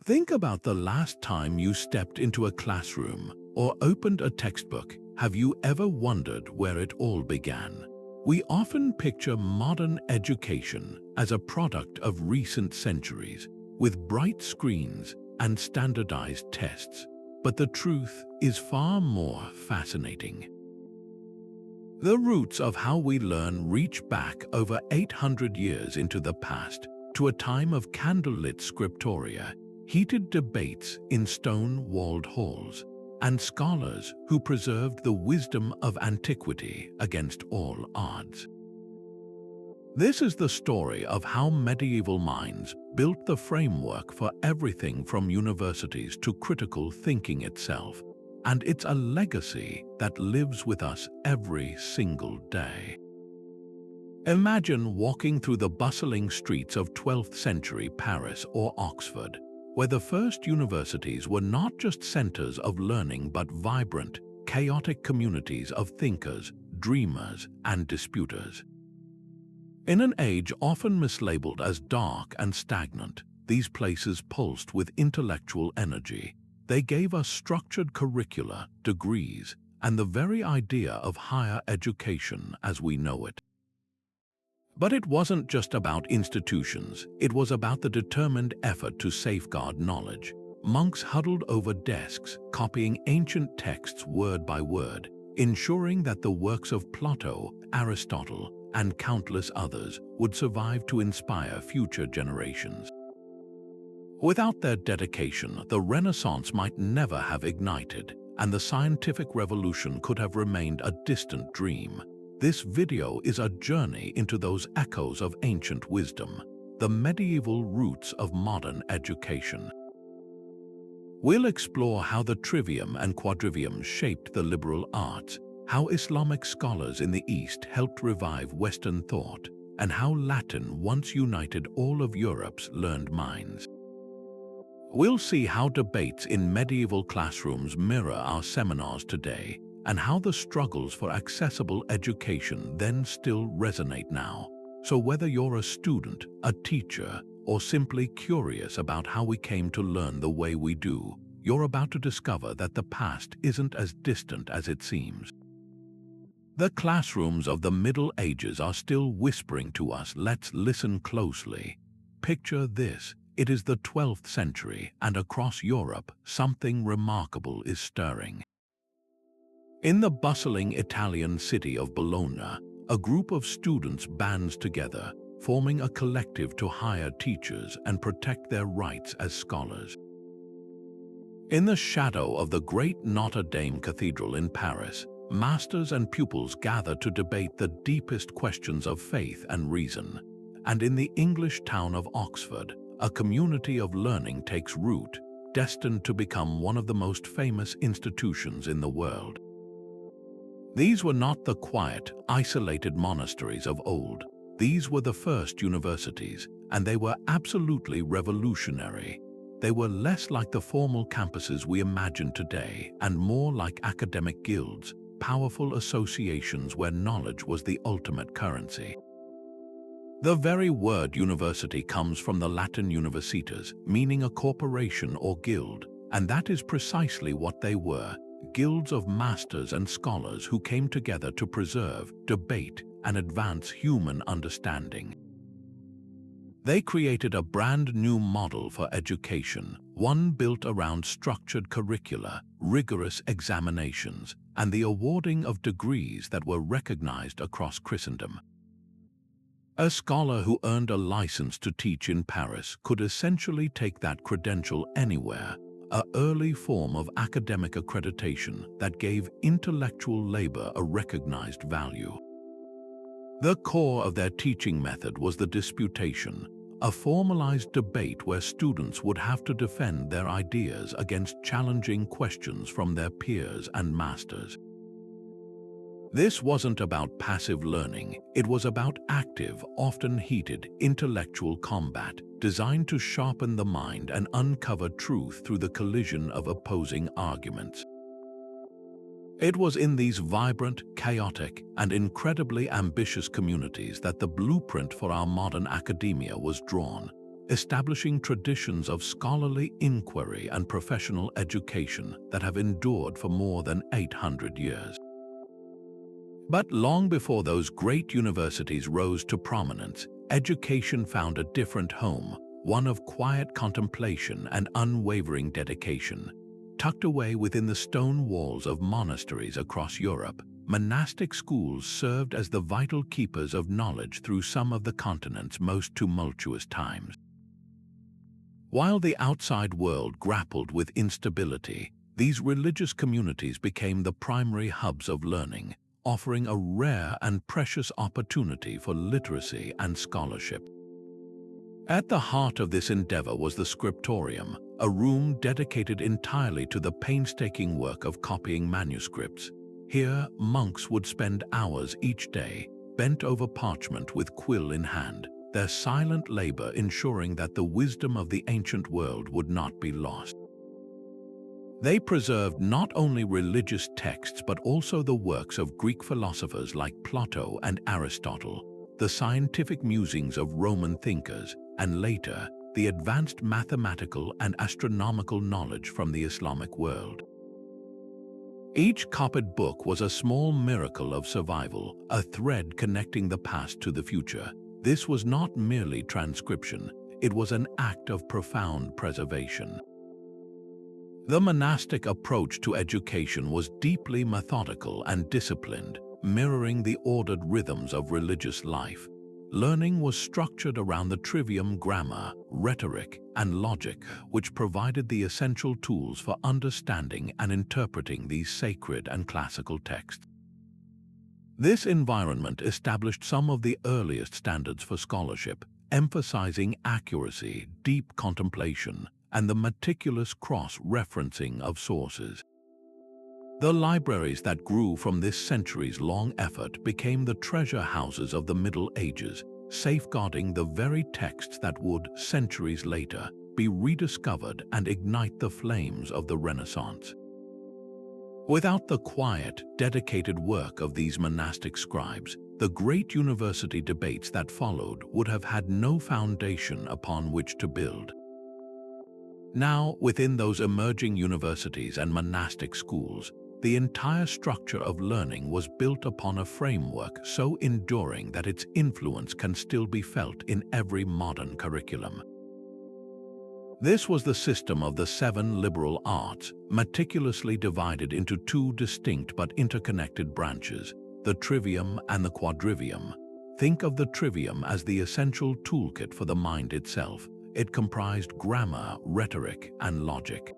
Think about the last time you stepped into a classroom or opened a textbook. Have you ever wondered where it all began? We often picture modern education as a product of recent centuries, with bright screens and standardized tests. But the truth is far more fascinating. The roots of how we learn reach back over 800 years into the past, to a time of candlelit scriptoria, heated debates in stone-walled halls, and scholars who preserved the wisdom of antiquity against all odds. This is the story of how medieval minds built the framework for everything from universities to critical thinking itself, and it's a legacy that lives with us every single day. Imagine walking through the bustling streets of 12th century Paris or Oxford, where the first universities were not just centers of learning but vibrant, chaotic communities of thinkers, dreamers, and disputers. In an age often mislabeled as dark and stagnant, these places pulsed with intellectual energy. They gave us structured curricula, degrees, and the very idea of higher education as we know it. But it wasn't just about institutions, it was about the determined effort to safeguard knowledge. Monks huddled over desks, copying ancient texts word by word, ensuring that the works of Plato, Aristotle, and countless others would survive to inspire future generations. Without their dedication, the Renaissance might never have ignited, and the scientific revolution could have remained a distant dream. This video is a journey into those echoes of ancient wisdom, the medieval roots of modern education. We'll explore how the Trivium and Quadrivium shaped the liberal arts, how Islamic scholars in the East helped revive Western thought, and how Latin once united all of Europe's learned minds. We'll see how debates in medieval classrooms mirror our seminars today, and how the struggles for accessible education then still resonate now. So whether you're a student, a teacher, or simply curious about how we came to learn the way we do, you're about to discover that the past isn't as distant as it seems. The classrooms of the Middle Ages are still whispering to us. Let's listen closely. Picture this. It is the 12th century, and across Europe, something remarkable is stirring. In the bustling Italian city of Bologna, a group of students bands together, forming a collective to hire teachers and protect their rights as scholars. In the shadow of the great Notre Dame Cathedral in Paris, masters and pupils gather to debate the deepest questions of faith and reason. And in the English town of Oxford, a community of learning takes root, destined to become one of the most famous institutions in the world. These were not the quiet, isolated monasteries of old. These were the first universities, and they were absolutely revolutionary. They were less like the formal campuses we imagine today, and more like academic guilds, powerful associations where knowledge was the ultimate currency. The very word university comes from the Latin universitas, meaning a corporation or guild, and that is precisely what they were, guilds of masters and scholars who came together to preserve, debate, and advance human understanding. They created a brand new model for education, one built around structured curricula, rigorous examinations, and the awarding of degrees that were recognized across Christendom. A scholar who earned a license to teach in Paris could essentially take that credential anywhere, an early form of academic accreditation that gave intellectual labor a recognized value. The core of their teaching method was the disputation, a formalized debate where students would have to defend their ideas against challenging questions from their peers and masters. This wasn't about passive learning, it was about active, often heated, intellectual combat, designed to sharpen the mind and uncover truth through the collision of opposing arguments. It was in these vibrant, chaotic, and incredibly ambitious communities that the blueprint for our modern academia was drawn. establishing traditions of scholarly inquiry and professional education that have endured for more than 800 years. But long before those great universities rose to prominence, education found a different home, one of quiet contemplation and unwavering dedication. Tucked away within the stone walls of monasteries across Europe, monastic schools served as the vital keepers of knowledge through some of the continent's most tumultuous times. While the outside world grappled with instability, these religious communities became the primary hubs of learning, offering a rare and precious opportunity for literacy and scholarship. At the heart of this endeavor was the scriptorium, a room dedicated entirely to the painstaking work of copying manuscripts. Here, monks would spend hours each day, bent over parchment with quill in hand, their silent labor ensuring that the wisdom of the ancient world would not be lost. They preserved not only religious texts but also the works of Greek philosophers like Plato and Aristotle, the scientific musings of Roman thinkers, and later, the advanced mathematical and astronomical knowledge from the Islamic world. Each copied book was a small miracle of survival, a thread connecting the past to the future. This was not merely transcription, it was an act of profound preservation. The monastic approach to education was deeply methodical and disciplined, mirroring the ordered rhythms of religious life. Learning was structured around the trivium grammar, rhetoric, and logic, which provided the essential tools for understanding and interpreting these sacred and classical texts. This environment established some of the earliest standards for scholarship, emphasizing accuracy, deep contemplation, and the meticulous cross-referencing of sources. The libraries that grew from this centuries-long effort became the treasure houses of the Middle Ages, safeguarding the very texts that would, centuries later, be rediscovered and ignite the flames of the Renaissance. Without the quiet, dedicated work of these monastic scribes, the great university debates that followed would have had no foundation upon which to build. Now, within those emerging universities and monastic schools, the entire structure of learning was built upon a framework so enduring that its influence can still be felt in every modern curriculum. This was the system of the 7 liberal arts, meticulously divided into 2 distinct but interconnected branches, the Trivium and the Quadrivium. Think of the Trivium as the essential toolkit for the mind itself. It comprised grammar, rhetoric, and logic.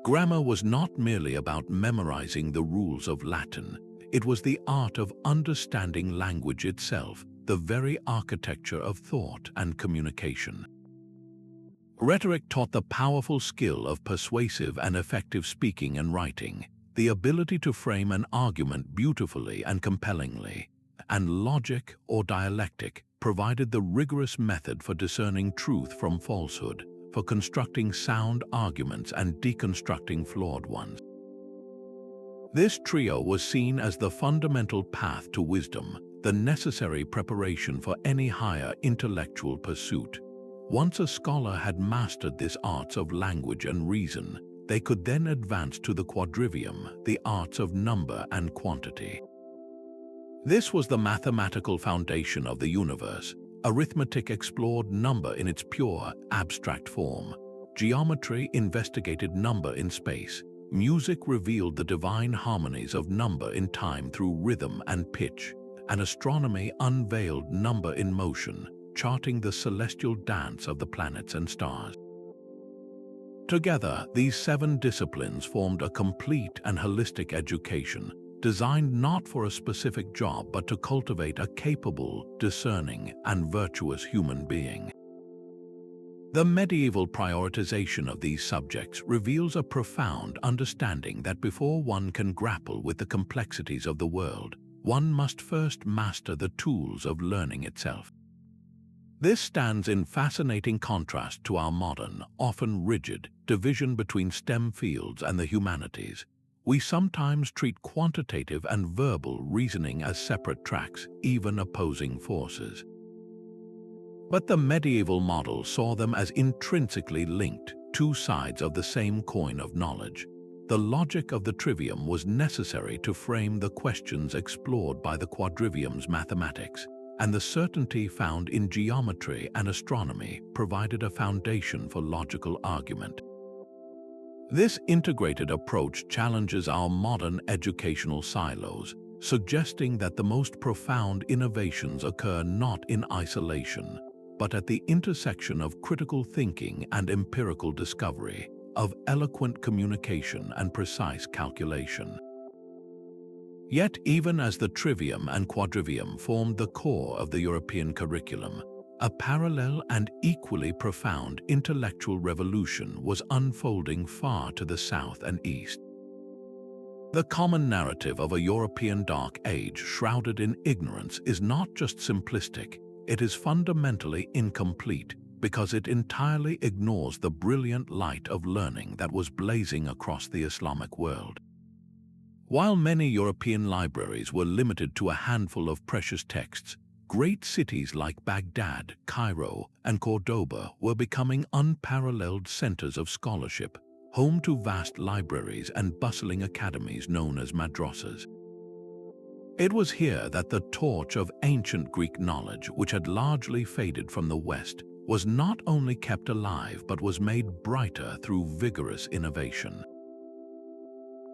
Grammar was not merely about memorizing the rules of Latin. It was the art of understanding language itself, the very architecture of thought and communication. Rhetoric taught the powerful skill of persuasive and effective speaking and writing, the ability to frame an argument beautifully and compellingly, and logic or dialectic provided the rigorous method for discerning truth from falsehood, for constructing sound arguments and deconstructing flawed ones. This trio was seen as the fundamental path to wisdom, the necessary preparation for any higher intellectual pursuit. Once a scholar had mastered this arts of language and reason, they could then advance to the Quadrivium, the arts of number and quantity. This was the mathematical foundation of the universe. Arithmetic explored number in its pure, abstract form. Geometry investigated number in space. Music revealed the divine harmonies of number in time through rhythm and pitch. And astronomy unveiled number in motion, charting the celestial dance of the planets and stars. Together, these 7 disciplines formed a complete and holistic education, designed not for a specific job but to cultivate a capable, discerning, and virtuous human being. The medieval prioritization of these subjects reveals a profound understanding that before one can grapple with the complexities of the world, one must first master the tools of learning itself. This stands in fascinating contrast to our modern, often rigid, division between STEM fields and the humanities. We sometimes treat quantitative and verbal reasoning as separate tracks, even opposing forces. But the medieval model saw them as intrinsically linked, two sides of the same coin of knowledge. The logic of the Trivium was necessary to frame the questions explored by the Quadrivium's mathematics, and the certainty found in geometry and astronomy provided a foundation for logical argument. This integrated approach challenges our modern educational silos, suggesting that the most profound innovations occur not in isolation, but at the intersection of critical thinking and empirical discovery, of eloquent communication and precise calculation. Yet, even as the Trivium and Quadrivium formed the core of the European curriculum, a parallel and equally profound intellectual revolution was unfolding far to the south and east. The common narrative of a European Dark Age shrouded in ignorance is not just simplistic, it is fundamentally incomplete because it entirely ignores the brilliant light of learning that was blazing across the Islamic world. While many European libraries were limited to a handful of precious texts, great cities like Baghdad, Cairo, and Cordoba were becoming unparalleled centers of scholarship, home to vast libraries and bustling academies known as madrasas. It was here that the torch of ancient Greek knowledge, which had largely faded from the West, was not only kept alive but was made brighter through vigorous innovation.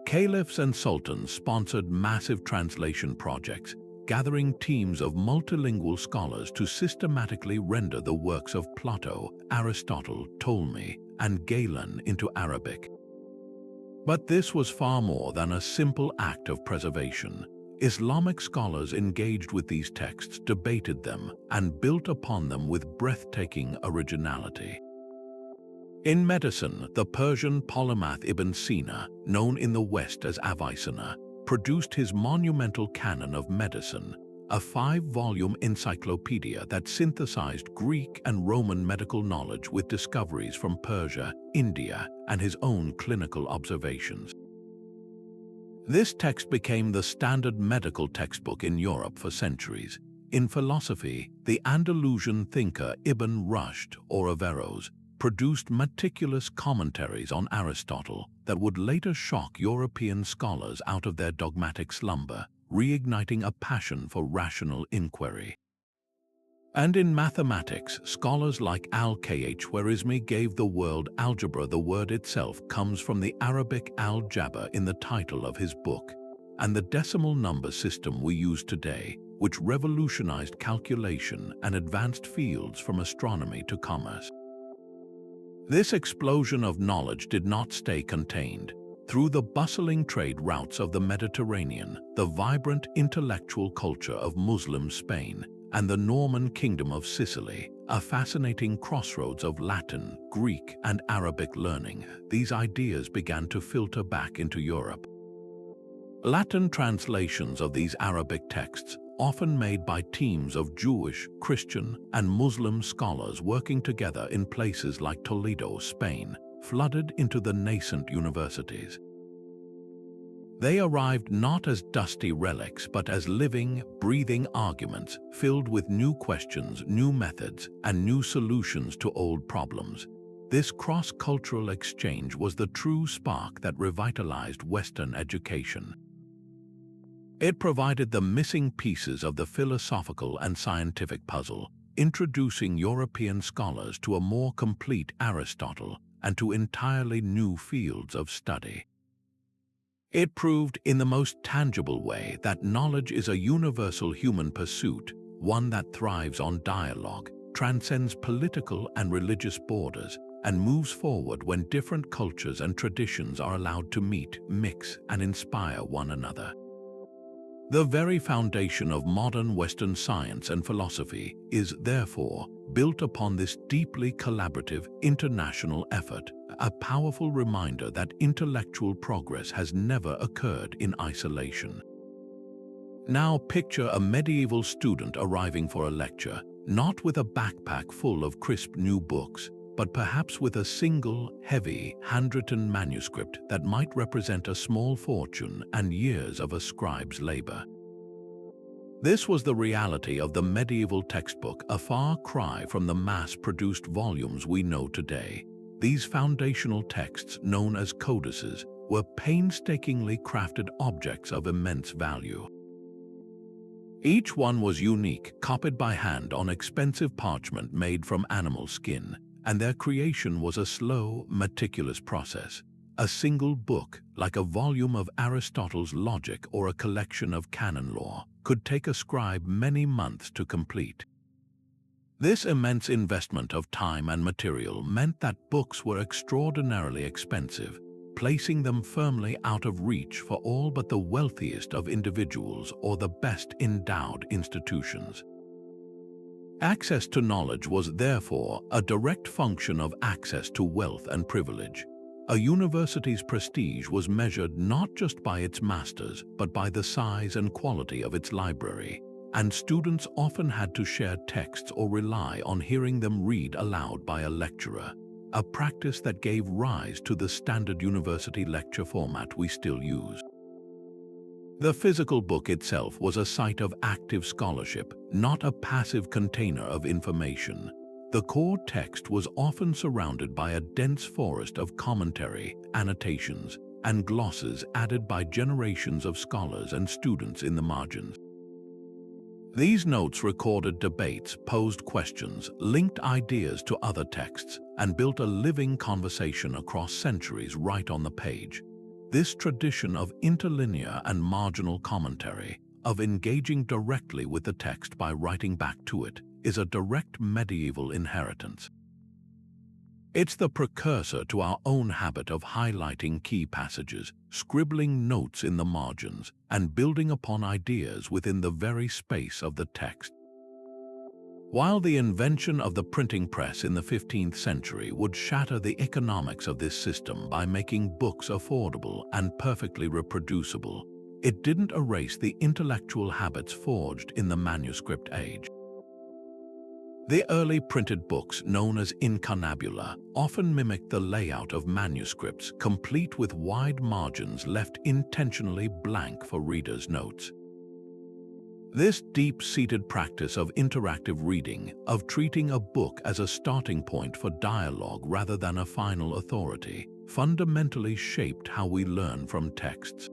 Caliphs and sultans sponsored massive translation projects, gathering teams of multilingual scholars to systematically render the works of Plato, Aristotle, Ptolemy, and Galen into Arabic. But this was far more than a simple act of preservation. Islamic scholars engaged with these texts, debated them, and built upon them with breathtaking originality. In medicine, the Persian polymath Ibn Sina, known in the West as Avicenna, produced his monumental Canon of Medicine, a 5-volume encyclopedia that synthesized Greek and Roman medical knowledge with discoveries from Persia, India, and his own clinical observations. This text became the standard medical textbook in Europe for centuries. In philosophy, the Andalusian thinker Ibn Rushd, or Averroes, produced meticulous commentaries on Aristotle that would later shock European scholars out of their dogmatic slumber, reigniting a passion for rational inquiry. And in mathematics, scholars like Al-Khwarizmi gave the world algebra. The word itself comes from the Arabic al-jabr in the title of his book, and the decimal number system we use today, which revolutionized calculation and advanced fields from astronomy to commerce. This explosion of knowledge did not stay contained. Through the bustling trade routes of the Mediterranean, the vibrant intellectual culture of Muslim Spain, and the Norman Kingdom of Sicily, a fascinating crossroads of Latin, Greek, and Arabic learning, these ideas began to filter back into Europe. Latin translations of these Arabic texts, often made by teams of Jewish, Christian, and Muslim scholars working together in places like Toledo, Spain, flooded into the nascent universities. They arrived not as dusty relics but as living, breathing arguments filled with new questions, new methods, and new solutions to old problems. This cross-cultural exchange was the true spark that revitalized Western education. It provided the missing pieces of the philosophical and scientific puzzle, introducing European scholars to a more complete Aristotle and to entirely new fields of study. It proved in the most tangible way that knowledge is a universal human pursuit, one that thrives on dialogue, transcends political and religious borders, and moves forward when different cultures and traditions are allowed to meet, mix, and inspire one another. The very foundation of modern Western science and philosophy is, therefore, built upon this deeply collaborative international effort, a powerful reminder that intellectual progress has never occurred in isolation. Now picture a medieval student arriving for a lecture, not with a backpack full of crisp new books, but perhaps with a single, heavy, handwritten manuscript that might represent a small fortune and years of a scribe's labor. This was the reality of the medieval textbook, a far cry from the mass-produced volumes we know today. These foundational texts, known as codices, were painstakingly crafted objects of immense value. Each one was unique, copied by hand on expensive parchment made from animal skin, and their creation was a slow, meticulous process. A single book, like a volume of Aristotle's logic or a collection of canon law, could take a scribe many months to complete. This immense investment of time and material meant that books were extraordinarily expensive, placing them firmly out of reach for all but the wealthiest of individuals or the best endowed institutions. Access to knowledge was therefore a direct function of access to wealth and privilege. A university's prestige was measured not just by its masters, but by the size and quality of its library, and students often had to share texts or rely on hearing them read aloud by a lecturer, a practice that gave rise to the standard university lecture format we still use. The physical book itself was a site of active scholarship, not a passive container of information. The core text was often surrounded by a dense forest of commentary, annotations, and glosses added by generations of scholars and students in the margins. These notes recorded debates, posed questions, linked ideas to other texts, and built a living conversation across centuries right on the page. This tradition of interlinear and marginal commentary, of engaging directly with the text by writing back to it, is a direct medieval inheritance. It's the precursor to our own habit of highlighting key passages, scribbling notes in the margins, and building upon ideas within the very space of the text. While the invention of the printing press in the 15th century would shatter the economics of this system by making books affordable and perfectly reproducible, it didn't erase the intellectual habits forged in the manuscript age. The early printed books, known as incunabula, often mimicked the layout of manuscripts, complete with wide margins left intentionally blank for readers' notes. This deep-seated practice of interactive reading, of treating a book as a starting point for dialogue rather than a final authority, fundamentally shaped how we learn from texts.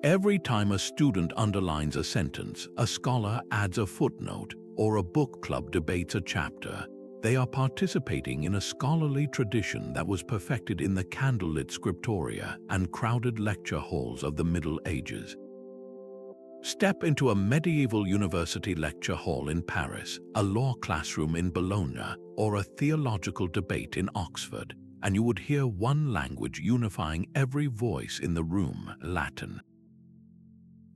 Every time a student underlines a sentence, a scholar adds a footnote, or a book club debates a chapter, they are participating in a scholarly tradition that was perfected in the candlelit scriptoria and crowded lecture halls of the Middle Ages. Step into a medieval university lecture hall in Paris, a law classroom in Bologna, or a theological debate in Oxford, and you would hear one language unifying every voice in the room: Latin.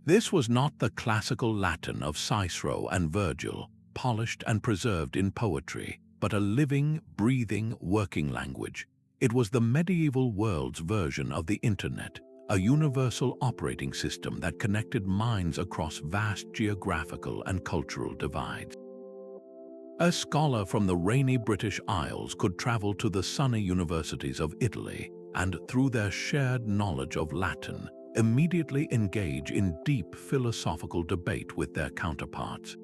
This was not the classical Latin of Cicero and Virgil, polished and preserved in poetry, but a living, breathing, working language. It was the medieval world's version of the Internet, a universal operating system that connected minds across vast geographical and cultural divides. A scholar from the rainy British Isles could travel to the sunny universities of Italy and, through their shared knowledge of Latin, immediately engage in deep philosophical debate with their counterparts.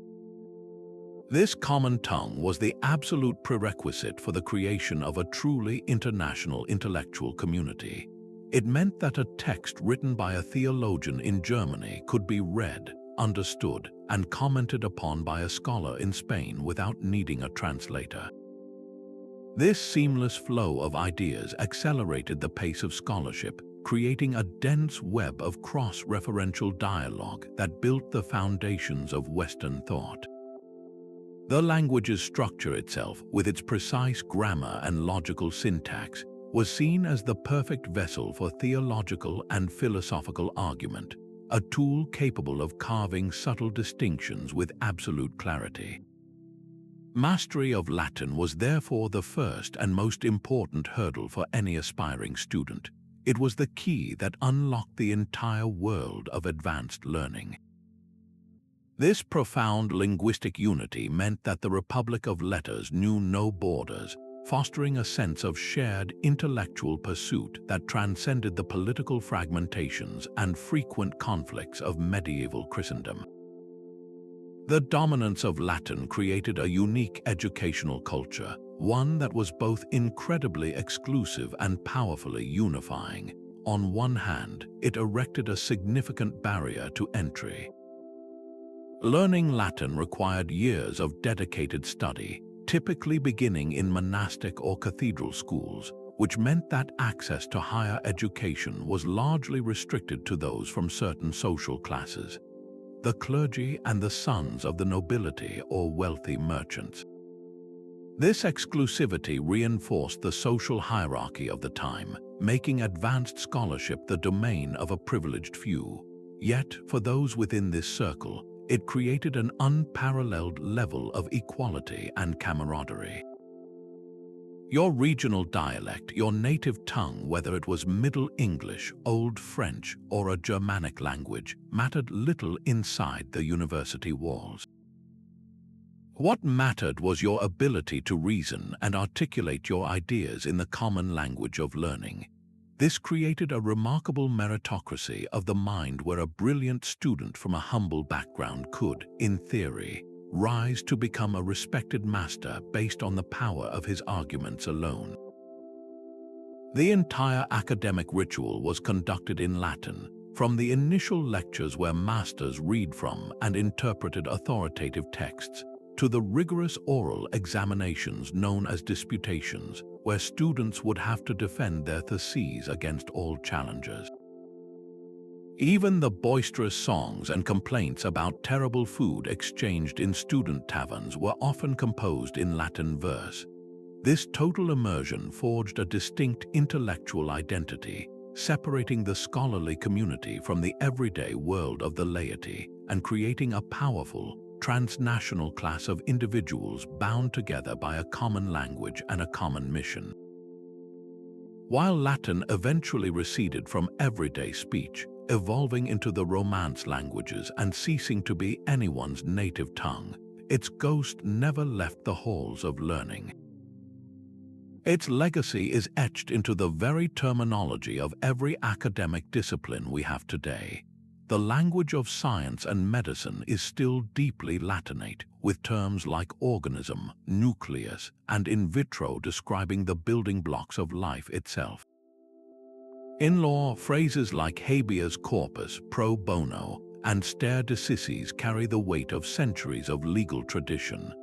This common tongue was the absolute prerequisite for the creation of a truly international intellectual community. It meant that a text written by a theologian in Germany could be read, understood, and commented upon by a scholar in Spain without needing a translator. This seamless flow of ideas accelerated the pace of scholarship, creating a dense web of cross-referential dialogue that built the foundations of Western thought. The language's structure itself, with its precise grammar and logical syntax, was seen as the perfect vessel for theological and philosophical argument, a tool capable of carving subtle distinctions with absolute clarity. Mastery of Latin was therefore the first and most important hurdle for any aspiring student. It was the key that unlocked the entire world of advanced learning. This profound linguistic unity meant that the Republic of Letters knew no borders, fostering a sense of shared intellectual pursuit that transcended the political fragmentations and frequent conflicts of medieval Christendom. The dominance of Latin created a unique educational culture, one that was both incredibly exclusive and powerfully unifying. On one hand, it erected a significant barrier to entry. Learning Latin required years of dedicated study, typically beginning in monastic or cathedral schools, which meant that access to higher education was largely restricted to those from certain social classes, the clergy and the sons of the nobility or wealthy merchants. This exclusivity reinforced the social hierarchy of the time, making advanced scholarship the domain of a privileged few. Yet, for those within this circle, it created an unparalleled level of equality and camaraderie. Your regional dialect, your native tongue, whether it was Middle English, Old French, or a Germanic language, mattered little inside the university walls. What mattered was your ability to reason and articulate your ideas in the common language of learning. This created a remarkable meritocracy of the mind where a brilliant student from a humble background could, in theory, rise to become a respected master based on the power of his arguments alone. The entire academic ritual was conducted in Latin, from the initial lectures where masters read from and interpreted authoritative texts, to the rigorous oral examinations known as disputations, where students would have to defend their theses against all challengers. Even the boisterous songs and complaints about terrible food exchanged in student taverns were often composed in Latin verse. This total immersion forged a distinct intellectual identity, separating the scholarly community from the everyday world of the laity and creating a powerful, transnational class of individuals bound together by a common language and a common mission. While Latin eventually receded from everyday speech, evolving into the Romance languages and ceasing to be anyone's native tongue, its ghost never left the halls of learning. Its legacy is etched into the very terminology of every academic discipline we have today. The language of science and medicine is still deeply Latinate, with terms like organism, nucleus, and in vitro describing the building blocks of life itself. In law, phrases like habeas corpus, pro bono, and stare decisis carry the weight of centuries of legal tradition.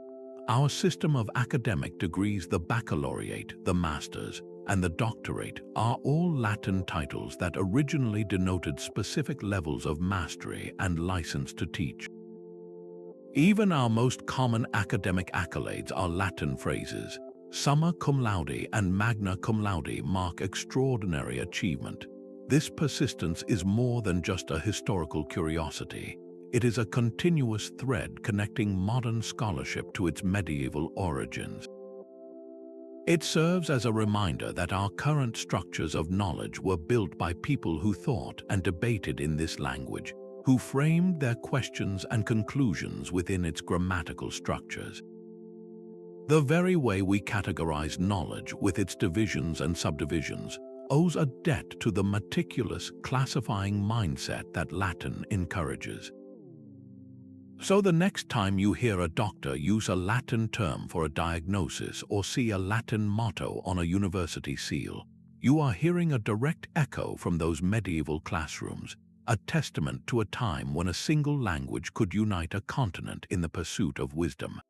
Our system of academic degrees, the baccalaureate, the masters, and the doctorate, are all Latin titles that originally denoted specific levels of mastery and license to teach. Even our most common academic accolades are Latin phrases. Summa cum laude and magna cum laude mark extraordinary achievement. This persistence is more than just a historical curiosity. It is a continuous thread connecting modern scholarship to its medieval origins. It serves as a reminder that our current structures of knowledge were built by people who thought and debated in this language, who framed their questions and conclusions within its grammatical structures. The very way we categorize knowledge with its divisions and subdivisions owes a debt to the meticulous, classifying mindset that Latin encourages. So the next time you hear a doctor use a Latin term for a diagnosis or see a Latin motto on a university seal, you are hearing a direct echo from those medieval classrooms, a testament to a time when a single language could unite a continent in the pursuit of wisdom.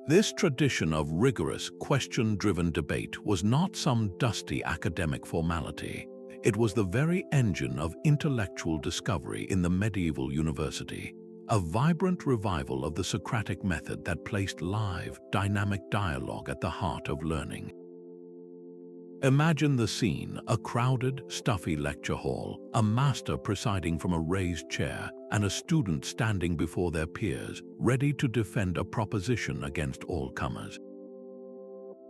This tradition of rigorous, question-driven debate was not some dusty academic formality. It was the very engine of intellectual discovery in the medieval university, a vibrant revival of the Socratic method that placed live, dynamic dialogue at the heart of learning. Imagine the scene: a crowded, stuffy lecture hall, a master presiding from a raised chair, and a student standing before their peers, ready to defend a proposition against all comers.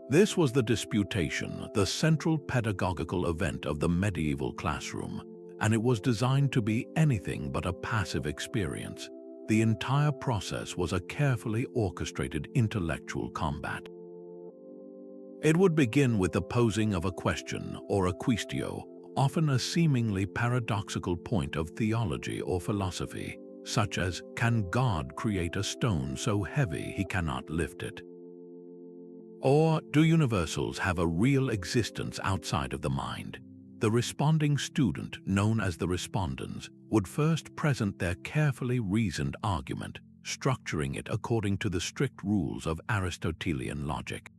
This was the disputation, the central pedagogical event of the medieval classroom, and it was designed to be anything but a passive experience. The entire process was a carefully orchestrated intellectual combat. It would begin with the posing of a question, or a quaestio, often a seemingly paradoxical point of theology or philosophy. such as, "Can God create a stone so heavy he cannot lift it?" Or, "Do universals have a real existence outside of the mind?" The responding student, known as the respondents, would first present their carefully reasoned argument, structuring it according to the strict rules of Aristotelian logic.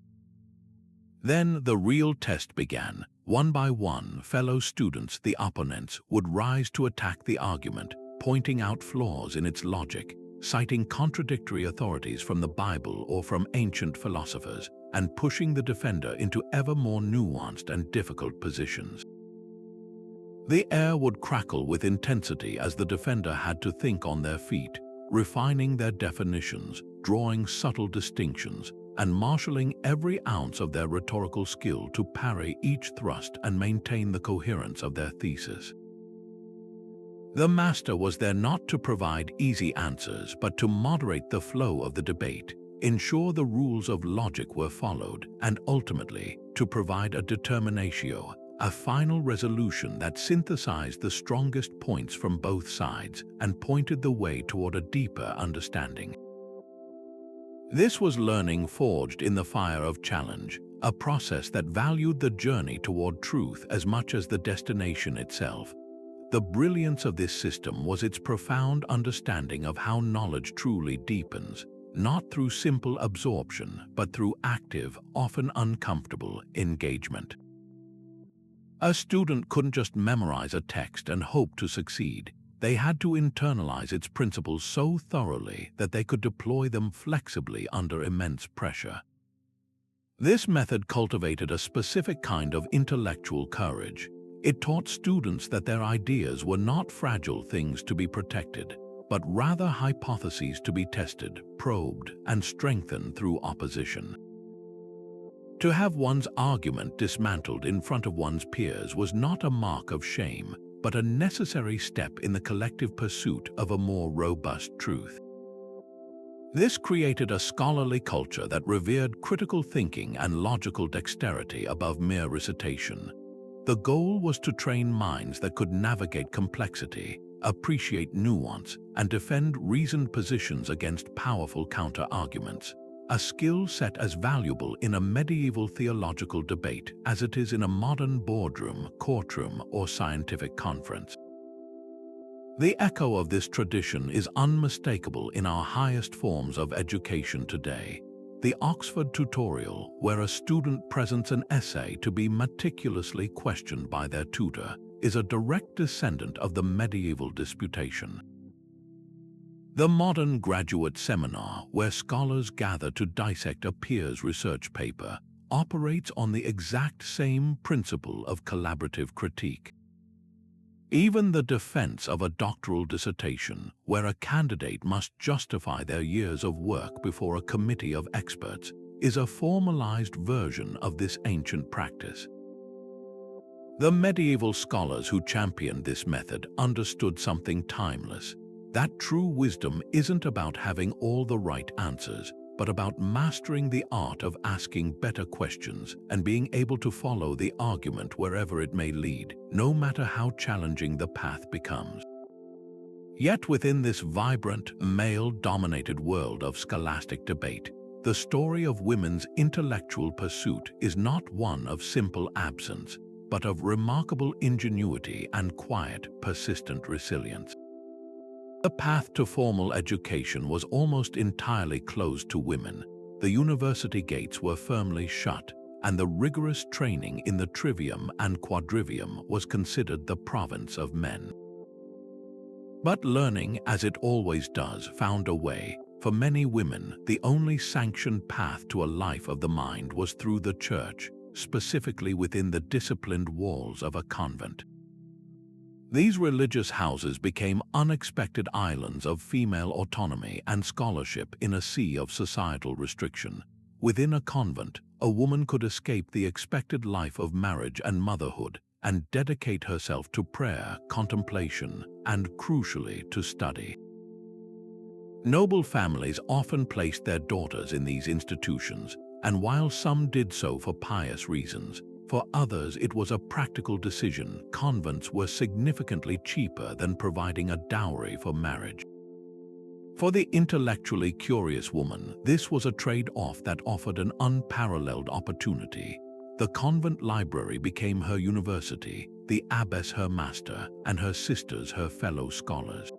Then the real test began. One by one, fellow students, the opponents, would rise to attack the argument, pointing out flaws in its logic, citing contradictory authorities from the Bible or from ancient philosophers, and pushing the defender into ever more nuanced and difficult positions. The air would crackle with intensity as the defender had to think on their feet, refining their definitions, drawing subtle distinctions, and marshalling every ounce of their rhetorical skill to parry each thrust and maintain the coherence of their thesis. The master was there not to provide easy answers, but to moderate the flow of the debate, ensure the rules of logic were followed, and ultimately to provide a determinatio, a final resolution that synthesized the strongest points from both sides and pointed the way toward a deeper understanding. This was learning forged in the fire of challenge, a process that valued the journey toward truth as much as the destination itself. The brilliance of this system was its profound understanding of how knowledge truly deepens, not through simple absorption, but through active, often uncomfortable, engagement. A student couldn't just memorize a text and hope to succeed. They had to internalize its principles so thoroughly that they could deploy them flexibly under immense pressure. This method cultivated a specific kind of intellectual courage. It taught students that their ideas were not fragile things to be protected, but rather hypotheses to be tested, probed, and strengthened through opposition. To have one's argument dismantled in front of one's peers was not a mark of shame, but a necessary step in the collective pursuit of a more robust truth. This created a scholarly culture that revered critical thinking and logical dexterity above mere recitation. The goal was to train minds that could navigate complexity, appreciate nuance, and defend reasoned positions against powerful counter-arguments, a skill set as valuable in a medieval theological debate as it is in a modern boardroom, courtroom, or scientific conference. The echo of this tradition is unmistakable in our highest forms of education today. The Oxford tutorial, where a student presents an essay to be meticulously questioned by their tutor, is a direct descendant of the medieval disputation. The modern graduate seminar, where scholars gather to dissect a peer's research paper, operates on the exact same principle of collaborative critique. Even the defense of a doctoral dissertation, where a candidate must justify their years of work before a committee of experts, is a formalized version of this ancient practice. The medieval scholars who championed this method understood something timeless. That true wisdom isn't about having all the right answers, but about mastering the art of asking better questions and being able to follow the argument wherever it may lead, no matter how challenging the path becomes. Yet within this vibrant, male-dominated world of scholastic debate, the story of women's intellectual pursuit is not one of simple absence, but of remarkable ingenuity and quiet, persistent resilience. The path to formal education was almost entirely closed to women. The university gates were firmly shut, and the rigorous training in the Trivium and Quadrivium was considered the province of men. But learning, as it always does, found a way. For many women, the only sanctioned path to a life of the mind was through the church, specifically within the disciplined walls of a convent. These religious houses became unexpected islands of female autonomy and scholarship in a sea of societal restriction. Within a convent, a woman could escape the expected life of marriage and motherhood and dedicate herself to prayer, contemplation, and, crucially, to study. Noble families often placed their daughters in these institutions, and while some did so for pious reasons, for others it was a practical decision. Convents were significantly cheaper than providing a dowry for marriage. For the intellectually curious woman, this was a trade-off that offered an unparalleled opportunity. The convent library became her university, the abbess her master, and her sisters her fellow scholars.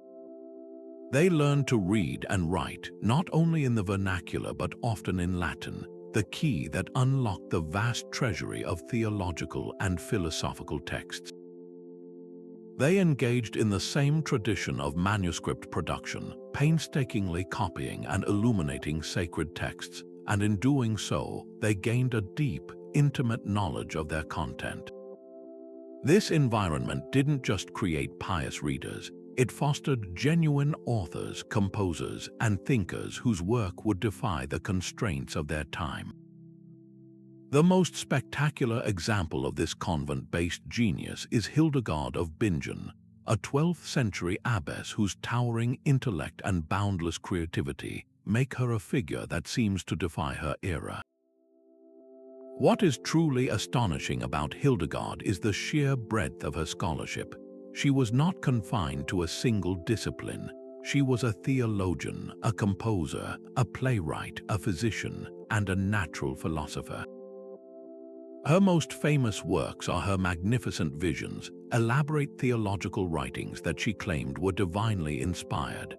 They learned to read and write, not only in the vernacular but often in Latin, the key that unlocked the vast treasury of theological and philosophical texts. They engaged in the same tradition of manuscript production, painstakingly copying and illuminating sacred texts, and in doing so, they gained a deep, intimate knowledge of their content. This environment didn't just create pious readers, it fostered genuine authors, composers, and thinkers whose work would defy the constraints of their time. The most spectacular example of this convent-based genius is Hildegard of Bingen, a 12th century abbess whose towering intellect and boundless creativity make her a figure that seems to defy her era. What is truly astonishing about Hildegard is the sheer breadth of her scholarship. She was not confined to a single discipline. She was a theologian, a composer, a playwright, a physician, and a natural philosopher. Her most famous works are her magnificent visions, elaborate theological writings that she claimed were divinely inspired.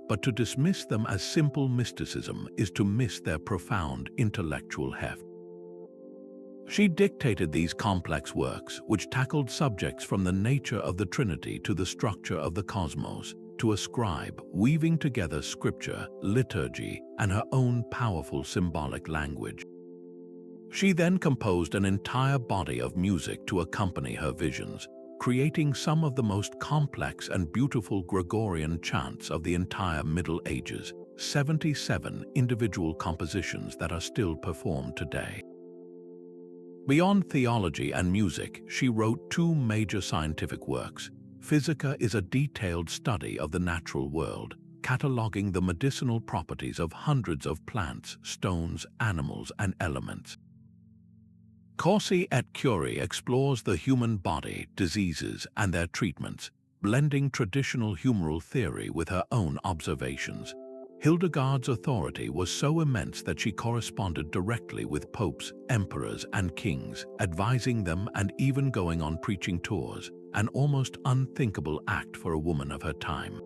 But to dismiss them as simple mysticism is to miss their profound intellectual heft. She dictated these complex works, which tackled subjects from the nature of the Trinity to the structure of the cosmos, to a scribe, weaving together scripture, liturgy, and her own powerful symbolic language. She then composed an entire body of music to accompany her visions, creating some of the most complex and beautiful Gregorian chants of the entire Middle Ages, 77 individual compositions that are still performed today. Beyond theology and music, she wrote two major scientific works. Physica is a detailed study of the natural world, cataloging the medicinal properties of hundreds of plants, stones, animals, and elements. Causae et Curae explores the human body, diseases, and their treatments, blending traditional humoral theory with her own observations. Hildegard's authority was so immense that she corresponded directly with popes, emperors, and kings, advising them and even going on preaching tours, an almost unthinkable act for a woman of her time.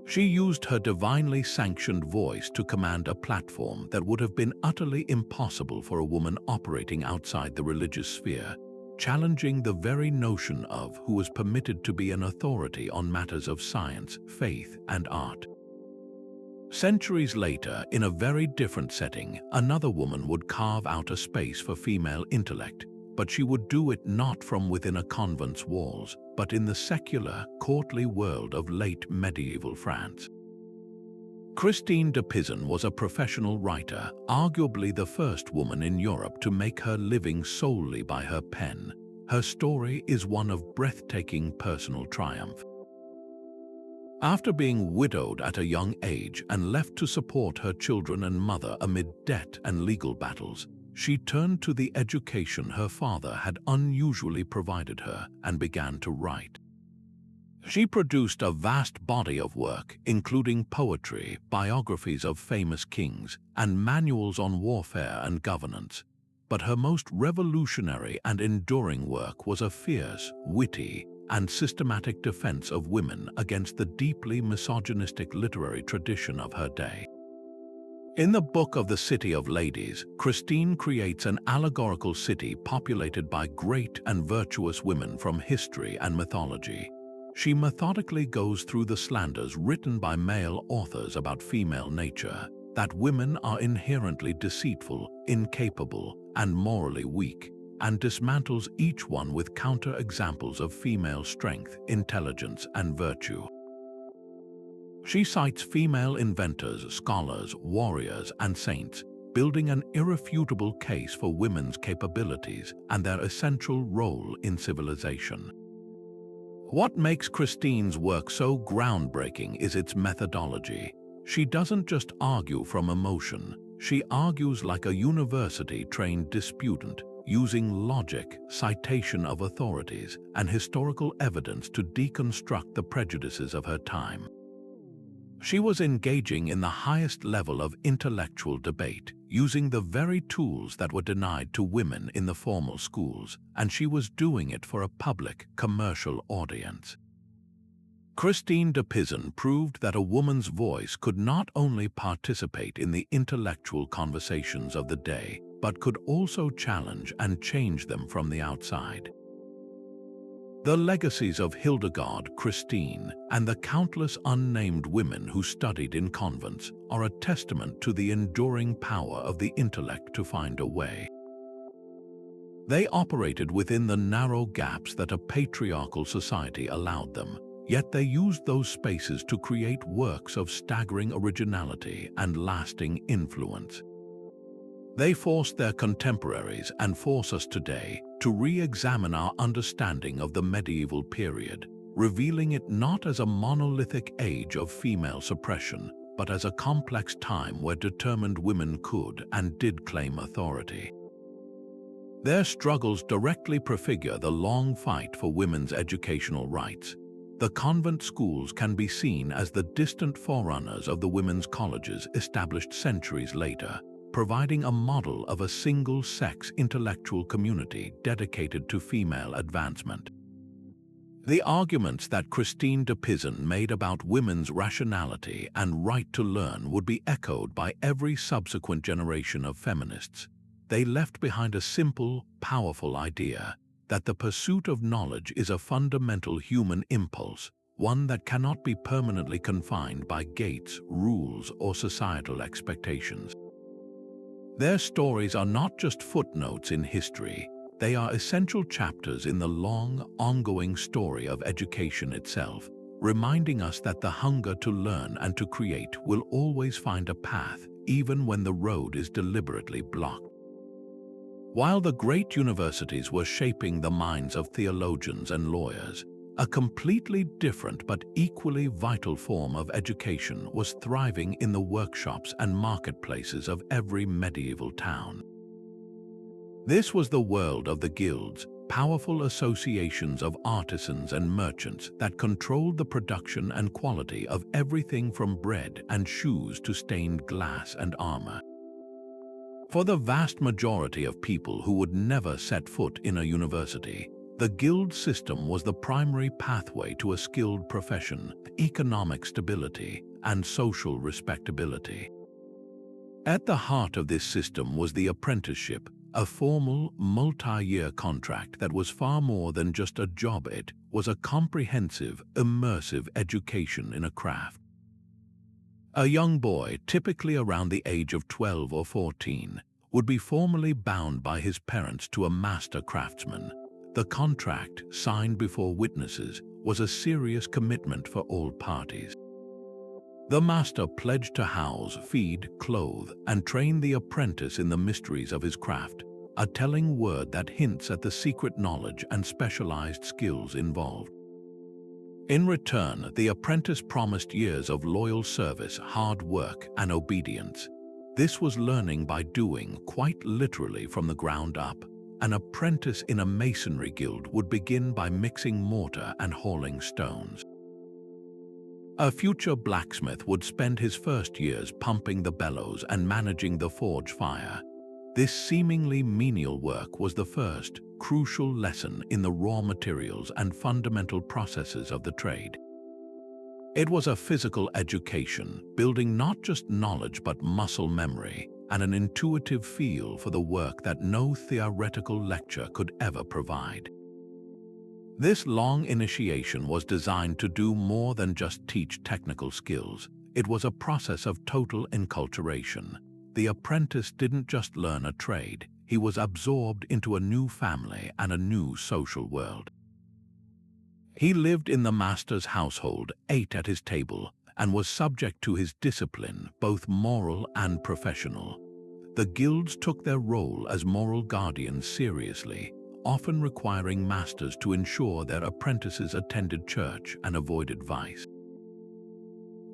She used her divinely sanctioned voice to command a platform that would have been utterly impossible for a woman operating outside the religious sphere, challenging the very notion of who was permitted to be an authority on matters of science, faith, and art. Centuries later, in a very different setting, another woman would carve out a space for female intellect, but she would do it not from within a convent's walls, but in the secular, courtly world of late medieval France. Christine de Pizan was a professional writer, arguably the first woman in Europe to make her living solely by her pen. Her story is one of breathtaking personal triumph. After being widowed at a young age and left to support her children and mother amid debt and legal battles, she turned to the education her father had unusually provided her and began to write. She produced a vast body of work, including poetry, biographies of famous kings, and manuals on warfare and governance. But her most revolutionary and enduring work was a fierce, witty, and systematic defense of women against the deeply misogynistic literary tradition of her day. In the Book of the City of Ladies, Christine creates an allegorical city populated by great and virtuous women from history and mythology. She methodically goes through the slanders written by male authors about female nature, that women are inherently deceitful, incapable, and morally weak, and dismantles each one with counter-examples of female strength, intelligence, and virtue. She cites female inventors, scholars, warriors, and saints, building an irrefutable case for women's capabilities and their essential role in civilization. What makes Christine's work so groundbreaking is its methodology. She doesn't just argue from emotion, she argues like a university-trained disputant, using logic, citation of authorities, and historical evidence to deconstruct the prejudices of her time. She was engaging in the highest level of intellectual debate, using the very tools that were denied to women in the formal schools, and she was doing it for a public, commercial audience. Christine de Pizan proved that a woman's voice could not only participate in the intellectual conversations of the day, but could also challenge and change them from the outside. The legacies of Hildegard, Christine, and the countless unnamed women who studied in convents are a testament to the enduring power of the intellect to find a way. They operated within the narrow gaps that a patriarchal society allowed them, yet they used those spaces to create works of staggering originality and lasting influence. They forced their contemporaries and force us today to re-examine our understanding of the medieval period, revealing it not as a monolithic age of female suppression, but as a complex time where determined women could and did claim authority. Their struggles directly prefigure the long fight for women's educational rights. The convent schools can be seen as the distant forerunners of the women's colleges established centuries later, providing a model of a single-sex intellectual community dedicated to female advancement. The arguments that Christine de Pizan made about women's rationality and right to learn would be echoed by every subsequent generation of feminists. They left behind a simple, powerful idea that the pursuit of knowledge is a fundamental human impulse, one that cannot be permanently confined by gates, rules, or societal expectations. Their stories are not just footnotes in history, they are essential chapters in the long, ongoing story of education itself, reminding us that the hunger to learn and to create will always find a path, even when the road is deliberately blocked. While the great universities were shaping the minds of theologians and lawyers, a completely different but equally vital form of education was thriving in the workshops and marketplaces of every medieval town. This was the world of the guilds, powerful associations of artisans and merchants that controlled the production and quality of everything from bread and shoes to stained glass and armor. For the vast majority of people who would never set foot in a university, the guild system was the primary pathway to a skilled profession, economic stability, and social respectability. At the heart of this system was the apprenticeship, a formal, multi-year contract that was far more than just a job. It was a comprehensive, immersive education in a craft. A young boy, typically around the age of 12 or 14, would be formally bound by his parents to a master craftsman. The contract, signed before witnesses, was a serious commitment for all parties. The master pledged to house, feed, clothe, and train the apprentice in the mysteries of his craft, a telling word that hints at the secret knowledge and specialized skills involved. In return, the apprentice promised years of loyal service, hard work, and obedience. This was learning by doing, quite literally from the ground up. An apprentice in a masonry guild would begin by mixing mortar and hauling stones. A future blacksmith would spend his first years pumping the bellows and managing the forge fire. This seemingly menial work was the first, crucial lesson in the raw materials and fundamental processes of the trade. It was a physical education, building not just knowledge but muscle memory, and an intuitive feel for the work that no theoretical lecture could ever provide. This long initiation was designed to do more than just teach technical skills. It was a process of total enculturation. The apprentice didn't just learn a trade, he was absorbed into a new family and a new social world. He lived in the master's household, ate at his table, and was subject to his discipline, both moral and professional. The guilds took their role as moral guardians seriously, often requiring masters to ensure their apprentices attended church and avoided vice.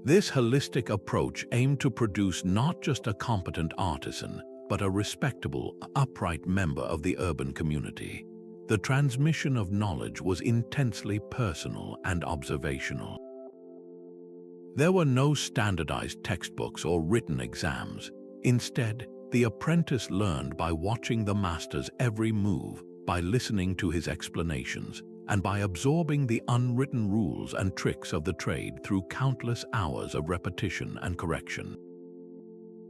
This holistic approach aimed to produce not just a competent artisan, but a respectable, upright member of the urban community. The transmission of knowledge was intensely personal and observational. There were no standardized textbooks or written exams. Instead, the apprentice learned by watching the master's every move, by listening to his explanations, and by absorbing the unwritten rules and tricks of the trade through countless hours of repetition and correction.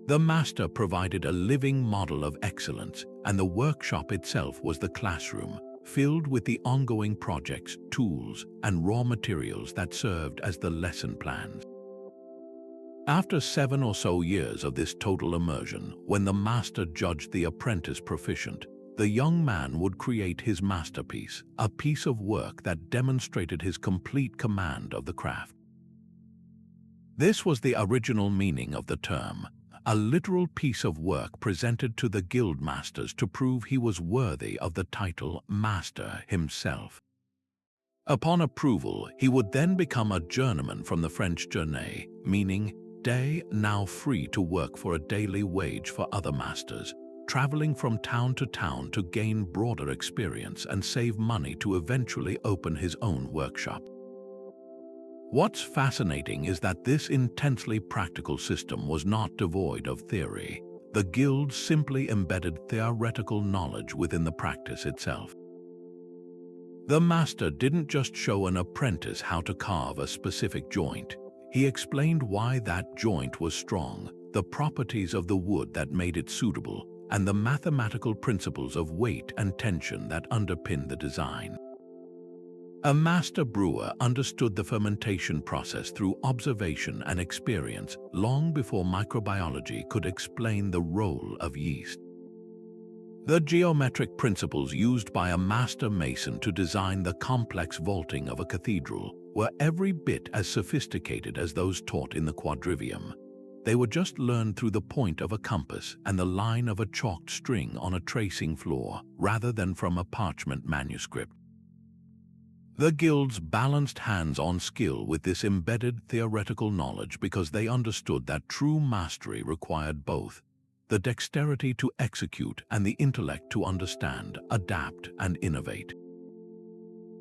The master provided a living model of excellence, and the workshop itself was the classroom, filled with the ongoing projects, tools, and raw materials that served as the lesson plans. After 7 or so years of this total immersion, when the master judged the apprentice proficient, the young man would create his masterpiece, a piece of work that demonstrated his complete command of the craft. This was the original meaning of the term, a literal piece of work presented to the guild masters to prove he was worthy of the title master himself. Upon approval, he would then become a journeyman from the French journée, meaning day, now free to work for a daily wage for other masters, traveling from town to town to gain broader experience and save money to eventually open his own workshop. What's fascinating is that this intensely practical system was not devoid of theory. The guild simply embedded theoretical knowledge within the practice itself. The master didn't just show an apprentice how to carve a specific joint. He explained why that joint was strong, the properties of the wood that made it suitable, and the mathematical principles of weight and tension that underpin the design. A master brewer understood the fermentation process through observation and experience long before microbiology could explain the role of yeast. The geometric principles used by a master mason to design the complex vaulting of a cathedral were every bit as sophisticated as those taught in the Quadrivium. They were just learned through the point of a compass and the line of a chalked string on a tracing floor, rather than from a parchment manuscript. The guilds balanced hands-on skill with this embedded theoretical knowledge because they understood that true mastery required both the dexterity to execute and the intellect to understand, adapt, and innovate.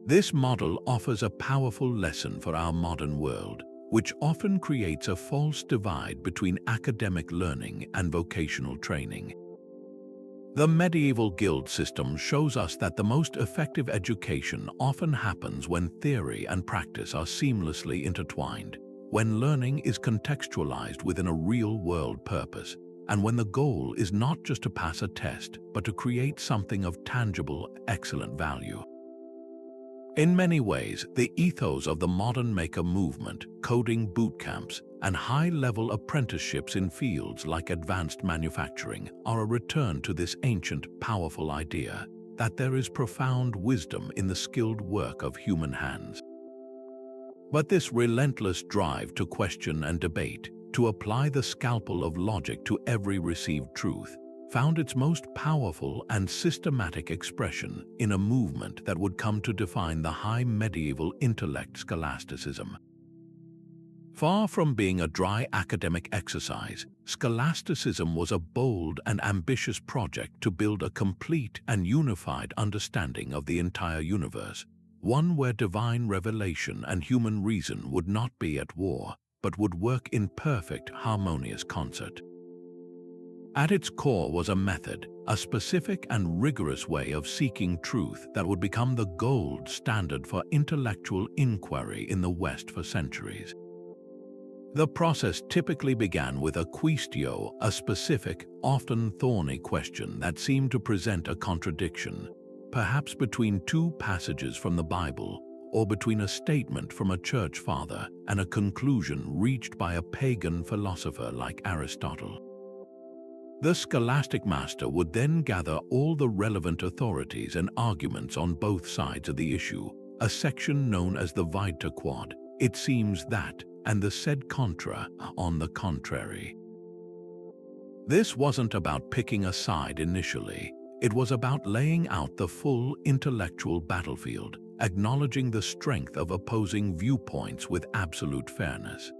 This model offers a powerful lesson for our modern world, which often creates a false divide between academic learning and vocational training. The medieval guild system shows us that the most effective education often happens when theory and practice are seamlessly intertwined, when learning is contextualized within a real-world purpose, and when the goal is not just to pass a test, but to create something of tangible, excellent value. In many ways, the ethos of the modern maker movement, coding boot camps, and high-level apprenticeships in fields like advanced manufacturing are a return to this ancient, powerful idea that there is profound wisdom in the skilled work of human hands. But this relentless drive to question and debate, to apply the scalpel of logic to every received truth, found its most powerful and systematic expression in a movement that would come to define the high medieval intellect Scholasticism. Far from being a dry academic exercise, Scholasticism was a bold and ambitious project to build a complete and unified understanding of the entire universe, one where divine revelation and human reason would not be at war, but would work in perfect, harmonious concert. At its core was a method, a specific and rigorous way of seeking truth that would become the gold standard for intellectual inquiry in the West for centuries. The process typically began with a quaestio, a specific, often thorny question that seemed to present a contradiction, perhaps between two passages from the Bible, or between a statement from a church father and a conclusion reached by a pagan philosopher like Aristotle. The scholastic master would then gather all the relevant authorities and arguments on both sides of the issue, a section known as the vita quod, it seems that, and the sed contra, on the contrary. This wasn't about picking a side initially, it was about laying out the full intellectual battlefield, acknowledging the strength of opposing viewpoints with absolute fairness.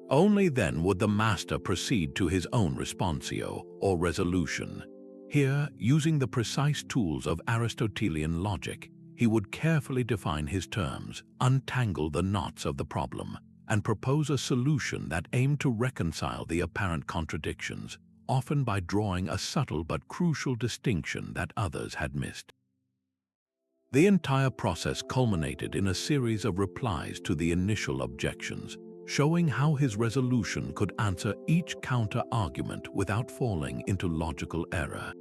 Only then would the master proceed to his own responsio, or resolution. Here, using the precise tools of Aristotelian logic, he would carefully define his terms, untangle the knots of the problem, and propose a solution that aimed to reconcile the apparent contradictions, often by drawing a subtle but crucial distinction that others had missed. The entire process culminated in a series of replies to the initial objections, showing how his resolution could answer each counter-argument without falling into logical error.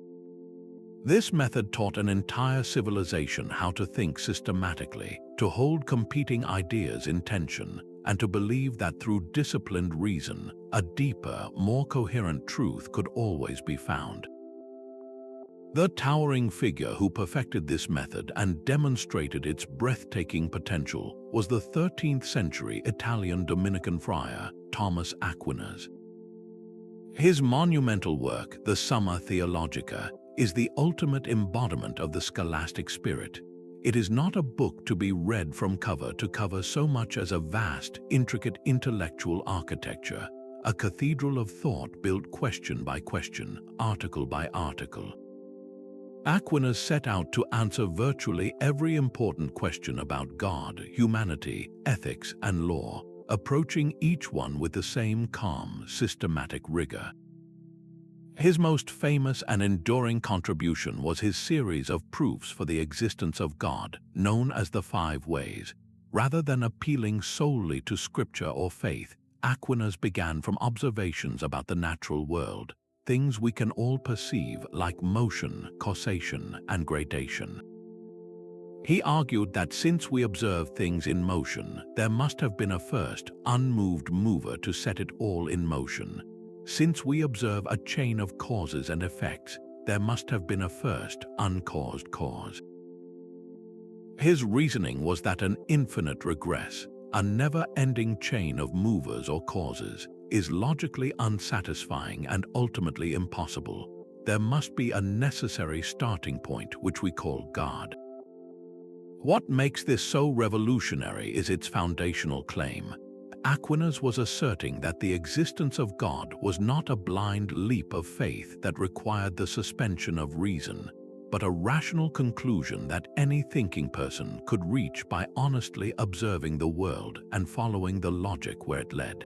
This method taught an entire civilization how to think systematically, to hold competing ideas in tension, and to believe that through disciplined reason, a deeper, more coherent truth could always be found. The towering figure who perfected this method and demonstrated its breathtaking potential was the 13th century Italian Dominican friar, Thomas Aquinas. His monumental work, the Summa Theologica, is the ultimate embodiment of the scholastic spirit. It is not a book to be read from cover to cover so much as a vast, intricate intellectual architecture, a cathedral of thought built question by question, article by article. Aquinas set out to answer virtually every important question about God, humanity, ethics, and law, approaching each one with the same calm, systematic rigor. His most famous and enduring contribution was his series of proofs for the existence of God, known as the Five Ways. Rather than appealing solely to scripture or faith, Aquinas began from observations about the natural world, things we can all perceive like motion, causation, and gradation. He argued that since we observe things in motion, there must have been a first, unmoved mover to set it all in motion. Since we observe a chain of causes and effects, there must have been a first, uncaused cause. His reasoning was that an infinite regress, a never-ending chain of movers or causes, is logically unsatisfying and ultimately impossible. There must be a necessary starting point which we call God. What makes this so revolutionary is its foundational claim. Aquinas was asserting that the existence of God was not a blind leap of faith that required the suspension of reason, but a rational conclusion that any thinking person could reach by honestly observing the world and following the logic where it led.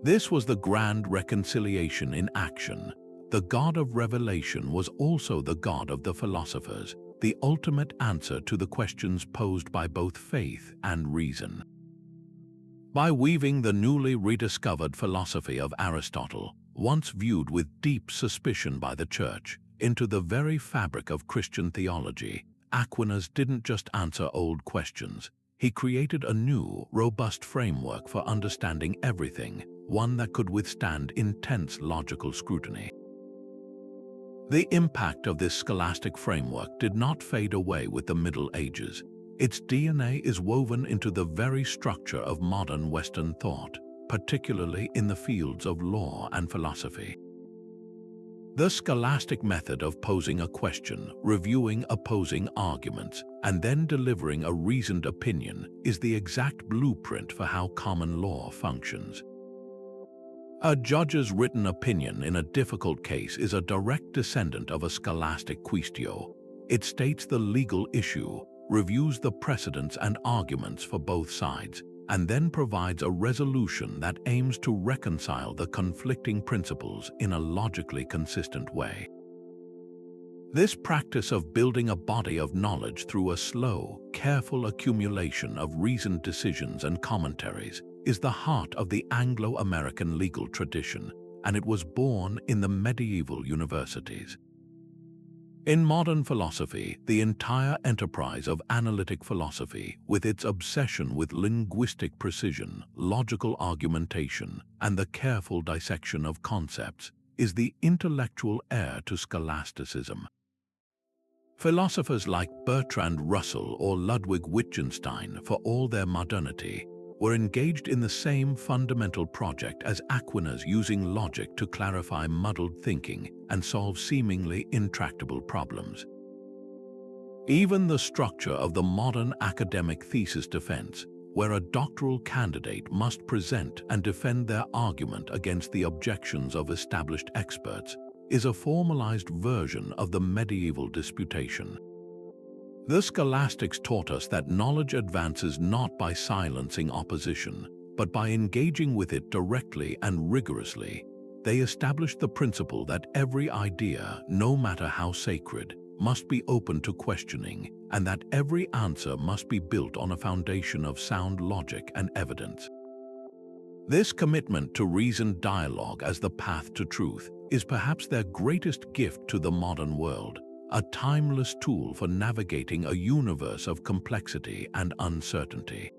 This was the grand reconciliation in action. The God of revelation was also the God of the philosophers, the ultimate answer to the questions posed by both faith and reason. By weaving the newly rediscovered philosophy of Aristotle, once viewed with deep suspicion by the Church, into the very fabric of Christian theology, Aquinas didn't just answer old questions. He created a new, robust framework for understanding everything, one that could withstand intense logical scrutiny. The impact of this scholastic framework did not fade away with the Middle Ages. Its DNA is woven into the very structure of modern Western thought, particularly in the fields of law and philosophy. The scholastic method of posing a question, reviewing opposing arguments, and then delivering a reasoned opinion is the exact blueprint for how common law functions. A judge's written opinion in a difficult case is a direct descendant of a scholastic quaestio. It states the legal issue, reviews the precedents and arguments for both sides, and then provides a resolution that aims to reconcile the conflicting principles in a logically consistent way. This practice of building a body of knowledge through a slow, careful accumulation of reasoned decisions and commentaries is the heart of the Anglo-American legal tradition, and it was born in the medieval universities. In modern philosophy, the entire enterprise of analytic philosophy, with its obsession with linguistic precision, logical argumentation, and the careful dissection of concepts, is the intellectual heir to scholasticism. Philosophers like Bertrand Russell or Ludwig Wittgenstein, for all their modernity, were engaged in the same fundamental project as Aquinas, using logic to clarify muddled thinking and solve seemingly intractable problems. Even the structure of the modern academic thesis defense, where a doctoral candidate must present and defend their argument against the objections of established experts, is a formalized version of the medieval disputation. The scholastics taught us that knowledge advances not by silencing opposition, but by engaging with it directly and rigorously, they established the principle that every idea, no matter how sacred, must be open to questioning, and that every answer must be built on a foundation of sound logic and evidence. This commitment to reasoned dialogue as the path to truth is perhaps their greatest gift to the modern world, a timeless tool for navigating a universe of complexity and uncertainty.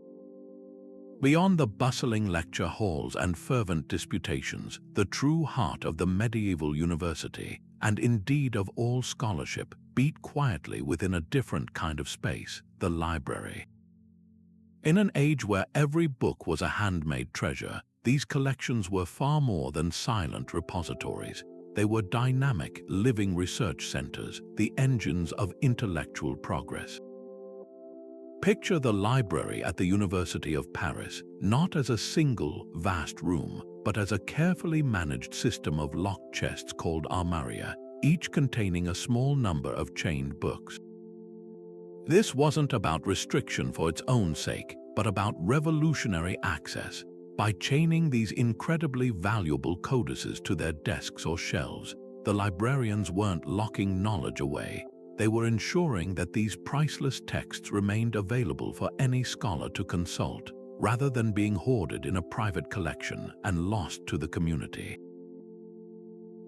Beyond the bustling lecture halls and fervent disputations, the true heart of the medieval university, and indeed of all scholarship, beat quietly within a different kind of space, the library. In an age where every book was a handmade treasure, these collections were far more than silent repositories. They were dynamic, living research centers, the engines of intellectual progress. Picture the library at the University of Paris, not as a single, vast room, but as a carefully managed system of locked chests called armaria, each containing a small number of chained books. This wasn't about restriction for its own sake, but about revolutionary access. By chaining these incredibly valuable codices to their desks or shelves, the librarians weren't locking knowledge away. They were ensuring that these priceless texts remained available for any scholar to consult, rather than being hoarded in a private collection and lost to the community.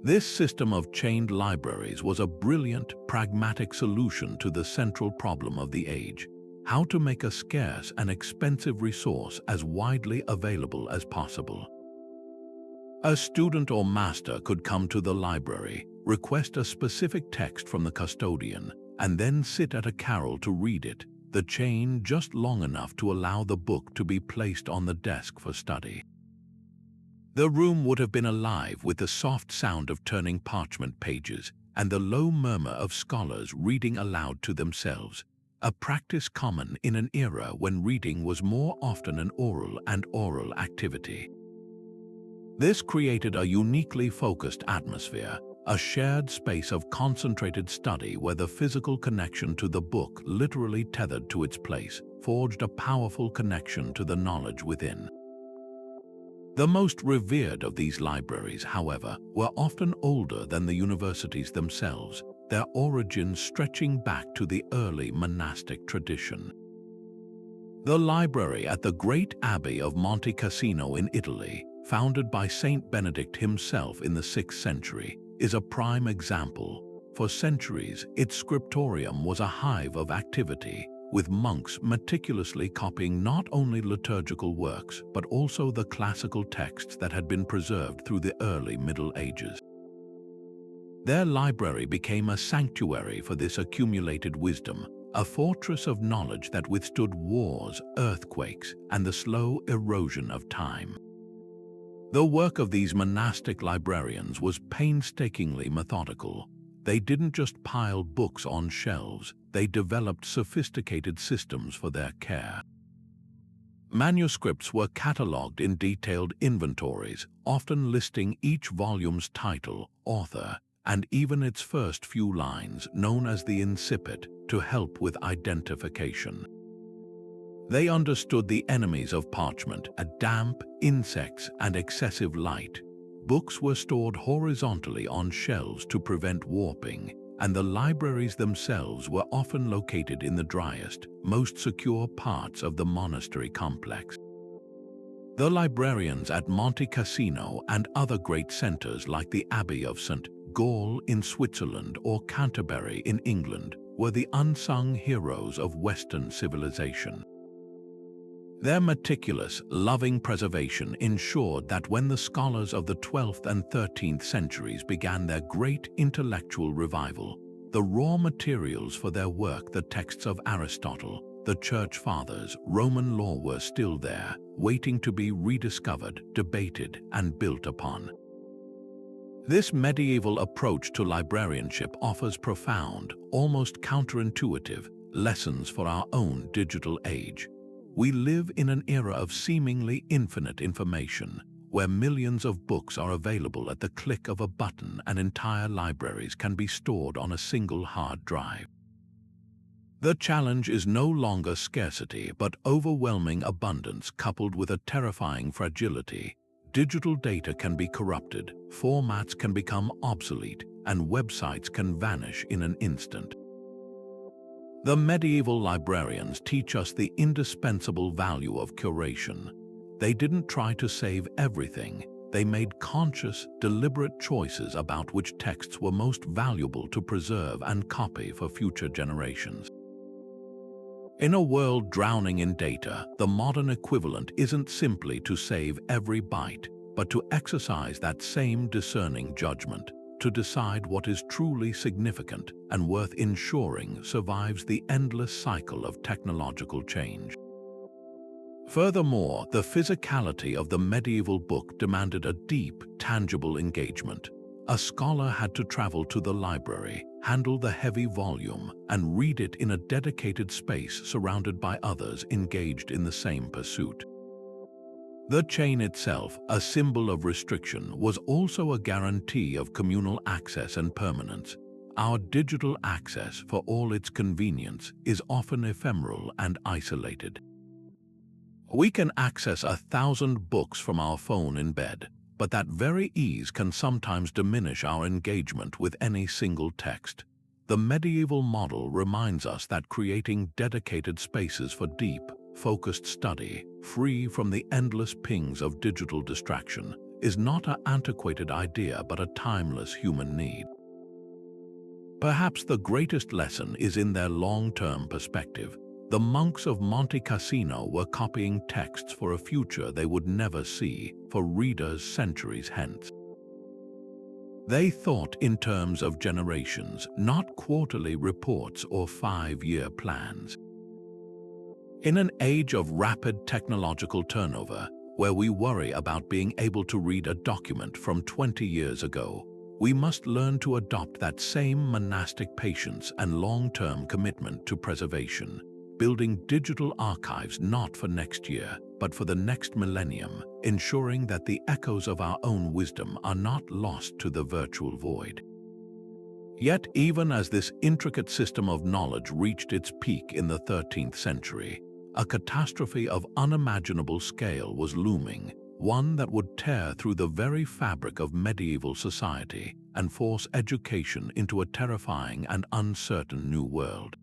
This system of chained libraries was a brilliant, pragmatic solution to the central problem of the age: how to make a scarce and expensive resource as widely available as possible. A student or master could come to the library, request a specific text from the custodian, and then sit at a carrel to read it, the chain just long enough to allow the book to be placed on the desk for study. The room would have been alive with the soft sound of turning parchment pages and the low murmur of scholars reading aloud to themselves, a practice common in an era when reading was more often an oral activity. This created a uniquely focused atmosphere, a shared space of concentrated study where the physical connection to the book, literally tethered to its place, forged a powerful connection to the knowledge within. The most revered of these libraries, however, were often older than the universities themselves, their origins stretching back to the early monastic tradition. The library at the great Abbey of Monte Cassino in Italy, founded by Saint Benedict himself in the 6th century, is a prime example. For centuries, its scriptorium was a hive of activity, with monks meticulously copying not only liturgical works, but also the classical texts that had been preserved through the early Middle Ages. Their library became a sanctuary for this accumulated wisdom, a fortress of knowledge that withstood wars, earthquakes, and the slow erosion of time. The work of these monastic librarians was painstakingly methodical. They didn't just pile books on shelves, they developed sophisticated systems for their care. Manuscripts were catalogued in detailed inventories, often listing each volume's title, author, and even its first few lines, known as the incipit, to help with identification. They understood the enemies of parchment: damp, insects, and excessive light. Books were stored horizontally on shelves to prevent warping, and the libraries themselves were often located in the driest, most secure parts of the monastery complex. The librarians at Monte Cassino and other great centers like the Abbey of St. Gall in Switzerland or Canterbury in England were the unsung heroes of Western civilization. Their meticulous, loving preservation ensured that when the scholars of the 12th and 13th centuries began their great intellectual revival, the raw materials for their work, the texts of Aristotle, the Church Fathers, Roman law, were still there, waiting to be rediscovered, debated, and built upon. This medieval approach to librarianship offers profound, almost counterintuitive, lessons for our own digital age. We live in an era of seemingly infinite information, where millions of books are available at the click of a button and entire libraries can be stored on a single hard drive. The challenge is no longer scarcity, but overwhelming abundance coupled with a terrifying fragility. Digital data can be corrupted, formats can become obsolete, and websites can vanish in an instant. The medieval librarians teach us the indispensable value of curation. They didn't try to save everything. They made conscious, deliberate choices about which texts were most valuable to preserve and copy for future generations. In a world drowning in data, the modern equivalent isn't simply to save every byte, but to exercise that same discerning judgment, to decide what is truly significant and worth ensuring survives the endless cycle of technological change. Furthermore, the physicality of the medieval book demanded a deep, tangible engagement. A scholar had to travel to the library, handle the heavy volume, and read it in a dedicated space surrounded by others engaged in the same pursuit. The chain itself, a symbol of restriction, was also a guarantee of communal access and permanence. Our digital access, for all its convenience, is often ephemeral and isolated. We can access 1,000 books from our phone in bed, but that very ease can sometimes diminish our engagement with any single text. The medieval model reminds us that creating dedicated spaces for deep, focused study, free from the endless pings of digital distraction, is not an antiquated idea but a timeless human need. Perhaps the greatest lesson is in their long-term perspective. The monks of Monte Cassino were copying texts for a future they would never see, for readers centuries hence. They thought in terms of generations, not quarterly reports or 5-year plans. In an age of rapid technological turnover, where we worry about being able to read a document from 20 years ago, we must learn to adopt that same monastic patience and long-term commitment to preservation, building digital archives not for next year, but for the next millennium, ensuring that the echoes of our own wisdom are not lost to the virtual void. Yet, even as this intricate system of knowledge reached its peak in the 13th century, a catastrophe of unimaginable scale was looming, one that would tear through the very fabric of medieval society and force education into a terrifying and uncertain new world.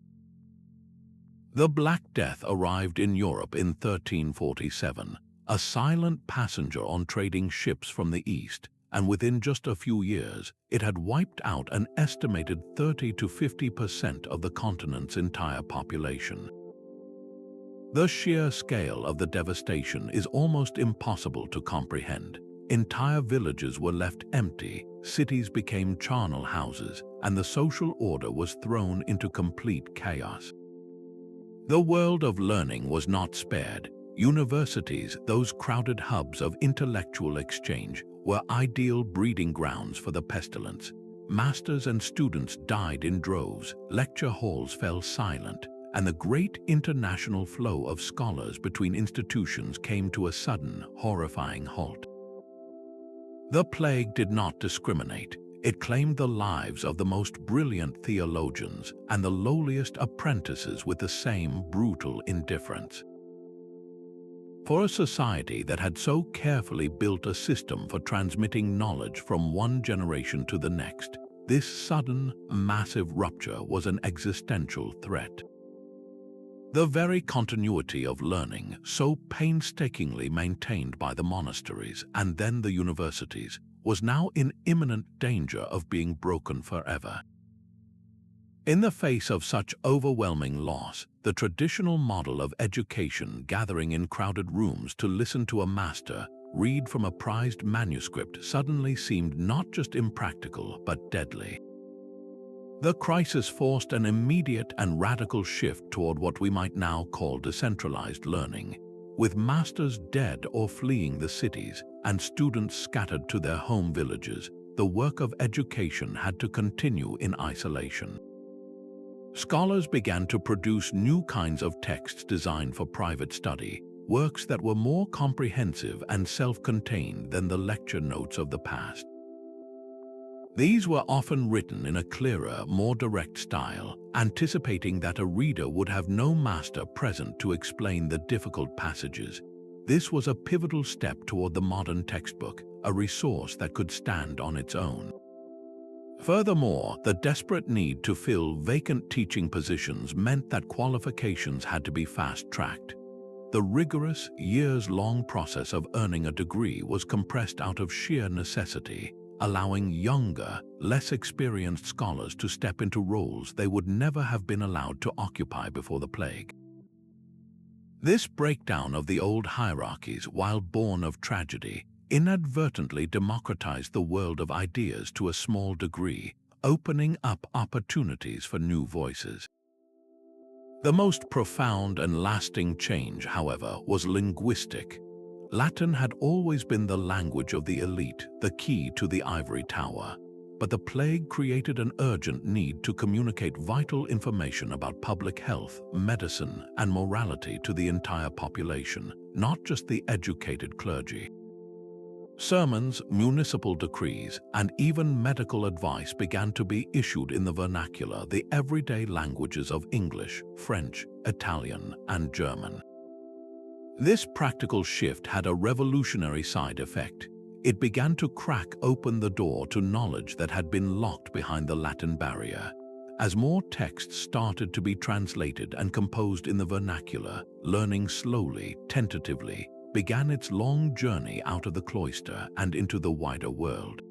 The Black Death arrived in Europe in 1347, a silent passenger on trading ships from the east, and within just a few years, it had wiped out an estimated 30 to 50% of the continent's entire population. The sheer scale of the devastation is almost impossible to comprehend. Entire villages were left empty, cities became charnel houses, and the social order was thrown into complete chaos. The world of learning was not spared. Universities, those crowded hubs of intellectual exchange, were ideal breeding grounds for the pestilence. Masters and students died in droves, lecture halls fell silent, and the great international flow of scholars between institutions came to a sudden, horrifying halt. The plague did not discriminate. It claimed the lives of the most brilliant theologians and the lowliest apprentices with the same brutal indifference. For a society that had so carefully built a system for transmitting knowledge from one generation to the next, this sudden, massive rupture was an existential threat. The very continuity of learning, so painstakingly maintained by the monasteries and then the universities, was now in imminent danger of being broken forever. In the face of such overwhelming loss, the traditional model of education, gathering in crowded rooms to listen to a master read from a prized manuscript, suddenly seemed not just impractical but deadly. The crisis forced an immediate and radical shift toward what we might now call decentralized learning. With masters dead or fleeing the cities and students scattered to their home villages, the work of education had to continue in isolation. Scholars began to produce new kinds of texts designed for private study, works that were more comprehensive and self-contained than the lecture notes of the past. These were often written in a clearer, more direct style, anticipating that a reader would have no master present to explain the difficult passages. This was a pivotal step toward the modern textbook, a resource that could stand on its own. Furthermore, the desperate need to fill vacant teaching positions meant that qualifications had to be fast-tracked. The rigorous, years-long process of earning a degree was compressed out of sheer necessity, allowing younger, less experienced scholars to step into roles they would never have been allowed to occupy before the plague. This breakdown of the old hierarchies, while born of tragedy, inadvertently democratized the world of ideas to a small degree, opening up opportunities for new voices. The most profound and lasting change, however, was linguistic. Latin had always been the language of the elite, the key to the ivory tower. But the plague created an urgent need to communicate vital information about public health, medicine, and morality to the entire population, not just the educated clergy. Sermons, municipal decrees, and even medical advice began to be issued in the vernacular, the everyday languages of English, French, Italian, and German. This practical shift had a revolutionary side effect. It began to crack open the door to knowledge that had been locked behind the Latin barrier. As more texts started to be translated and composed in the vernacular, learning slowly, tentatively, began its long journey out of the cloister and into the wider world.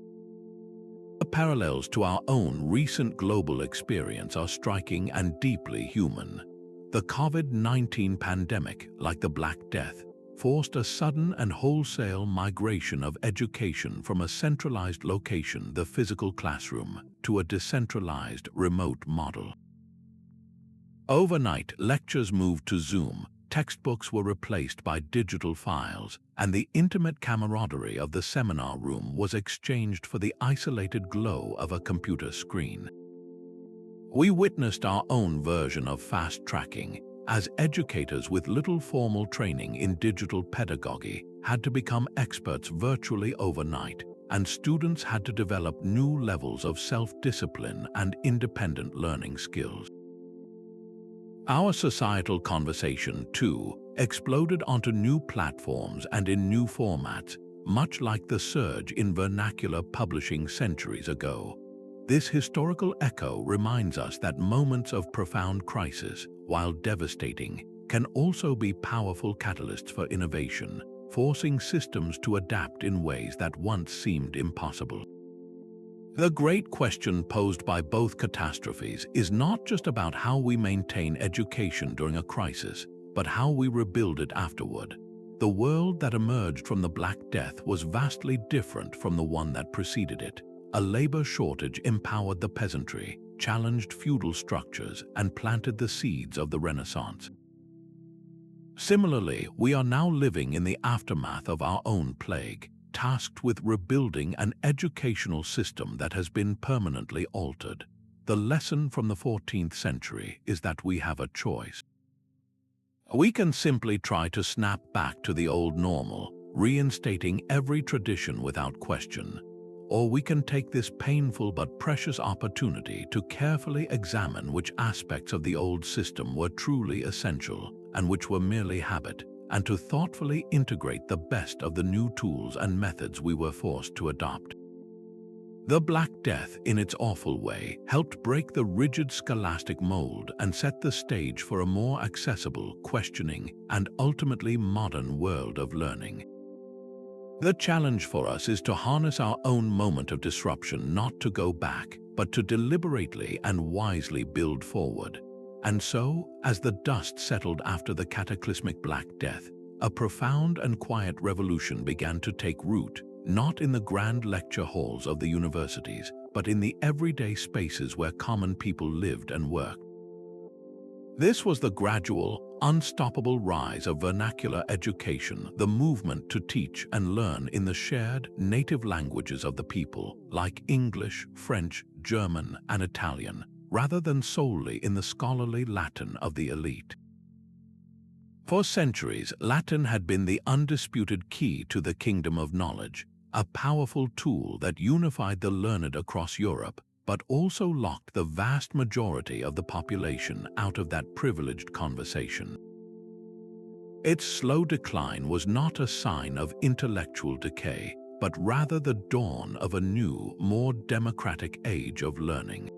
The parallels to our own recent global experience are striking and deeply human. The COVID-19 pandemic, like the Black Death, forced a sudden and wholesale migration of education from a centralized location, the physical classroom, to a decentralized, remote model. Overnight, lectures moved to Zoom, textbooks were replaced by digital files, and the intimate camaraderie of the seminar room was exchanged for the isolated glow of a computer screen. We witnessed our own version of fast tracking, as educators with little formal training in digital pedagogy had to become experts virtually overnight, and students had to develop new levels of self-discipline and independent learning skills. Our societal conversation, too, exploded onto new platforms and in new formats, much like the surge in vernacular publishing centuries ago. This historical echo reminds us that moments of profound crisis, while devastating, can also be powerful catalysts for innovation, forcing systems to adapt in ways that once seemed impossible. The great question posed by both catastrophes is not just about how we maintain education during a crisis, but how we rebuild it afterward. The world that emerged from the Black Death was vastly different from the one that preceded it. A labor shortage empowered the peasantry, challenged feudal structures, and planted the seeds of the Renaissance. Similarly, we are now living in the aftermath of our own plague, tasked with rebuilding an educational system that has been permanently altered. The lesson from the 14th century is that we have a choice. We can simply try to snap back to the old normal, reinstating every tradition without question. Or we can take this painful but precious opportunity to carefully examine which aspects of the old system were truly essential and which were merely habit, and to thoughtfully integrate the best of the new tools and methods we were forced to adopt. The Black Death, in its awful way, helped break the rigid scholastic mold and set the stage for a more accessible, questioning, and ultimately modern world of learning. The challenge for us is to harness our own moment of disruption, not to go back, but to deliberately and wisely build forward. And so, as the dust settled after the cataclysmic Black Death, a profound and quiet revolution began to take root, not in the grand lecture halls of the universities, but in the everyday spaces where common people lived and worked. This was the gradual, unstoppable rise of vernacular education, the movement to teach and learn in the shared, native languages of the people, like English, French, German, and Italian, rather than solely in the scholarly Latin of the elite. For centuries, Latin had been the undisputed key to the kingdom of knowledge, a powerful tool that unified the learned across Europe, but also locked the vast majority of the population out of that privileged conversation. Its slow decline was not a sign of intellectual decay, but rather the dawn of a new, more democratic age of learning.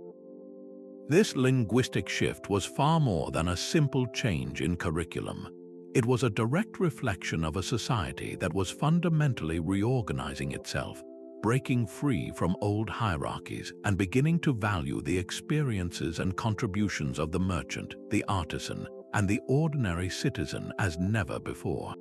This linguistic shift was far more than a simple change in curriculum. It was a direct reflection of a society that was fundamentally reorganizing itself, breaking free from old hierarchies and beginning to value the experiences and contributions of the merchant, the artisan, and the ordinary citizen as never before.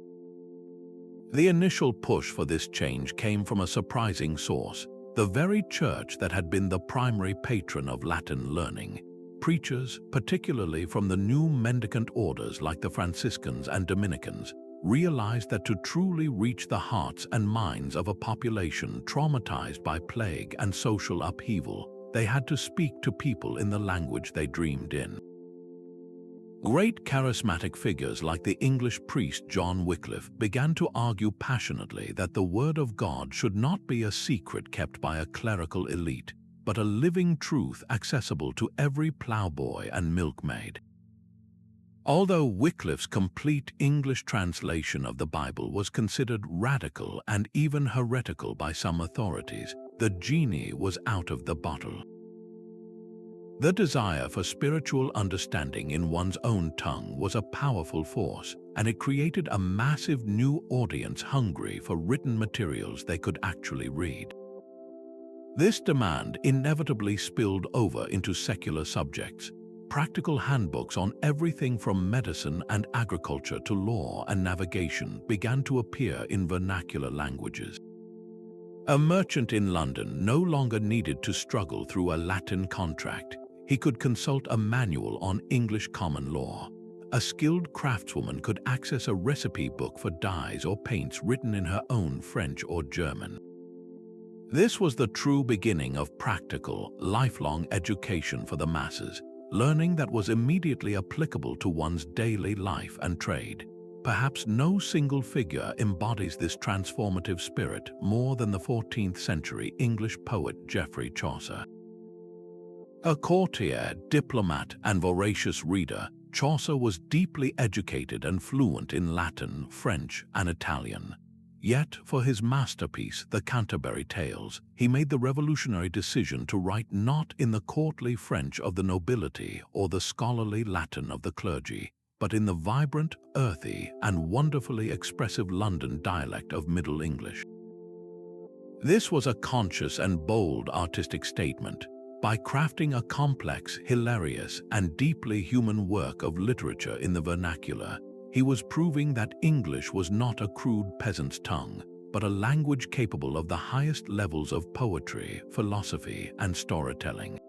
The initial push for this change came from a surprising source, the very church that had been the primary patron of Latin learning. Preachers, particularly from the new mendicant orders like the Franciscans and Dominicans, realized that to truly reach the hearts and minds of a population traumatized by plague and social upheaval, they had to speak to people in the language they dreamed in. Great charismatic figures like the English priest John Wycliffe began to argue passionately that the Word of God should not be a secret kept by a clerical elite, but a living truth accessible to every ploughboy and milkmaid. Although Wycliffe's complete English translation of the Bible was considered radical and even heretical by some authorities, the genie was out of the bottle. The desire for spiritual understanding in one's own tongue was a powerful force, and it created a massive new audience hungry for written materials they could actually read. This demand inevitably spilled over into secular subjects. Practical handbooks on everything from medicine and agriculture to law and navigation began to appear in vernacular languages. A merchant in London no longer needed to struggle through a Latin contract. He could consult a manual on English common law. A skilled craftswoman could access a recipe book for dyes or paints written in her own French or German. This was the true beginning of practical, lifelong education for the masses, learning that was immediately applicable to one's daily life and trade. Perhaps no single figure embodies this transformative spirit more than the 14th century English poet Geoffrey Chaucer. A courtier, diplomat, and voracious reader, Chaucer was deeply educated and fluent in Latin, French, and Italian. Yet, for his masterpiece, The Canterbury Tales, he made the revolutionary decision to write not in the courtly French of the nobility or the scholarly Latin of the clergy, but in the vibrant, earthy, and wonderfully expressive London dialect of Middle English. This was a conscious and bold artistic statement. By crafting a complex, hilarious, and deeply human work of literature in the vernacular, he was proving that English was not a crude peasant's tongue, but a language capable of the highest levels of poetry, philosophy, and storytelling.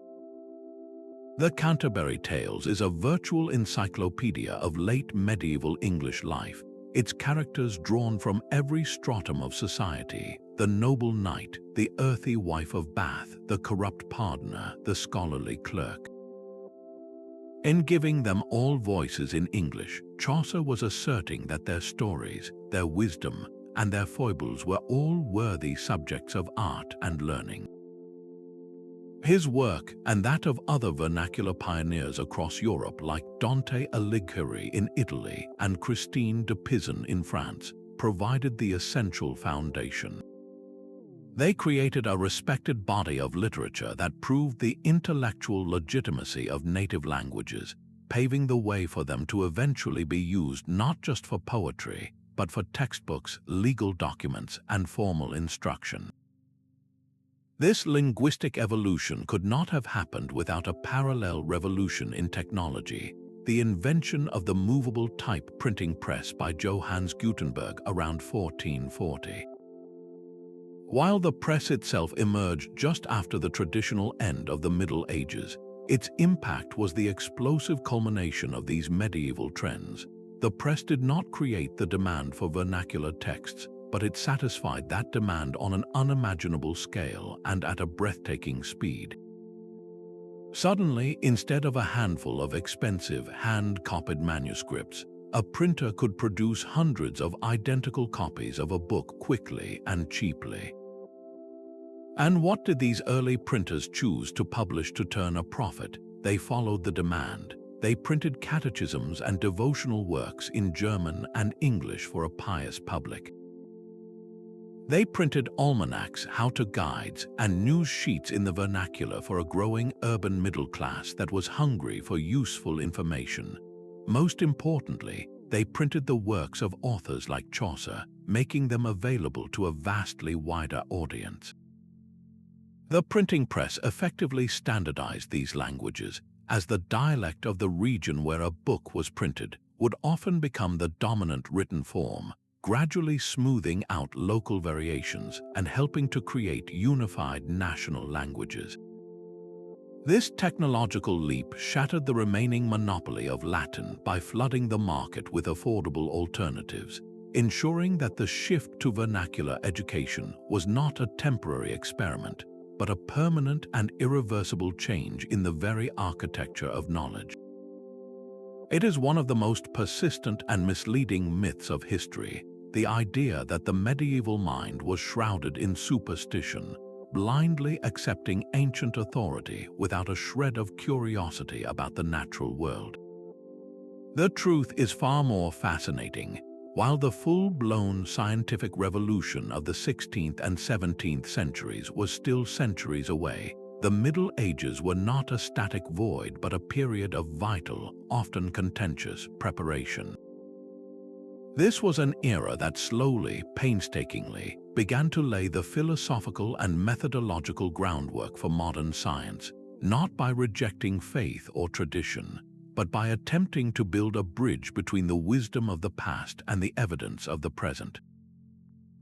The Canterbury Tales is a virtual encyclopedia of late medieval English life, its characters drawn from every stratum of society: the noble knight, the earthy wife of Bath, the corrupt pardoner, the scholarly clerk. In giving them all voices in English, Chaucer was asserting that their stories, their wisdom, and their foibles were all worthy subjects of art and learning. His work, and that of other vernacular pioneers across Europe like Dante Alighieri in Italy and Christine de Pizan in France, provided the essential foundation. They created a respected body of literature that proved the intellectual legitimacy of native languages, paving the way for them to eventually be used not just for poetry, but for textbooks, legal documents, and formal instruction. This linguistic evolution could not have happened without a parallel revolution in technology, the invention of the movable type printing press by Johannes Gutenberg around 1440. While the press itself emerged just after the traditional end of the Middle Ages, its impact was the explosive culmination of these medieval trends. The press did not create the demand for vernacular texts, but it satisfied that demand on an unimaginable scale and at a breathtaking speed. Suddenly, instead of a handful of expensive, hand-copied manuscripts, a printer could produce hundreds of identical copies of a book quickly and cheaply. And what did these early printers choose to publish to turn a profit? They followed the demand. They printed catechisms and devotional works in German and English for a pious public. They printed almanacs, how-to guides, and news sheets in the vernacular for a growing urban middle class that was hungry for useful information. Most importantly, they printed the works of authors like Chaucer, making them available to a vastly wider audience. The printing press effectively standardized these languages, as the dialect of the region where a book was printed would often become the dominant written form, gradually smoothing out local variations and helping to create unified national languages. This technological leap shattered the remaining monopoly of Latin by flooding the market with affordable alternatives, ensuring that the shift to vernacular education was not a temporary experiment, but a permanent and irreversible change in the very architecture of knowledge. It is one of the most persistent and misleading myths of history, the idea that the medieval mind was shrouded in superstition, blindly accepting ancient authority without a shred of curiosity about the natural world. The truth is far more fascinating. While the full-blown scientific revolution of the 16th and 17th centuries was still centuries away, the Middle Ages were not a static void but a period of vital, often contentious, preparation. This was an era that slowly, painstakingly, began to lay the philosophical and methodological groundwork for modern science, not by rejecting faith or tradition, but by attempting to build a bridge between the wisdom of the past and the evidence of the present.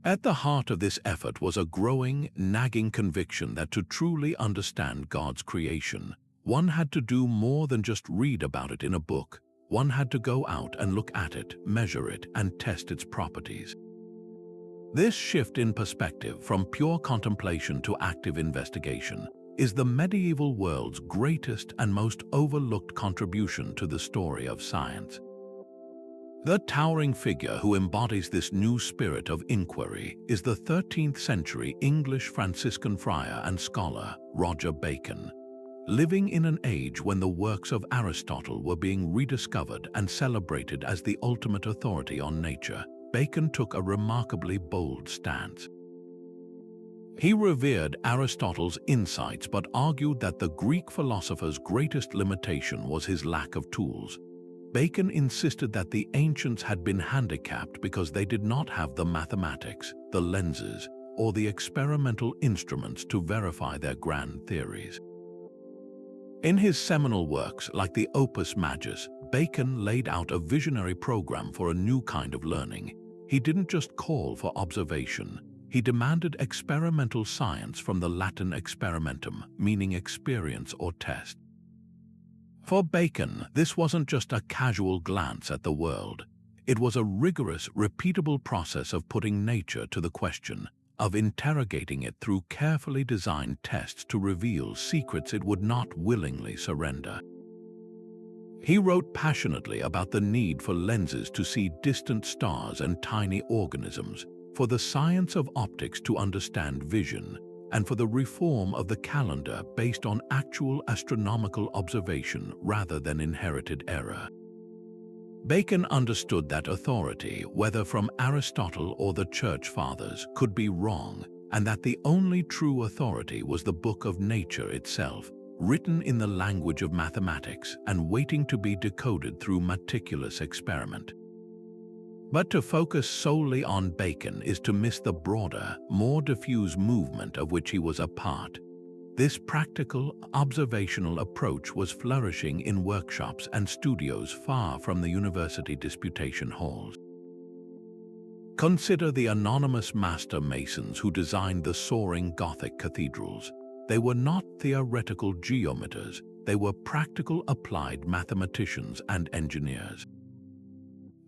At the heart of this effort was a growing, nagging conviction that to truly understand God's creation, one had to do more than just read about it in a book. One had to go out and look at it, measure it, and test its properties. This shift in perspective from pure contemplation to active investigation is the medieval world's greatest and most overlooked contribution to the story of science. The towering figure who embodies this new spirit of inquiry is the 13th century English Franciscan friar and scholar Roger Bacon. Living in an age when the works of Aristotle were being rediscovered and celebrated as the ultimate authority on nature, Bacon took a remarkably bold stance. He revered Aristotle's insights but argued that the Greek philosopher's greatest limitation was his lack of tools. Bacon insisted that the ancients had been handicapped because they did not have the mathematics, the lenses, or the experimental instruments to verify their grand theories. In his seminal works like the Opus Majus, Bacon laid out a visionary program for a new kind of learning. He didn't just call for observation. He demanded experimental science from the Latin experimentum, meaning experience or test. For Bacon, this wasn't just a casual glance at the world. It was a rigorous, repeatable process of putting nature to the question, of interrogating it through carefully designed tests to reveal secrets it would not willingly surrender. He wrote passionately about the need for lenses to see distant stars and tiny organisms, for the science of optics to understand vision, and for the reform of the calendar based on actual astronomical observation rather than inherited error. Bacon understood that authority, whether from Aristotle or the Church Fathers, could be wrong, and that the only true authority was the book of nature itself, written in the language of mathematics and waiting to be decoded through meticulous experiment. But to focus solely on Bacon is to miss the broader, more diffuse movement of which he was a part. This practical, observational approach was flourishing in workshops and studios far from the university disputation halls. Consider the anonymous master masons who designed the soaring Gothic cathedrals. They were not theoretical geometers, they were practical applied mathematicians and engineers.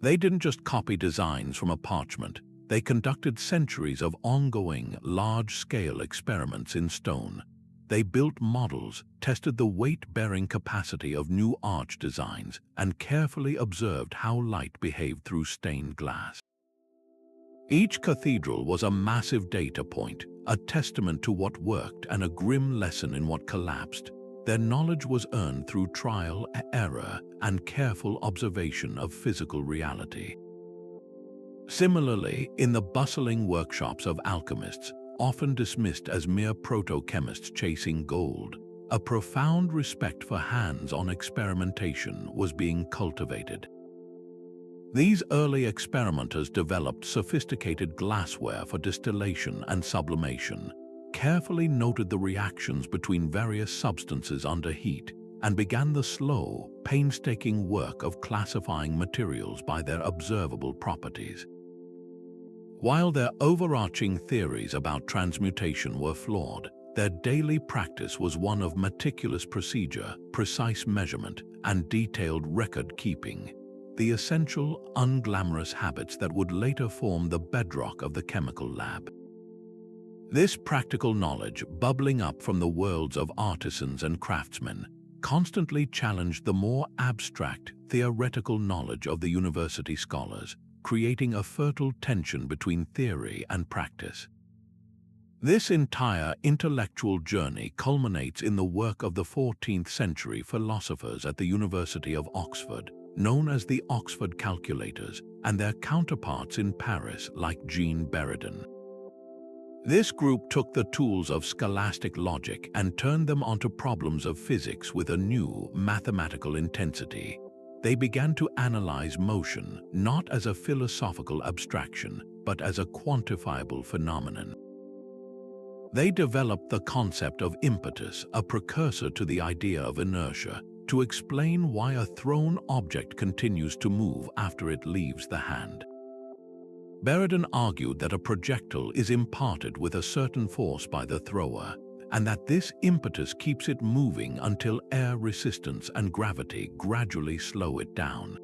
They didn't just copy designs from a parchment, they conducted centuries of ongoing, large-scale experiments in stone. They built models, tested the weight-bearing capacity of new arch designs, and carefully observed how light behaved through stained glass. Each cathedral was a massive data point, a testament to what worked and a grim lesson in what collapsed. Their knowledge was earned through trial, error, and careful observation of physical reality. Similarly, in the bustling workshops of alchemists, often dismissed as mere proto-chemists chasing gold, a profound respect for hands-on experimentation was being cultivated. These early experimenters developed sophisticated glassware for distillation and sublimation, carefully noted the reactions between various substances under heat, and began the slow, painstaking work of classifying materials by their observable properties. While their overarching theories about transmutation were flawed, their daily practice was one of meticulous procedure, precise measurement, and detailed record-keeping, the essential, unglamorous habits that would later form the bedrock of the chemical lab. This practical knowledge, bubbling up from the worlds of artisans and craftsmen, constantly challenged the more abstract, theoretical knowledge of the university scholars, creating a fertile tension between theory and practice. This entire intellectual journey culminates in the work of the 14th century philosophers at the University of Oxford, known as the Oxford Calculators, and their counterparts in Paris like Jean Buridan. This group took the tools of scholastic logic and turned them onto problems of physics with a new mathematical intensity. They began to analyze motion not as a philosophical abstraction, but as a quantifiable phenomenon. They developed the concept of impetus, a precursor to the idea of inertia, to explain why a thrown object continues to move after it leaves the hand. Buridan argued that a projectile is imparted with a certain force by the thrower, and that this impetus keeps it moving until air resistance and gravity gradually slow it down.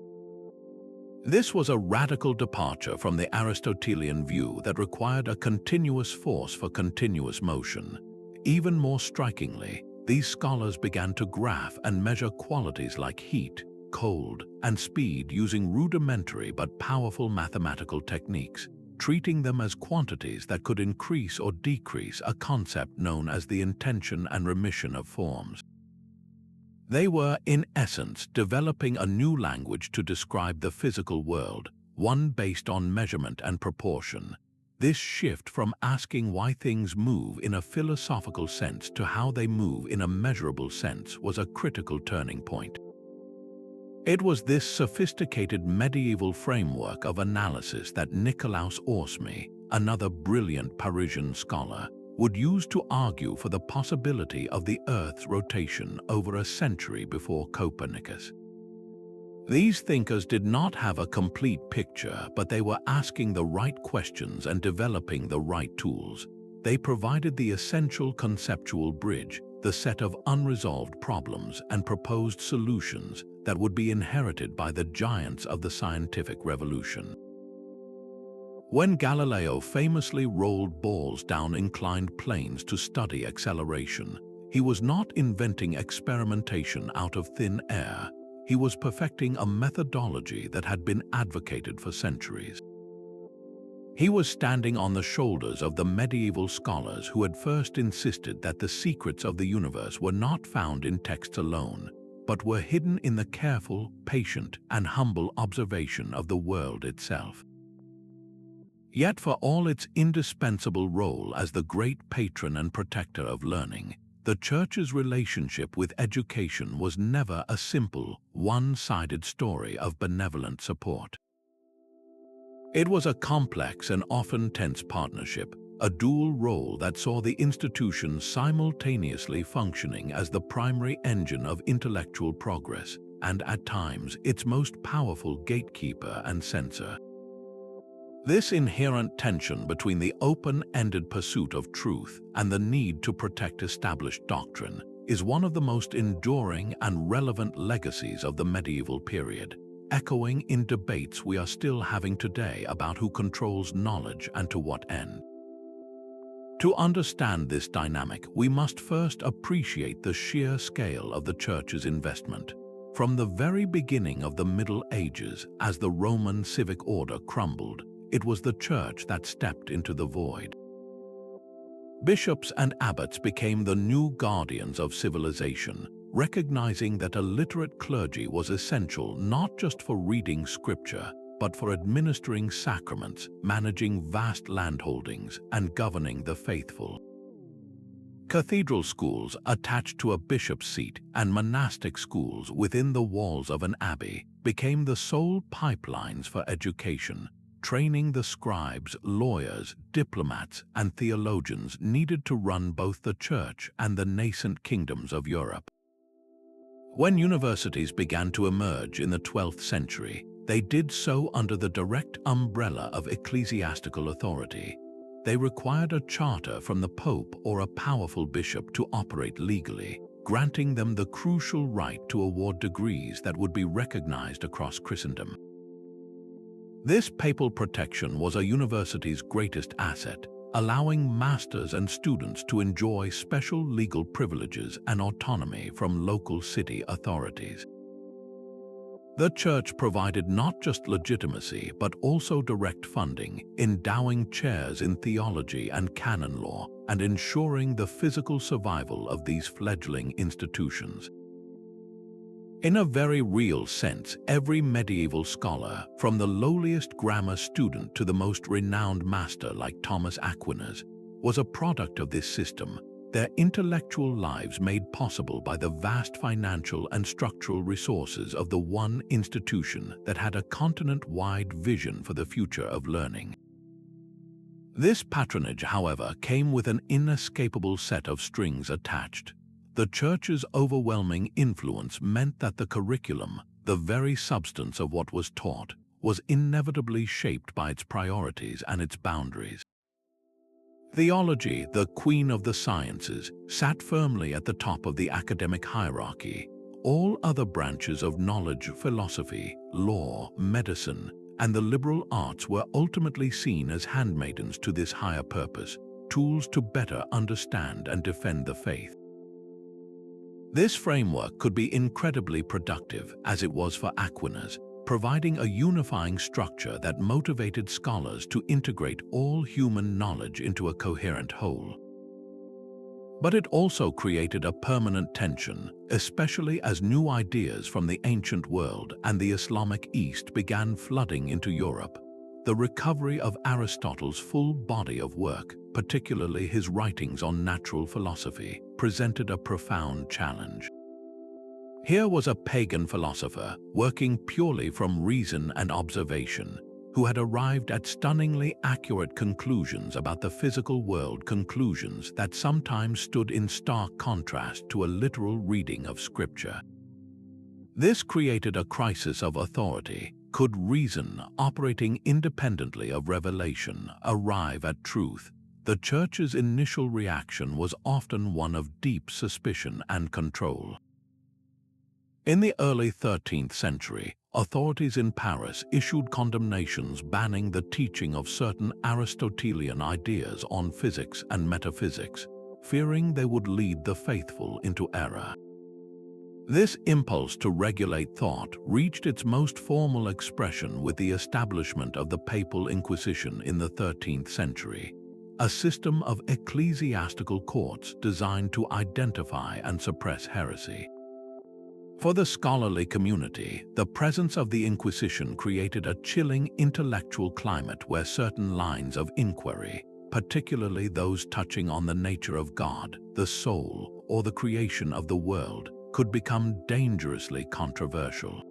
This was a radical departure from the Aristotelian view that required a continuous force for continuous motion. Even more strikingly, these scholars began to graph and measure qualities like heat, cold, and speed using rudimentary but powerful mathematical techniques, treating them as quantities that could increase or decrease a concept known as the intention and remission of forms. They were, in essence, developing a new language to describe the physical world, one based on measurement and proportion. This shift from asking why things move in a philosophical sense to how they move in a measurable sense was a critical turning point. It was this sophisticated medieval framework of analysis that Nicolaus Orsmy, another brilliant Parisian scholar, would use to argue for the possibility of the Earth's rotation over a century before Copernicus. These thinkers did not have a complete picture, but they were asking the right questions and developing the right tools. They provided the essential conceptual bridge, the set of unresolved problems and proposed solutions that would be inherited by the giants of the scientific revolution. When Galileo famously rolled balls down inclined planes to study acceleration, he was not inventing experimentation out of thin air. He was perfecting a methodology that had been advocated for centuries. He was standing on the shoulders of the medieval scholars who had first insisted that the secrets of the universe were not found in texts alone, but were hidden in the careful, patient, and humble observation of the world itself. Yet for all its indispensable role as the great patron and protector of learning, the Church's relationship with education was never a simple, one-sided story of benevolent support. It was a complex and often tense partnership, a dual role that saw the institution simultaneously functioning as the primary engine of intellectual progress and, at times, its most powerful gatekeeper and censor. This inherent tension between the open-ended pursuit of truth and the need to protect established doctrine is one of the most enduring and relevant legacies of the medieval period, echoing in debates we are still having today about who controls knowledge and to what end. To understand this dynamic, we must first appreciate the sheer scale of the Church's investment. From the very beginning of the Middle Ages, as the Roman civic order crumbled, it was the church that stepped into the void. Bishops and abbots became the new guardians of civilization, recognizing that a literate clergy was essential not just for reading scripture, but for administering sacraments, managing vast landholdings, and governing the faithful. Cathedral schools attached to a bishop's seat and monastic schools within the walls of an abbey became the sole pipelines for education, training the scribes, lawyers, diplomats, and theologians needed to run both the church and the nascent kingdoms of Europe. When universities began to emerge in the 12th century, they did so under the direct umbrella of ecclesiastical authority. They required a charter from the Pope or a powerful bishop to operate legally, granting them the crucial right to award degrees that would be recognized across Christendom. This papal protection was a university's greatest asset, allowing masters and students to enjoy special legal privileges and autonomy from local city authorities. The church provided not just legitimacy but also direct funding, endowing chairs in theology and canon law, and ensuring the physical survival of these fledgling institutions. In a very real sense, every medieval scholar, from the lowliest grammar student to the most renowned master like Thomas Aquinas, was a product of this system, their intellectual lives made possible by the vast financial and structural resources of the one institution that had a continent-wide vision for the future of learning. This patronage, however, came with an inescapable set of strings attached. The church's overwhelming influence meant that the curriculum, the very substance of what was taught, was inevitably shaped by its priorities and its boundaries. Theology, the queen of the sciences, sat firmly at the top of the academic hierarchy. All other branches of knowledge, philosophy, law, medicine, and the liberal arts were ultimately seen as handmaidens to this higher purpose, tools to better understand and defend the faith. This framework could be incredibly productive, as it was for Aquinas, providing a unifying structure that motivated scholars to integrate all human knowledge into a coherent whole. But it also created a permanent tension, especially as new ideas from the ancient world and the Islamic East began flooding into Europe. The recovery of Aristotle's full body of work, particularly his writings on natural philosophy, presented a profound challenge. Here was a pagan philosopher, working purely from reason and observation, who had arrived at stunningly accurate conclusions about the physical world, conclusions that sometimes stood in stark contrast to a literal reading of scripture. This created a crisis of authority. Could reason, operating independently of revelation, arrive at truth? The Church's initial reaction was often one of deep suspicion and control. In the early 13th century, authorities in Paris issued condemnations banning the teaching of certain Aristotelian ideas on physics and metaphysics, fearing they would lead the faithful into error. This impulse to regulate thought reached its most formal expression with the establishment of the Papal Inquisition in the 13th century, a system of ecclesiastical courts designed to identify and suppress heresy. For the scholarly community, the presence of the Inquisition created a chilling intellectual climate where certain lines of inquiry, particularly those touching on the nature of God, the soul, or the creation of the world, could become dangerously controversial.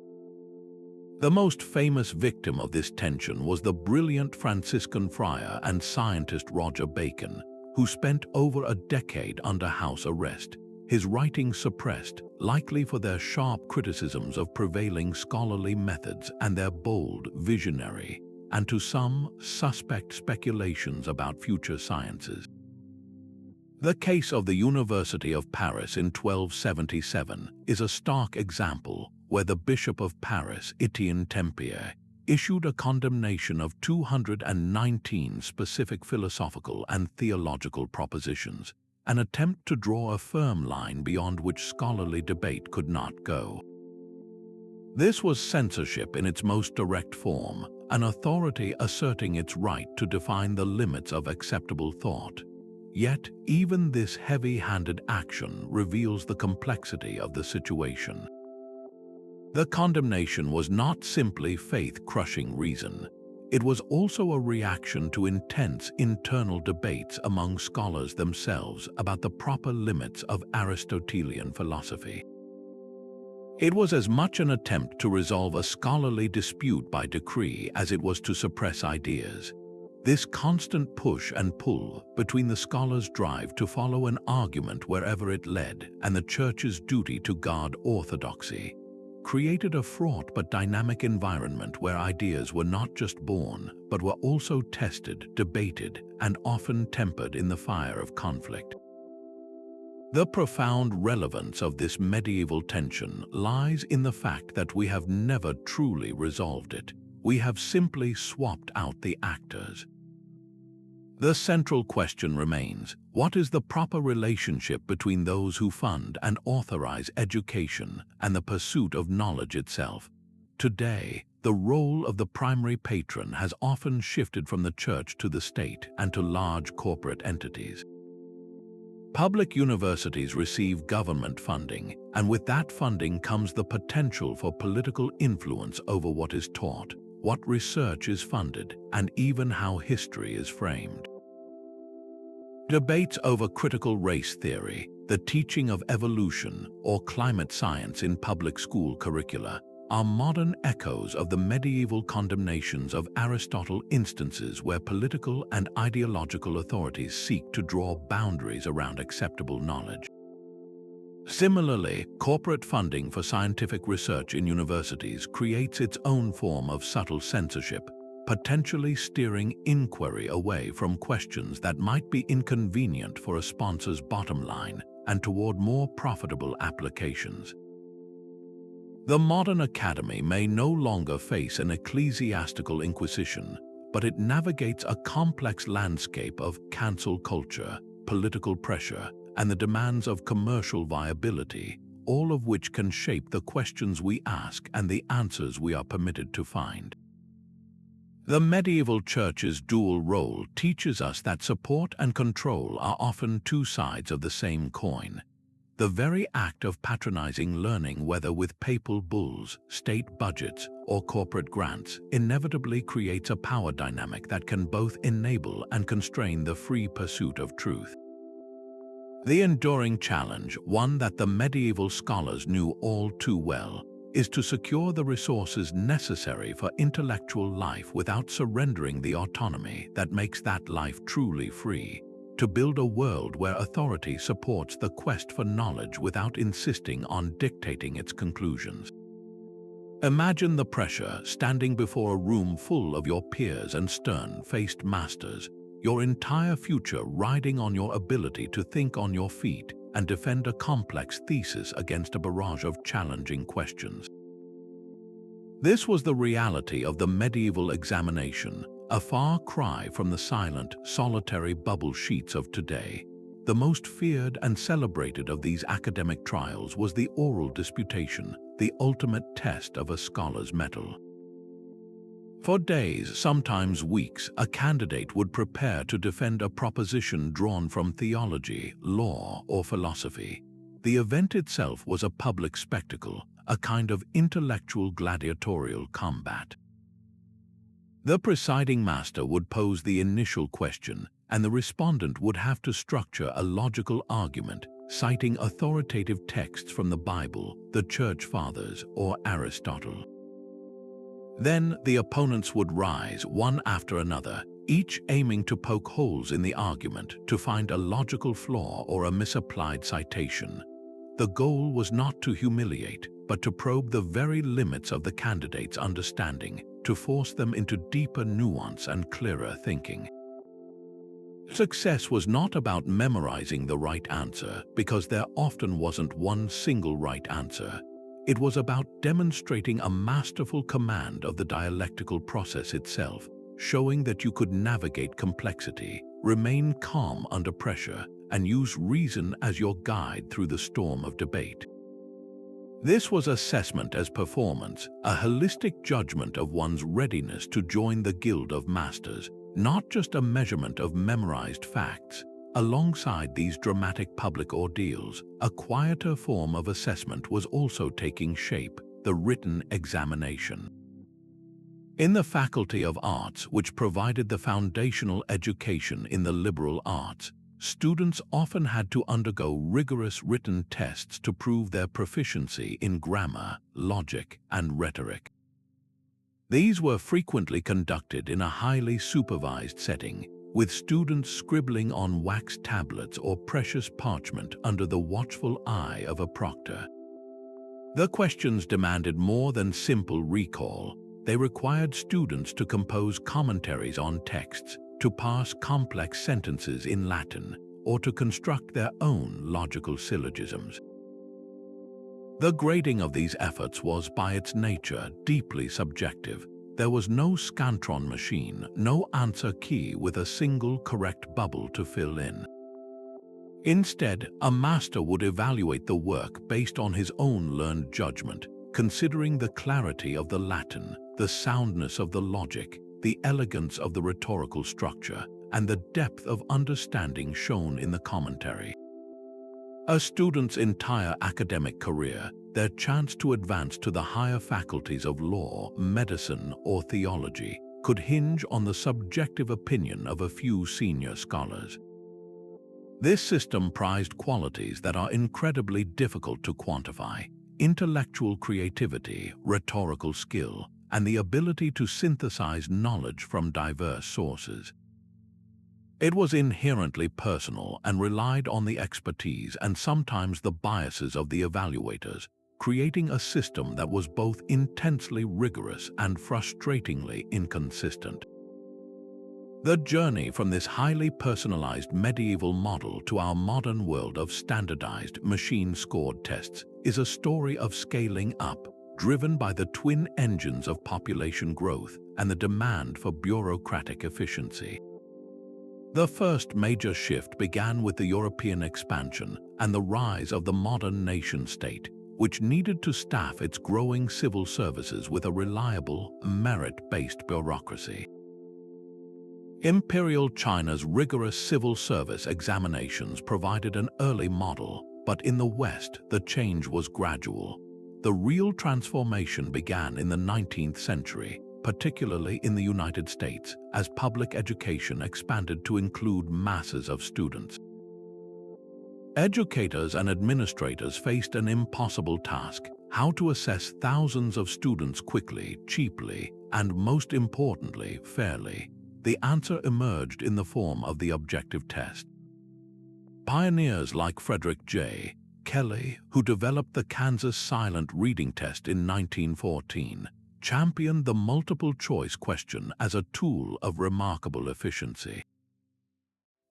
The most famous victim of this tension was the brilliant Franciscan friar and scientist Roger Bacon, who spent over a decade under house arrest, his writings suppressed, likely for their sharp criticisms of prevailing scholarly methods and their bold, visionary, and to some, suspect speculations about future sciences. The case of the University of Paris in 1277 is a stark example where the Bishop of Paris, Etienne Tempier, issued a condemnation of 219 specific philosophical and theological propositions, an attempt to draw a firm line beyond which scholarly debate could not go. This was censorship in its most direct form, an authority asserting its right to define the limits of acceptable thought. Yet, even this heavy-handed action reveals the complexity of the situation. The condemnation was not simply faith-crushing reason. It was also a reaction to intense internal debates among scholars themselves about the proper limits of Aristotelian philosophy. It was as much an attempt to resolve a scholarly dispute by decree as it was to suppress ideas. This constant push and pull between the scholar's drive to follow an argument wherever it led and the Church's duty to guard orthodoxy created a fraught but dynamic environment where ideas were not just born, but were also tested, debated, and often tempered in the fire of conflict. The profound relevance of this medieval tension lies in the fact that we have never truly resolved it. We have simply swapped out the actors. The central question remains: what is the proper relationship between those who fund and authorize education and the pursuit of knowledge itself? Today, the role of the primary patron has often shifted from the Church to the state and to large corporate entities. Public universities receive government funding, and with that funding comes the potential for political influence over what is taught, what research is funded, and even how history is framed. Debates over critical race theory, the teaching of evolution, or climate science in public school curricula are modern echoes of the medieval condemnations of Aristotle, instances where political and ideological authorities seek to draw boundaries around acceptable knowledge. Similarly, corporate funding for scientific research in universities creates its own form of subtle censorship, potentially steering inquiry away from questions that might be inconvenient for a sponsor's bottom line and toward more profitable applications. The modern academy may no longer face an ecclesiastical inquisition, but it navigates a complex landscape of cancel culture, political pressure, and the demands of commercial viability, all of which can shape the questions we ask and the answers we are permitted to find. The medieval Church's dual role teaches us that support and control are often two sides of the same coin. The very act of patronizing learning, whether with papal bulls, state budgets, or corporate grants, inevitably creates a power dynamic that can both enable and constrain the free pursuit of truth. The enduring challenge, one that the medieval scholars knew all too well, is to secure the resources necessary for intellectual life without surrendering the autonomy that makes that life truly free, to build a world where authority supports the quest for knowledge without insisting on dictating its conclusions. Imagine the pressure standing before a room full of your peers and stern-faced masters, your entire future riding on your ability to think on your feet and defend a complex thesis against a barrage of challenging questions. This was the reality of the medieval examination, a far cry from the silent, solitary bubble sheets of today. The most feared and celebrated of these academic trials was the oral disputation, the ultimate test of a scholar's mettle. For days, sometimes weeks, a candidate would prepare to defend a proposition drawn from theology, law, or philosophy. The event itself was a public spectacle, a kind of intellectual gladiatorial combat. The presiding master would pose the initial question, and the respondent would have to structure a logical argument, citing authoritative texts from the Bible, the Church Fathers, or Aristotle. Then the opponents would rise one after another, each aiming to poke holes in the argument to find a logical flaw or a misapplied citation. The goal was not to humiliate, but to probe the very limits of the candidate's understanding, to force them into deeper nuance and clearer thinking. Success was not about memorizing the right answer, because there often wasn't one single right answer. It was about demonstrating a masterful command of the dialectical process itself, showing that you could navigate complexity, remain calm under pressure, and use reason as your guide through the storm of debate. This was assessment as performance, a holistic judgment of one's readiness to join the Guild of Masters, not just a measurement of memorized facts. Alongside these dramatic public ordeals, a quieter form of assessment was also taking shape: the written examination. In the Faculty of Arts, which provided the foundational education in the liberal arts, students often had to undergo rigorous written tests to prove their proficiency in grammar, logic, and rhetoric. These were frequently conducted in a highly supervised setting, with students scribbling on wax tablets or precious parchment under the watchful eye of a proctor. The questions demanded more than simple recall. They required students to compose commentaries on texts, to parse complex sentences in Latin, or to construct their own logical syllogisms. The grading of these efforts was, by its nature, deeply subjective. There was no scantron machine, no answer key with a single correct bubble to fill in. Instead, a master would evaluate the work based on his own learned judgment, considering the clarity of the Latin, the soundness of the logic, the elegance of the rhetorical structure, and the depth of understanding shown in the commentary. A student's entire academic career, their chance to advance to the higher faculties of law, medicine, or theology, could hinge on the subjective opinion of a few senior scholars. This system prized qualities that are incredibly difficult to quantify: intellectual creativity, rhetorical skill, and the ability to synthesize knowledge from diverse sources. It was inherently personal and relied on the expertise and sometimes the biases of the evaluators, creating a system that was both intensely rigorous and frustratingly inconsistent. The journey from this highly personalized medieval model to our modern world of standardized, machine-scored tests is a story of scaling up, driven by the twin engines of population growth and the demand for bureaucratic efficiency. The first major shift began with the European expansion and the rise of the modern nation-state, which needed to staff its growing civil services with a reliable, merit-based bureaucracy. Imperial China's rigorous civil service examinations provided an early model, but in the West, the change was gradual. The real transformation began in the 19th century, particularly in the United States, as public education expanded to include masses of students. Educators and administrators faced an impossible task: how to assess thousands of students quickly, cheaply, and most importantly, fairly. The answer emerged in the form of the objective test. Pioneers like Frederick J. Kelly, who developed the Kansas Silent Reading Test in 1914, championed the multiple-choice question as a tool of remarkable efficiency.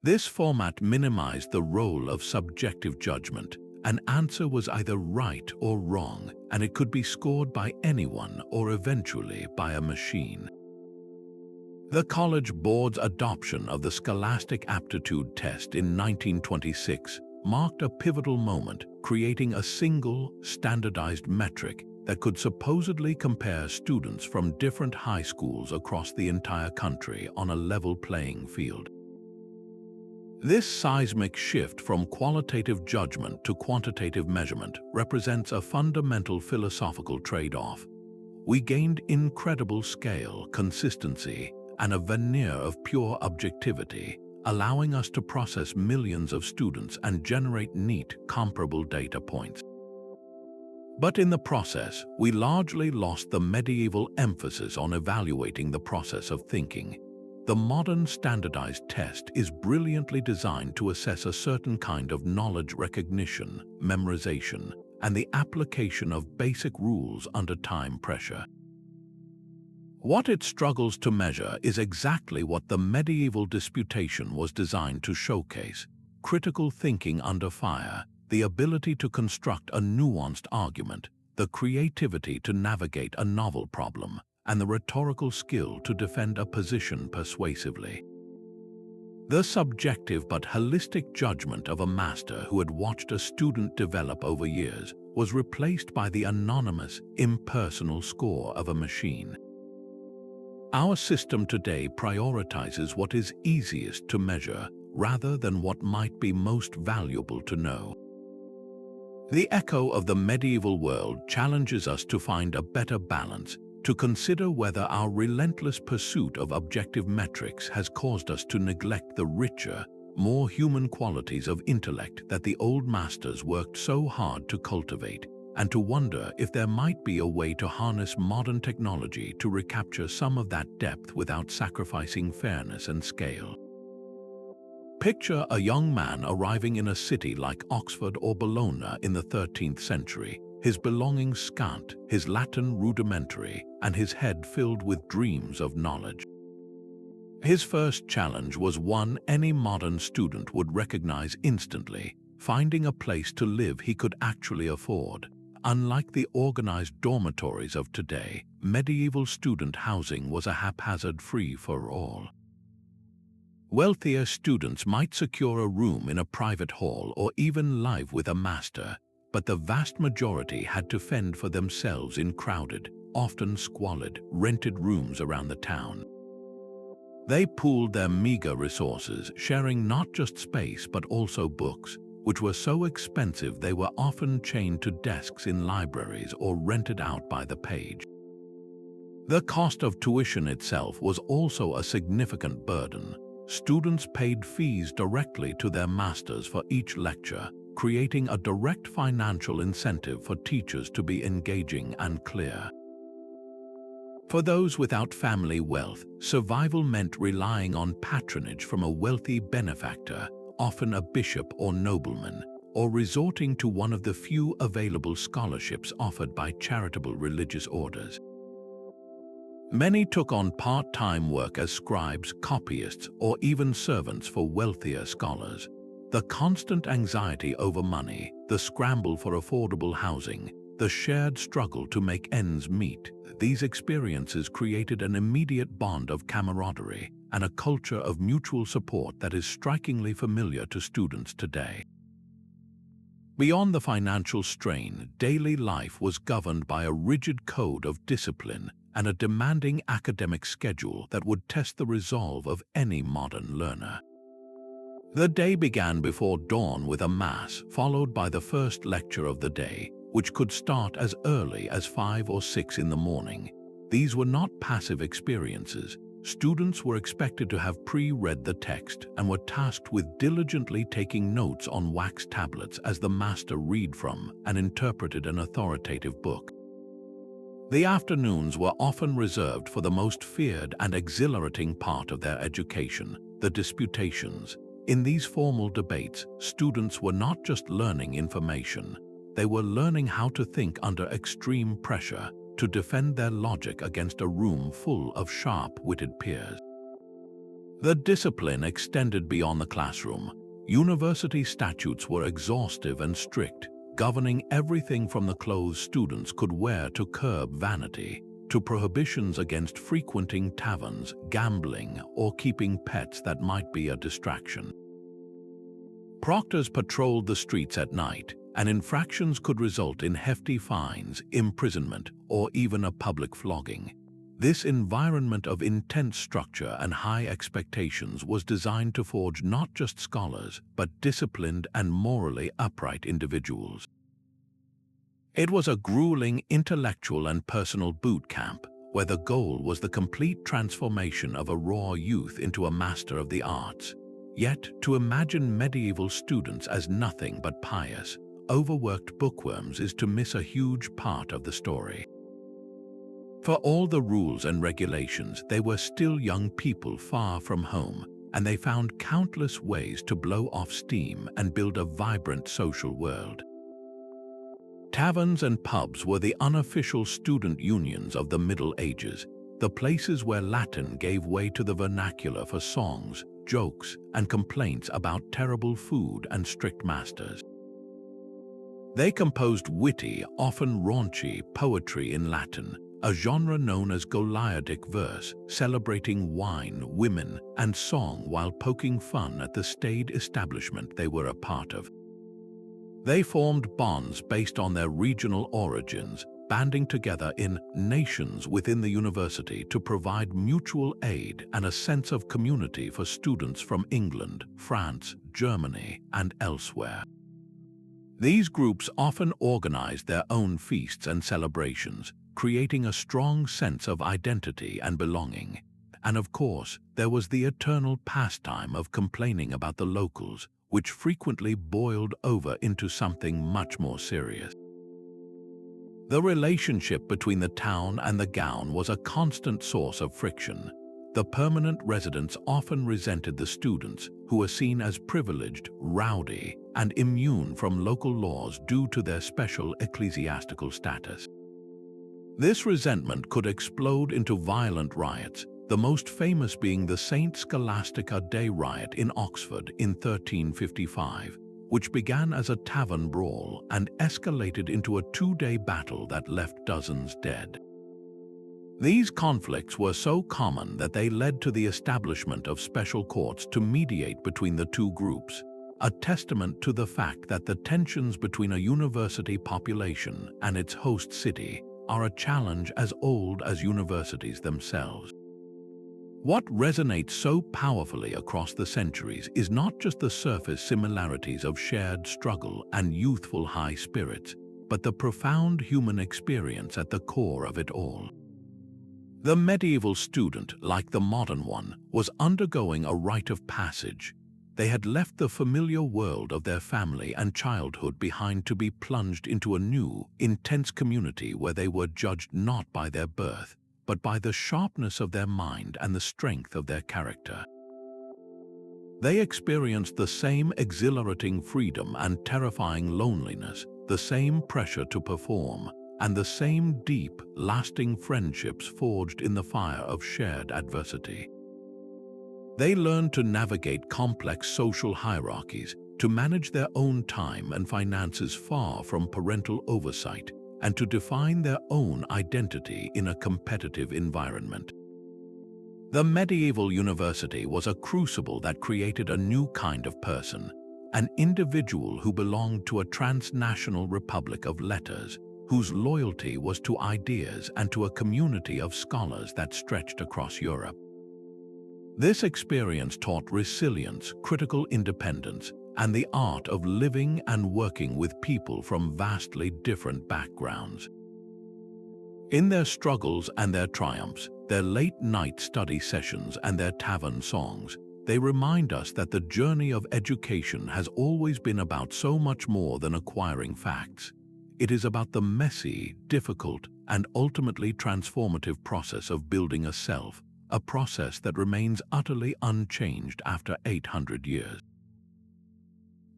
This format minimized the role of subjective judgment. An answer was either right or wrong, and it could be scored by anyone or eventually by a machine. The College Board's adoption of the Scholastic Aptitude Test in 1926 marked a pivotal moment, creating a single, standardized metric that could supposedly compare students from different high schools across the entire country on a level playing field. This seismic shift from qualitative judgment to quantitative measurement represents a fundamental philosophical trade-off. We gained incredible scale, consistency, and a veneer of pure objectivity, allowing us to process millions of students and generate neat, comparable data points. But in the process, we largely lost the medieval emphasis on evaluating the process of thinking. The modern standardized test is brilliantly designed to assess a certain kind of knowledge recognition, memorization, and the application of basic rules under time pressure. What it struggles to measure is exactly what the medieval disputation was designed to showcase: critical thinking under fire, the ability to construct a nuanced argument, the creativity to navigate a novel problem, and the rhetorical skill to defend a position persuasively. The subjective but holistic judgment of a master who had watched a student develop over years was replaced by the anonymous, impersonal score of a machine. Our system today prioritizes what is easiest to measure rather than what might be most valuable to know. The echo of the medieval world challenges us to find a better balance, to consider whether our relentless pursuit of objective metrics has caused us to neglect the richer, more human qualities of intellect that the old masters worked so hard to cultivate, and to wonder if there might be a way to harness modern technology to recapture some of that depth without sacrificing fairness and scale. Picture a young man arriving in a city like Oxford or Bologna in the 13th century, his belongings scant, his Latin rudimentary, and his head filled with dreams of knowledge. His first challenge was one any modern student would recognize instantly: finding a place to live he could actually afford. Unlike the organized dormitories of today, medieval student housing was a haphazard free-for-all. Wealthier students might secure a room in a private hall or even live with a master, but the vast majority had to fend for themselves in crowded, often squalid, rented rooms around the town. They pooled their meager resources, sharing not just space but also books, which were so expensive they were often chained to desks in libraries or rented out by the page. The cost of tuition itself was also a significant burden. Students paid fees directly to their masters for each lecture, creating a direct financial incentive for teachers to be engaging and clear. For those without family wealth, survival meant relying on patronage from a wealthy benefactor, often a bishop or nobleman, or resorting to one of the few available scholarships offered by charitable religious orders. Many took on part-time work as scribes, copyists, or even servants for wealthier scholars. The constant anxiety over money, the scramble for affordable housing, the shared struggle to make ends meet, these experiences created an immediate bond of camaraderie and a culture of mutual support that is strikingly familiar to students today. Beyond the financial strain, daily life was governed by a rigid code of discipline and a demanding academic schedule that would test the resolve of any modern learner. The day began before dawn with a mass, followed by the first lecture of the day, which could start as early as 5 or 6 in the morning. These were not passive experiences. Students were expected to have pre-read the text and were tasked with diligently taking notes on wax tablets as the master read from and interpreted an authoritative book. The afternoons were often reserved for the most feared and exhilarating part of their education, the disputations. In these formal debates, students were not just learning information, they were learning how to think under extreme pressure, to defend their logic against a room full of sharp-witted peers. The discipline extended beyond the classroom. University statutes were exhaustive and strict, governing everything from the clothes students could wear to curb vanity, to prohibitions against frequenting taverns, gambling, or keeping pets that might be a distraction. Proctors patrolled the streets at night, and infractions could result in hefty fines, imprisonment, or even a public flogging. This environment of intense structure and high expectations was designed to forge not just scholars, but disciplined and morally upright individuals. It was a grueling intellectual and personal boot camp, where the goal was the complete transformation of a raw youth into a master of the arts. Yet, to imagine medieval students as nothing but pious, overworked bookworms is to miss a huge part of the story. For all the rules and regulations, they were still young people far from home, and they found countless ways to blow off steam and build a vibrant social world. Taverns and pubs were the unofficial student unions of the Middle Ages, the places where Latin gave way to the vernacular for songs, jokes, and complaints about terrible food and strict masters. They composed witty, often raunchy, poetry in Latin, a genre known as Goliardic verse, celebrating wine, women, and song while poking fun at the staid establishment they were a part of. They formed bonds based on their regional origins, banding together in nations within the university to provide mutual aid and a sense of community for students from England, France, Germany, and elsewhere. These groups often organized their own feasts and celebrations, creating a strong sense of identity and belonging. And of course, there was the eternal pastime of complaining about the locals, which frequently boiled over into something much more serious. The relationship between the town and the gown was a constant source of friction. The permanent residents often resented the students, who were seen as privileged, rowdy, and immune from local laws due to their special ecclesiastical status. This resentment could explode into violent riots, the most famous being the St. Scholastica Day riot in Oxford in 1355, which began as a tavern brawl and escalated into a two-day battle that left dozens dead. These conflicts were so common that they led to the establishment of special courts to mediate between the two groups, a testament to the fact that the tensions between a university population and its host city are a challenge as old as universities themselves. What resonates so powerfully across the centuries is not just the surface similarities of shared struggle and youthful high spirits, but the profound human experience at the core of it all. The medieval student, like the modern one, was undergoing a rite of passage. They had left the familiar world of their family and childhood behind to be plunged into a new, intense community where they were judged not by their birth, but by the sharpness of their mind and the strength of their character. They experienced the same exhilarating freedom and terrifying loneliness, the same pressure to perform, and the same deep, lasting friendships forged in the fire of shared adversity. They learned to navigate complex social hierarchies, to manage their own time and finances far from parental oversight, and to define their own identity in a competitive environment. The medieval university was a crucible that created a new kind of person, an individual who belonged to a transnational republic of letters, whose loyalty was to ideas and to a community of scholars that stretched across Europe. This experience taught resilience, critical independence, and the art of living and working with people from vastly different backgrounds. In their struggles and their triumphs, their late-night study sessions and their tavern songs, they remind us that the journey of education has always been about so much more than acquiring facts. It is about the messy, difficult, and ultimately transformative process of building a self, a process that remains utterly unchanged after 800 years.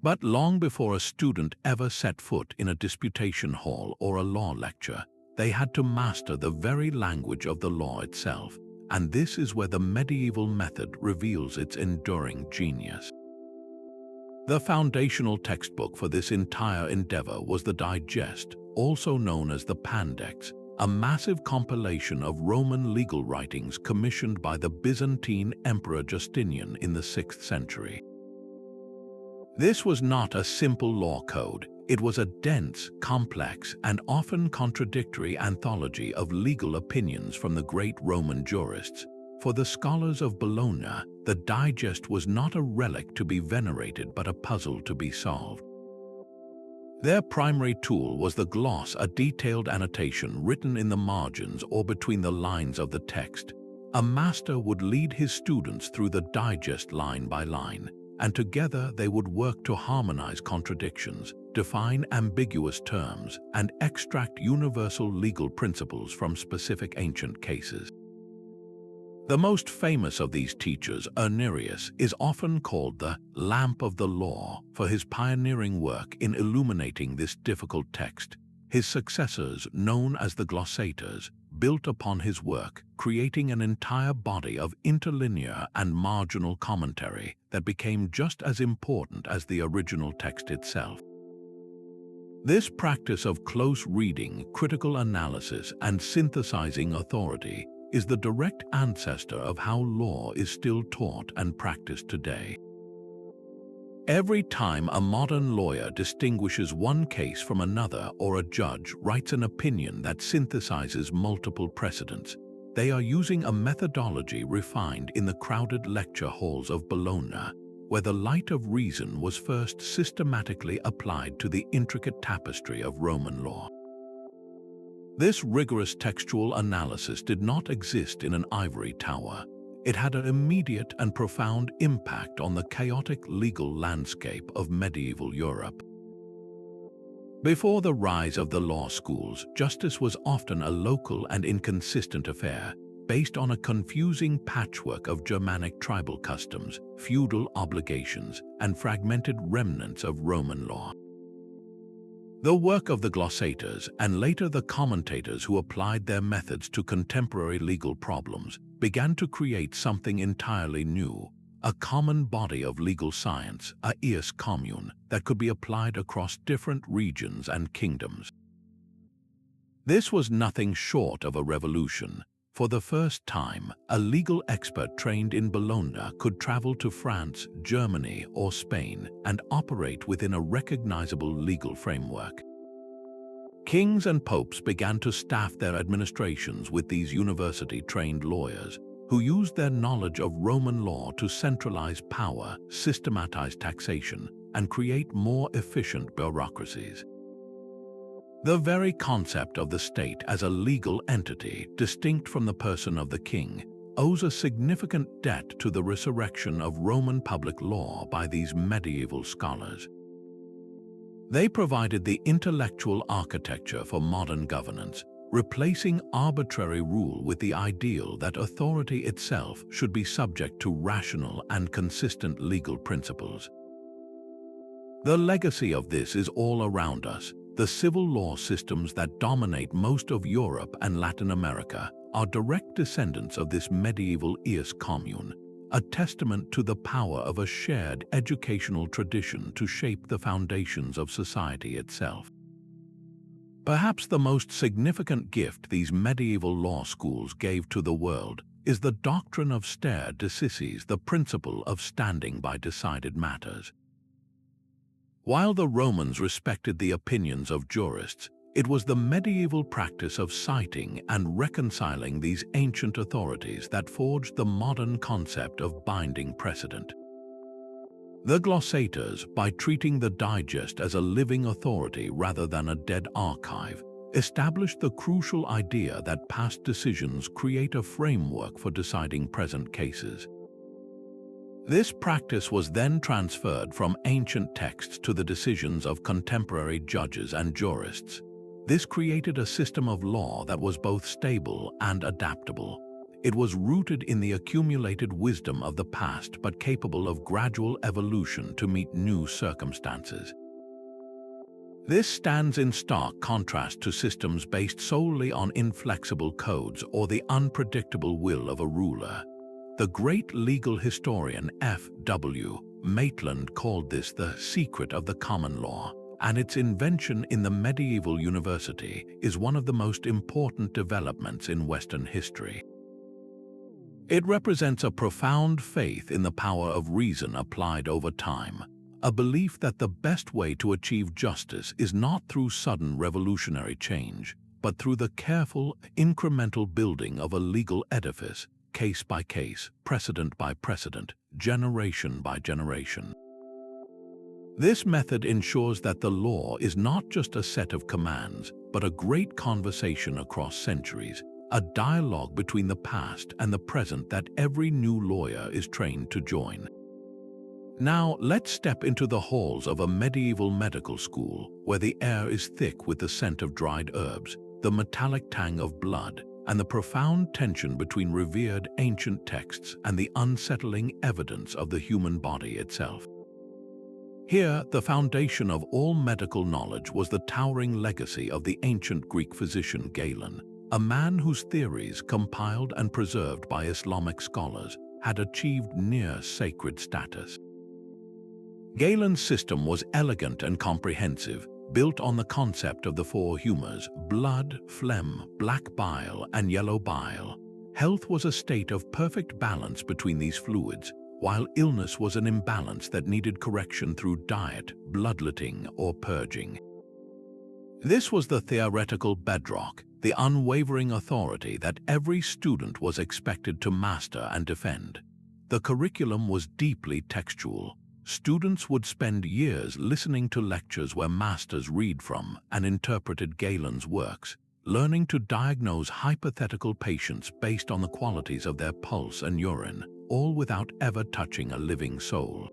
But long before a student ever set foot in a disputation hall or a law lecture, they had to master the very language of the law itself, and this is where the medieval method reveals its enduring genius. The foundational textbook for this entire endeavor was the Digest, also known as the Pandex, a massive compilation of Roman legal writings commissioned by the Byzantine Emperor Justinian in the 6th century. This was not a simple law code. It was a dense, complex, and often contradictory anthology of legal opinions from the great Roman jurists. For the scholars of Bologna, the Digest was not a relic to be venerated but a puzzle to be solved. Their primary tool was the gloss, a detailed annotation written in the margins or between the lines of the text. A master would lead his students through the Digest line by line, and together they would work to harmonize contradictions, define ambiguous terms, and extract universal legal principles from specific ancient cases. The most famous of these teachers, Irnerius, is often called the lamp of the law for his pioneering work in illuminating this difficult text. His successors, known as the glossators, built upon his work, creating an entire body of interlinear and marginal commentary that became just as important as the original text itself. This practice of close reading, critical analysis, and synthesizing authority is the direct ancestor of how law is still taught and practiced today. Every time a modern lawyer distinguishes one case from another or a judge writes an opinion that synthesizes multiple precedents, they are using a methodology refined in the crowded lecture halls of Bologna, where the light of reason was first systematically applied to the intricate tapestry of Roman law. This rigorous textual analysis did not exist in an ivory tower. It had an immediate and profound impact on the chaotic legal landscape of medieval Europe. Before the rise of the law schools, justice was often a local and inconsistent affair, based on a confusing patchwork of Germanic tribal customs, feudal obligations, and fragmented remnants of Roman law. The work of the glossators, and later the commentators who applied their methods to contemporary legal problems, began to create something entirely new, a common body of legal science, a ius commune, that could be applied across different regions and kingdoms. This was nothing short of a revolution. For the first time, a legal expert trained in Bologna could travel to France, Germany, or Spain and operate within a recognizable legal framework. Kings and popes began to staff their administrations with these university-trained lawyers, who used their knowledge of Roman law to centralize power, systematize taxation, and create more efficient bureaucracies. The very concept of the state as a legal entity, distinct from the person of the king, owes a significant debt to the resurrection of Roman public law by these medieval scholars. They provided the intellectual architecture for modern governance, replacing arbitrary rule with the ideal that authority itself should be subject to rational and consistent legal principles. The legacy of this is all around us. The civil law systems that dominate most of Europe and Latin America are direct descendants of this medieval ius commune, a testament to the power of a shared educational tradition to shape the foundations of society itself. Perhaps the most significant gift these medieval law schools gave to the world is the doctrine of stare decisis, the principle of standing by decided matters. While the Romans respected the opinions of jurists, it was the medieval practice of citing and reconciling these ancient authorities that forged the modern concept of binding precedent. The glossators, by treating the digest as a living authority rather than a dead archive, established the crucial idea that past decisions create a framework for deciding present cases. This practice was then transferred from ancient texts to the decisions of contemporary judges and jurists. This created a system of law that was both stable and adaptable. It was rooted in the accumulated wisdom of the past but capable of gradual evolution to meet new circumstances. This stands in stark contrast to systems based solely on inflexible codes or the unpredictable will of a ruler. The great legal historian F.W. Maitland called this the secret of the common law, and its invention in the medieval university is one of the most important developments in Western history. It represents a profound faith in the power of reason applied over time, a belief that the best way to achieve justice is not through sudden revolutionary change, but through the careful, incremental building of a legal edifice, case by case, precedent by precedent, generation by generation. This method ensures that the law is not just a set of commands, but a great conversation across centuries, a dialogue between the past and the present that every new lawyer is trained to join. Now, let's step into the halls of a medieval medical school, where the air is thick with the scent of dried herbs, the metallic tang of blood, and the profound tension between revered ancient texts and the unsettling evidence of the human body itself. Here, the foundation of all medical knowledge was the towering legacy of the ancient Greek physician Galen, a man whose theories, compiled and preserved by Islamic scholars, had achieved near sacred status. Galen's system was elegant and comprehensive, built on the concept of the four humors: blood, phlegm, black bile, and yellow bile. Health was a state of perfect balance between these fluids, while illness was an imbalance that needed correction through diet, bloodletting, or purging. This was the theoretical bedrock, the unwavering authority that every student was expected to master and defend. The curriculum was deeply textual. Students would spend years listening to lectures where masters read from and interpreted Galen's works, learning to diagnose hypothetical patients based on the qualities of their pulse and urine, all without ever touching a living soul.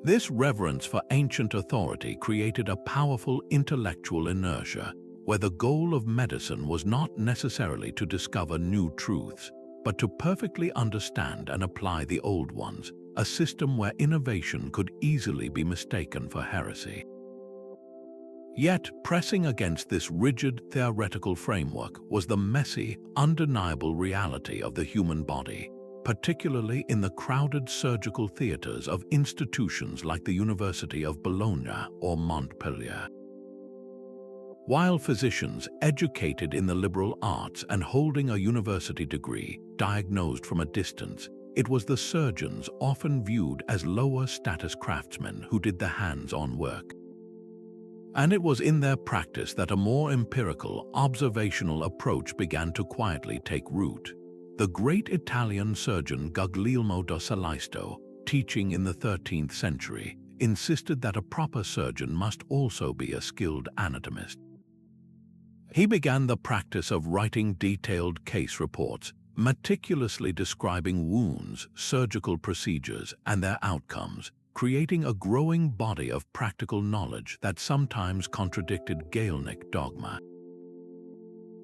This reverence for ancient authority created a powerful intellectual inertia, where the goal of medicine was not necessarily to discover new truths, but to perfectly understand and apply the old ones, a system where innovation could easily be mistaken for heresy. Yet, pressing against this rigid theoretical framework was the messy, undeniable reality of the human body, particularly in the crowded surgical theaters of institutions like the University of Bologna or Montpellier. While physicians educated in the liberal arts and holding a university degree diagnosed from a distance, it was the surgeons often viewed as lower-status craftsmen who did the hands-on work. And it was in their practice that a more empirical, observational approach began to quietly take root. The great Italian surgeon Guglielmo da Salliesto, teaching in the 13th century, insisted that a proper surgeon must also be a skilled anatomist. He began the practice of writing detailed case reports, meticulously describing wounds, surgical procedures, and their outcomes, creating a growing body of practical knowledge that sometimes contradicted Galenic dogma.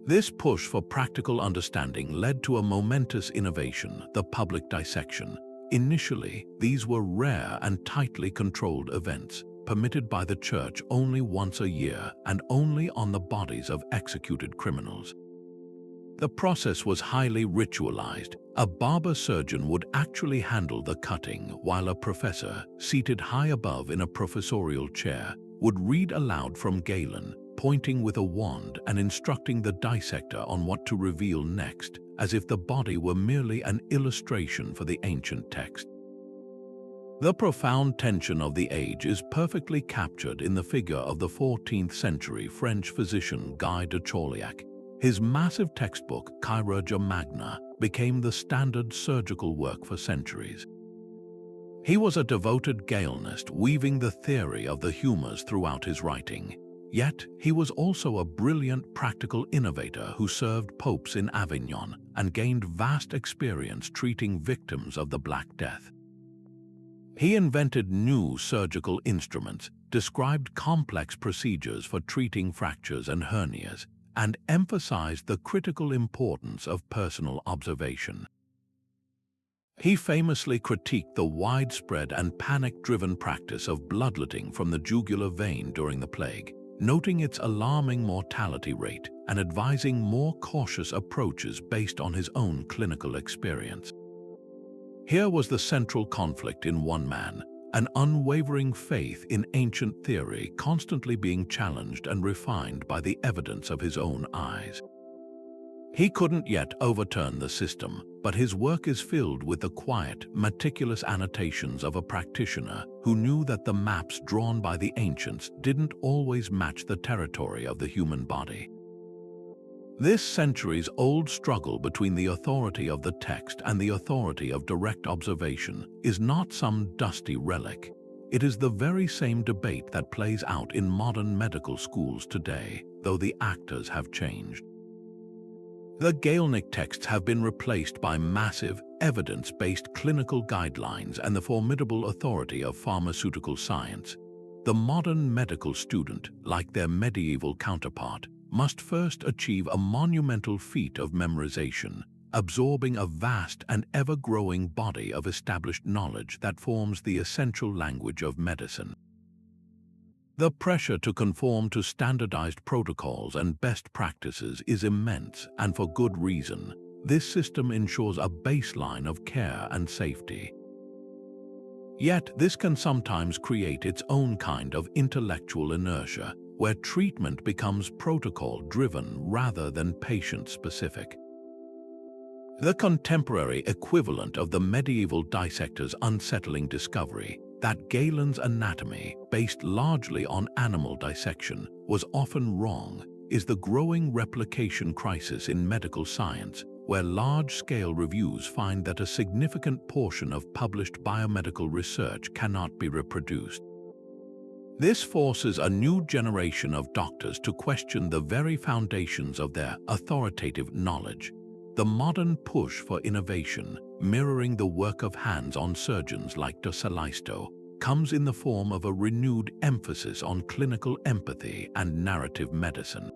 This push for practical understanding led to a momentous innovation, the public dissection. Initially, these were rare and tightly controlled events, permitted by the church only once a year and only on the bodies of executed criminals. The process was highly ritualized. A barber surgeon would actually handle the cutting, while a professor, seated high above in a professorial chair, would read aloud from Galen, pointing with a wand and instructing the dissector on what to reveal next, as if the body were merely an illustration for the ancient text. The profound tension of the age is perfectly captured in the figure of the 14th century French physician Guy de Chauliac. His massive textbook, Chirurgia Magna, became the standard surgical work for centuries. He was a devoted Galenist, weaving the theory of the humors throughout his writing. Yet, he was also a brilliant practical innovator who served popes in Avignon and gained vast experience treating victims of the Black Death. He invented new surgical instruments, described complex procedures for treating fractures and hernias, and emphasized the critical importance of personal observation. He famously critiqued the widespread and panic-driven practice of bloodletting from the jugular vein during the plague, noting its alarming mortality rate and advising more cautious approaches based on his own clinical experience. Here was the central conflict in one man, an unwavering faith in ancient theory constantly being challenged and refined by the evidence of his own eyes. He couldn't yet overturn the system, but his work is filled with the quiet, meticulous annotations of a practitioner who knew that the maps drawn by the ancients didn't always match the territory of the human body. This centuries-old struggle between the authority of the text and the authority of direct observation is not some dusty relic. It is the very same debate that plays out in modern medical schools today, though the actors have changed. The Galenic texts have been replaced by massive, evidence-based clinical guidelines and the formidable authority of pharmaceutical science. The modern medical student, like their medieval counterpart, must first achieve a monumental feat of memorization, absorbing a vast and ever-growing body of established knowledge that forms the essential language of medicine. The pressure to conform to standardized protocols and best practices is immense, and for good reason. This system ensures a baseline of care and safety. Yet, this can sometimes create its own kind of intellectual inertia, where treatment becomes protocol-driven rather than patient-specific. The contemporary equivalent of the medieval dissector's unsettling discovery that Galen's anatomy, based largely on animal dissection, was often wrong, is the growing replication crisis in medical science, where large-scale reviews find that a significant portion of published biomedical research cannot be reproduced. This forces a new generation of doctors to question the very foundations of their authoritative knowledge. The modern push for innovation, mirroring the work of hands-on surgeons like de Salisto, comes in the form of a renewed emphasis on clinical empathy and narrative medicine.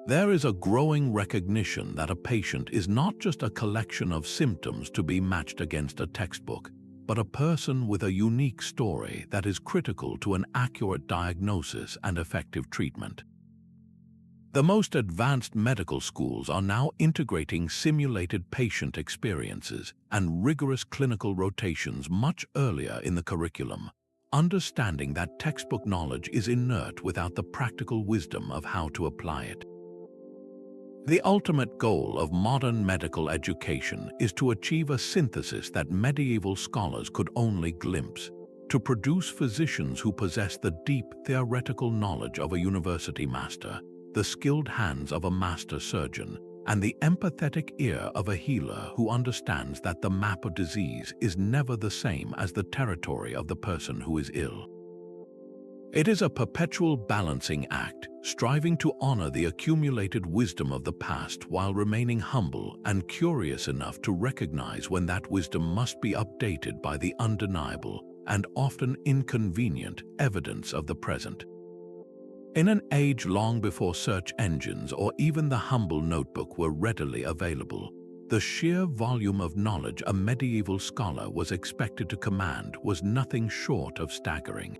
There is a growing recognition that a patient is not just a collection of symptoms to be matched against a textbook, but a person with a unique story that is critical to an accurate diagnosis and effective treatment. The most advanced medical schools are now integrating simulated patient experiences and rigorous clinical rotations much earlier in the curriculum, understanding that textbook knowledge is inert without the practical wisdom of how to apply it. The ultimate goal of modern medical education is to achieve a synthesis that medieval scholars could only glimpse, to produce physicians who possess the deep theoretical knowledge of a university master, the skilled hands of a master surgeon, and the empathetic ear of a healer who understands that the map of disease is never the same as the territory of the person who is ill. It is a perpetual balancing act, striving to honor the accumulated wisdom of the past while remaining humble and curious enough to recognize when that wisdom must be updated by the undeniable and often inconvenient evidence of the present. In an age long before search engines or even the humble notebook were readily available, the sheer volume of knowledge a medieval scholar was expected to command was nothing short of staggering.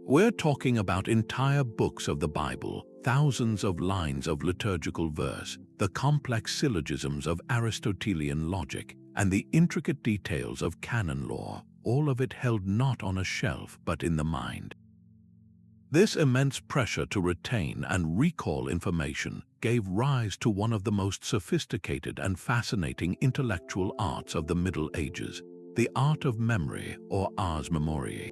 We're talking about entire books of the Bible, thousands of lines of liturgical verse, the complex syllogisms of Aristotelian logic, and the intricate details of canon law, all of it held not on a shelf but in the mind. This immense pressure to retain and recall information gave rise to one of the most sophisticated and fascinating intellectual arts of the Middle Ages, the art of memory, or ars memoriae.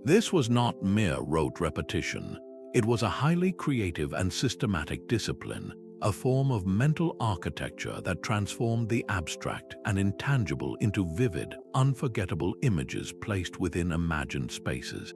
This was not mere rote repetition. It was a highly creative and systematic discipline, a form of mental architecture that transformed the abstract and intangible into vivid, unforgettable images placed within imagined spaces.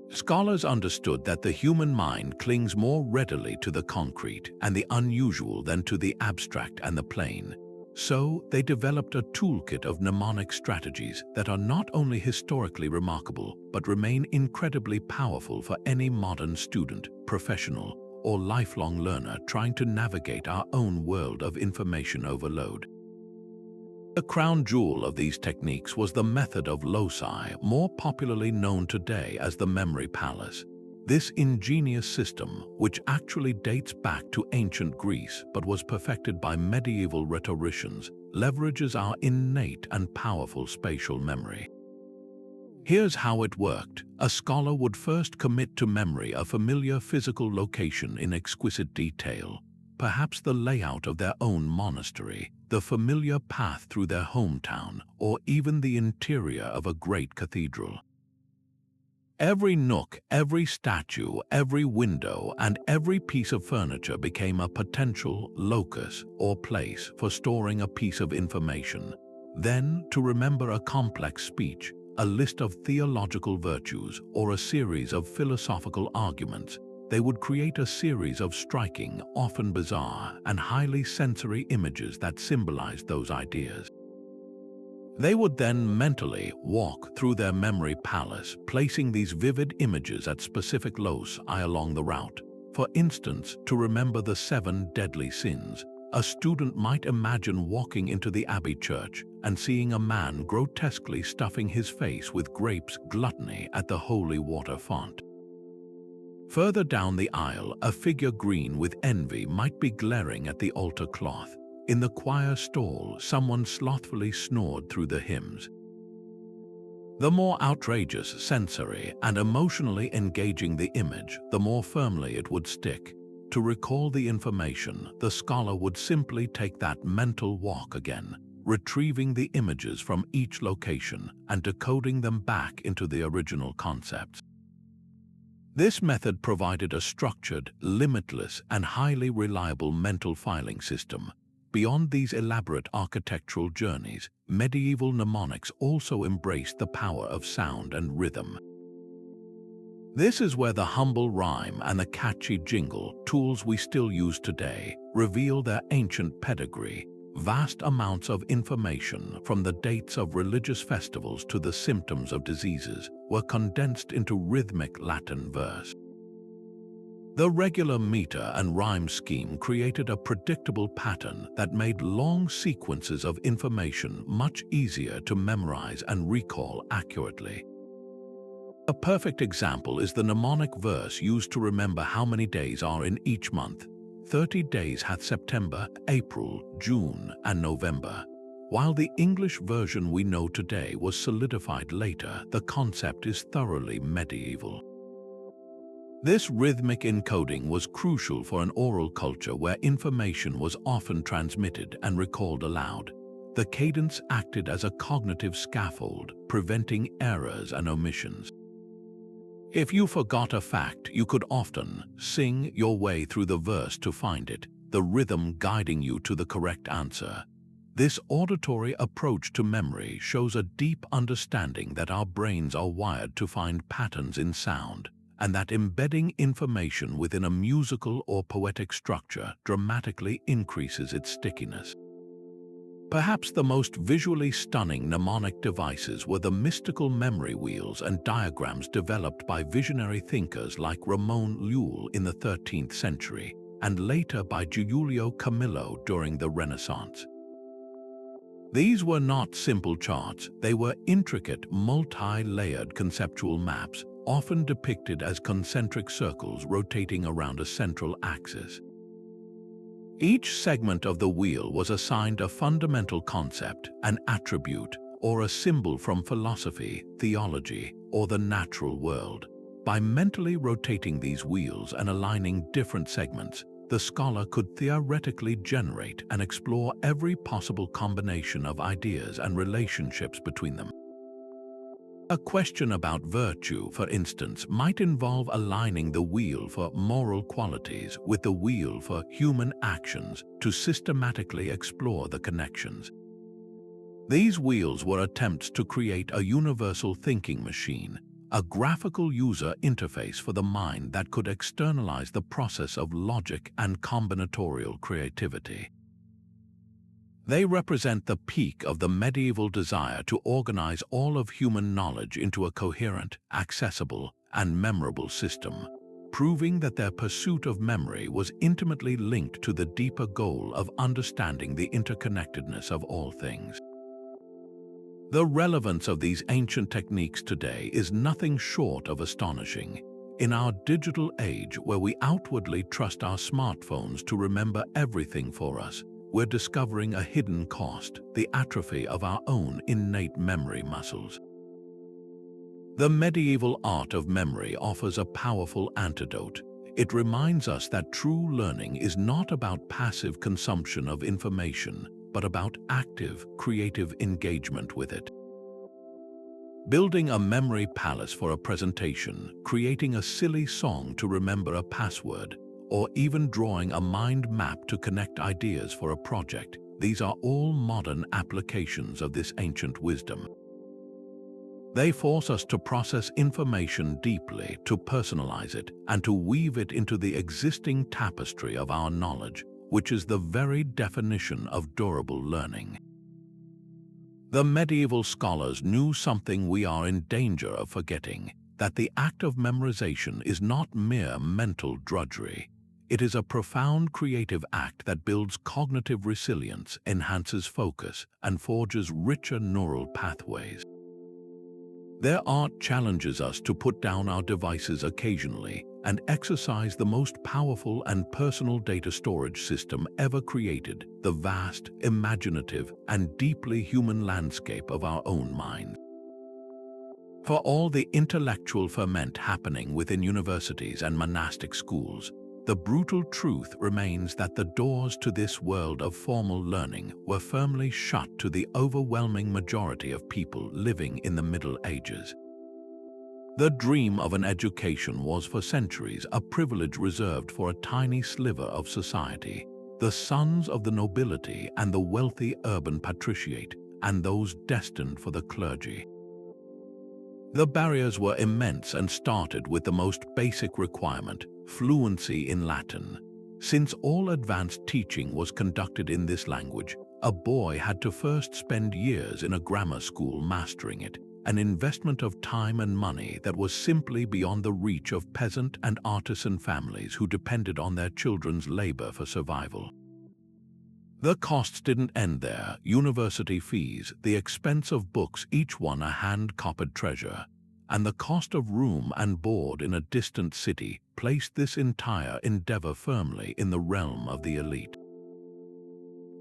Scholars understood that the human mind clings more readily to the concrete and the unusual than to the abstract and the plain. So, they developed a toolkit of mnemonic strategies that are not only historically remarkable, but remain incredibly powerful for any modern student, professional, or lifelong learner trying to navigate our own world of information overload. The crown jewel of these techniques was the method of loci, more popularly known today as the memory palace. This ingenious system, which actually dates back to ancient Greece but was perfected by medieval rhetoricians, leverages our innate and powerful spatial memory. Here's how it worked. A scholar would first commit to memory a familiar physical location in exquisite detail, perhaps the layout of their own monastery, the familiar path through their hometown, or even the interior of a great cathedral. Every nook, every statue, every window, and every piece of furniture became a potential locus or place for storing a piece of information. Then, to remember a complex speech, a list of theological virtues, or a series of philosophical arguments, they would create a series of striking, often bizarre, and highly sensory images that symbolized those ideas. They would then mentally walk through their memory palace, placing these vivid images at specific loci along the route. For instance, to remember the 7 deadly sins, a student might imagine walking into the abbey church and seeing a man grotesquely stuffing his face with grapes gluttony at the holy water font. Further down the aisle, a figure green with envy might be glaring at the altar cloth. In the choir stall, someone slothfully snored through the hymns. The more outrageous, sensory, and emotionally engaging the image, the more firmly it would stick. To recall the information, the scholar would simply take that mental walk again, retrieving the images from each location and decoding them back into the original concepts. This method provided a structured, limitless, and highly reliable mental filing system. Beyond these elaborate architectural journeys, medieval mnemonics also embraced the power of sound and rhythm. This is where the humble rhyme and the catchy jingle, tools we still use today, reveal their ancient pedigree. Vast amounts of information, from the dates of religious festivals to the symptoms of diseases, were condensed into rhythmic Latin verse. The regular meter and rhyme scheme created a predictable pattern that made long sequences of information much easier to memorize and recall accurately. A perfect example is the mnemonic verse used to remember how many days are in each month. 30 days hath September, April, June, and November. While the English version we know today was solidified later, the concept is thoroughly medieval. This rhythmic encoding was crucial for an oral culture where information was often transmitted and recalled aloud. The cadence acted as a cognitive scaffold, preventing errors and omissions. If you forgot a fact, you could often sing your way through the verse to find it, the rhythm guiding you to the correct answer. This auditory approach to memory shows a deep understanding that our brains are wired to find patterns in sound, and that embedding information within a musical or poetic structure dramatically increases its stickiness. Perhaps the most visually stunning mnemonic devices were the mystical memory wheels and diagrams developed by visionary thinkers like Ramon Llull in the 13th century, and later by Giulio Camillo during the Renaissance. These were not simple charts, they were intricate, multi-layered conceptual maps, often depicted as concentric circles rotating around a central axis. Each segment of the wheel was assigned a fundamental concept, an attribute, or a symbol from philosophy, theology, or the natural world. By mentally rotating these wheels and aligning different segments, the scholar could theoretically generate and explore every possible combination of ideas and relationships between them. A question about virtue, for instance, might involve aligning the wheel for moral qualities with the wheel for human actions to systematically explore the connections. These wheels were attempts to create a universal thinking machine, a graphical user interface for the mind that could externalize the process of logic and combinatorial creativity. They represent the peak of the medieval desire to organize all of human knowledge into a coherent, accessible, and memorable system, proving that their pursuit of memory was intimately linked to the deeper goal of understanding the interconnectedness of all things. The relevance of these ancient techniques today is nothing short of astonishing. In our digital age, where we outwardly trust our smartphones to remember everything for us, we're discovering a hidden cost, the atrophy of our own innate memory muscles. The medieval art of memory offers a powerful antidote. It reminds us that true learning is not about passive consumption of information, but about active, creative engagement with it. Building a memory palace for a presentation, creating a silly song to remember a password, or even drawing a mind map to connect ideas for a project, these are all modern applications of this ancient wisdom. They force us to process information deeply, to personalize it, and to weave it into the existing tapestry of our knowledge, which is the very definition of durable learning. The medieval scholars knew something we are in danger of forgetting, that the act of memorization is not mere mental drudgery. It is a profound creative act that builds cognitive resilience, enhances focus, and forges richer neural pathways. Their art challenges us to put down our devices occasionally and exercise the most powerful and personal data storage system ever created, the vast, imaginative, and deeply human landscape of our own minds. For all the intellectual ferment happening within universities and monastic schools, the brutal truth remains that the doors to this world of formal learning were firmly shut to the overwhelming majority of people living in the Middle Ages. The dream of an education was for centuries a privilege reserved for a tiny sliver of society, the sons of the nobility and the wealthy urban patriciate, and those destined for the clergy. The barriers were immense and started with the most basic requirement, fluency in Latin. Since all advanced teaching was conducted in this language, a boy had to first spend years in a grammar school mastering it, an investment of time and money that was simply beyond the reach of peasant and artisan families who depended on their children's labor for survival. The costs didn't end there. University fees, the expense of books, each one a hand-copied treasure, and the cost of room and board in a distant city placed this entire endeavor firmly in the realm of the elite.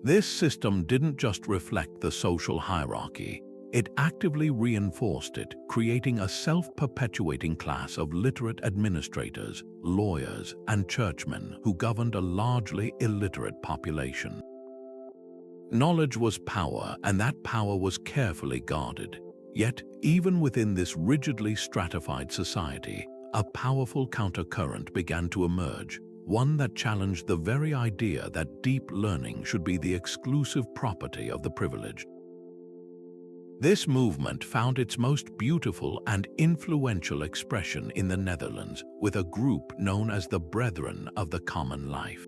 This system didn't just reflect the social hierarchy, it actively reinforced it, creating a self-perpetuating class of literate administrators, lawyers, and churchmen who governed a largely illiterate population. Knowledge was power, and that power was carefully guarded. Yet, even within this rigidly stratified society, a powerful countercurrent began to emerge, one that challenged the very idea that deep learning should be the exclusive property of the privileged. This movement found its most beautiful and influential expression in the Netherlands with a group known as the Brethren of the Common Life.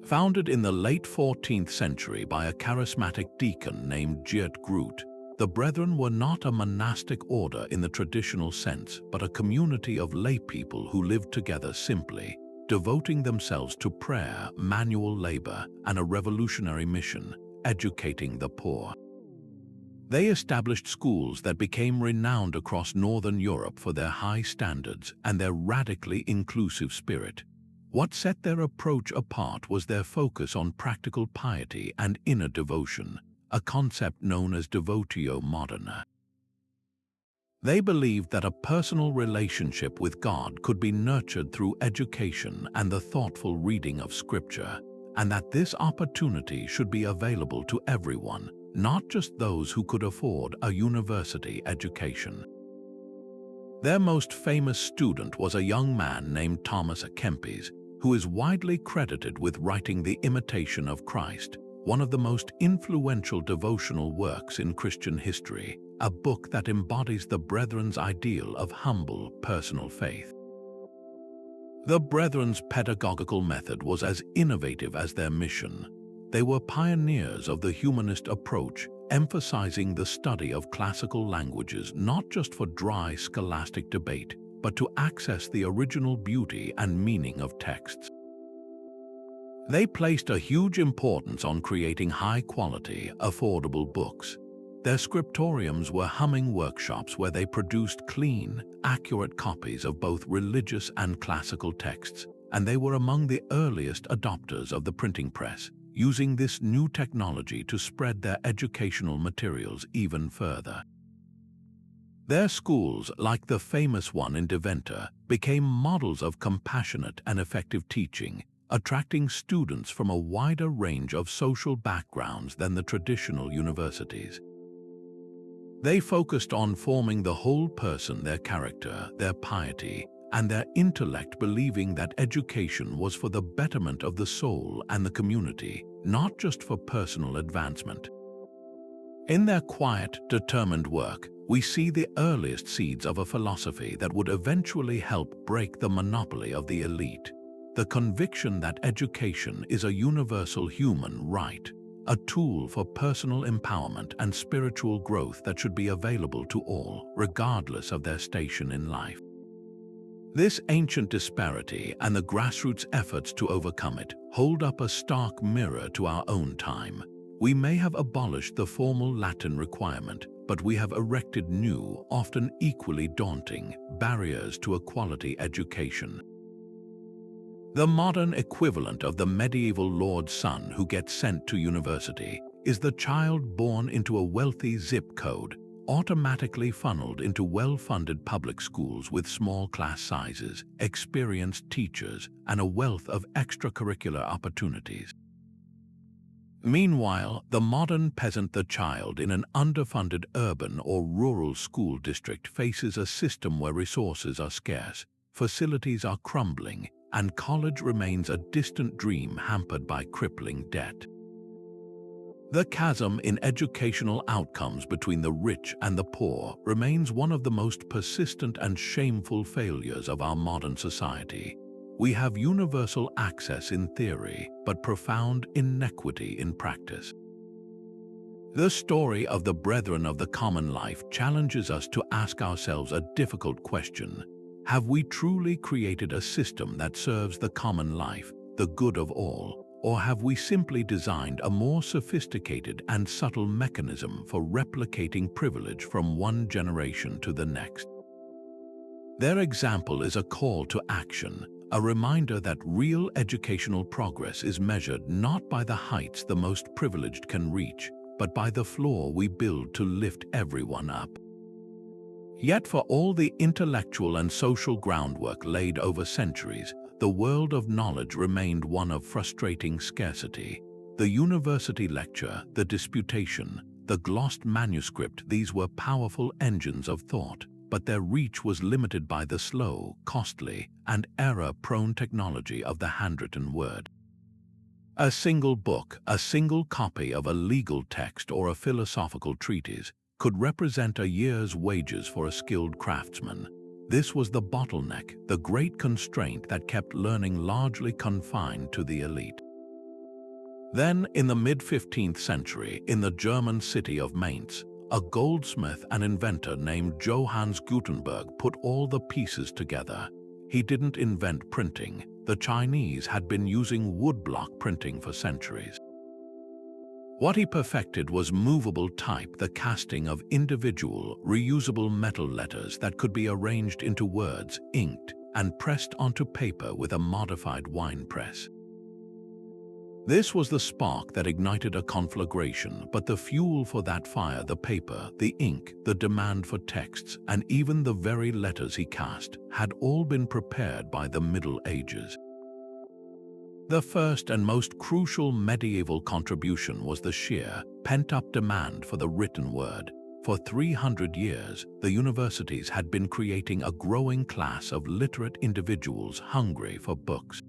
Founded in the late 14th century by a charismatic deacon named Geert Groot, the Brethren were not a monastic order in the traditional sense, but a community of laypeople who lived together simply, devoting themselves to prayer, manual labor, and a revolutionary mission, educating the poor. They established schools that became renowned across Northern Europe for their high standards and their radically inclusive spirit. What set their approach apart was their focus on practical piety and inner devotion, a concept known as devotio moderna. They believed that a personal relationship with God could be nurtured through education and the thoughtful reading of Scripture, and that this opportunity should be available to everyone, not just those who could afford a university education. Their most famous student was a young man named Thomas à Kempis, who is widely credited with writing The Imitation of Christ, one of the most influential devotional works in Christian history, a book that embodies the Brethren's ideal of humble, personal faith. The Brethren's pedagogical method was as innovative as their mission. They were pioneers of the humanist approach, emphasizing the study of classical languages not just for dry scholastic debate, but to access the original beauty and meaning of texts. They placed a huge importance on creating high-quality, affordable books. Their scriptoriums were humming workshops where they produced clean, accurate copies of both religious and classical texts, and they were among the earliest adopters of the printing press, using this new technology to spread their educational materials even further. Their schools, like the famous one in Deventer, became models of compassionate and effective teaching, attracting students from a wider range of social backgrounds than the traditional universities. They focused on forming the whole person, their character, their piety, and their intellect, believing that education was for the betterment of the soul and the community, not just for personal advancement. In their quiet, determined work, we see the earliest seeds of a philosophy that would eventually help break the monopoly of the elite, the conviction that education is a universal human right, a tool for personal empowerment and spiritual growth that should be available to all, regardless of their station in life. This ancient disparity and the grassroots efforts to overcome it hold up a stark mirror to our own time. We may have abolished the formal Latin requirement, but we have erected new, often equally daunting, barriers to a quality education. The modern equivalent of the medieval lord's son who gets sent to university is the child born into a wealthy zip code, automatically funneled into well-funded public schools with small class sizes, experienced teachers, and a wealth of extracurricular opportunities. Meanwhile, the modern peasant, the child in an underfunded urban or rural school district, faces a system where resources are scarce, facilities are crumbling, and college remains a distant dream hampered by crippling debt. The chasm in educational outcomes between the rich and the poor remains one of the most persistent and shameful failures of our modern society. We have universal access in theory, but profound inequity in practice. The story of the Brethren of the Common Life challenges us to ask ourselves a difficult question. Have we truly created a system that serves the common life, the good of all? Or have we simply designed a more sophisticated and subtle mechanism for replicating privilege from one generation to the next? Their example is a call to action, a reminder that real educational progress is measured not by the heights the most privileged can reach, but by the floor we build to lift everyone up. Yet for all the intellectual and social groundwork laid over centuries, the world of knowledge remained one of frustrating scarcity. The university lecture, the disputation, the glossed manuscript, these were powerful engines of thought, but their reach was limited by the slow, costly, and error-prone technology of the handwritten word. A single book, a single copy of a legal text or a philosophical treatise, could represent a year's wages for a skilled craftsman. This was the bottleneck, the great constraint that kept learning largely confined to the elite. Then, in the mid-15th century, in the German city of Mainz, a goldsmith and inventor named Johannes Gutenberg put all the pieces together. He didn't invent printing. The Chinese had been using woodblock printing for centuries. What he perfected was movable type, the casting of individual, reusable metal letters that could be arranged into words, inked, and pressed onto paper with a modified wine press. This was the spark that ignited a conflagration, but the fuel for that fire, the paper, the ink, the demand for texts, and even the very letters he cast, had all been prepared by the Middle Ages. The first and most crucial medieval contribution was the sheer, pent-up demand for the written word. For 300 years, the universities had been creating a growing class of literate individuals hungry for books.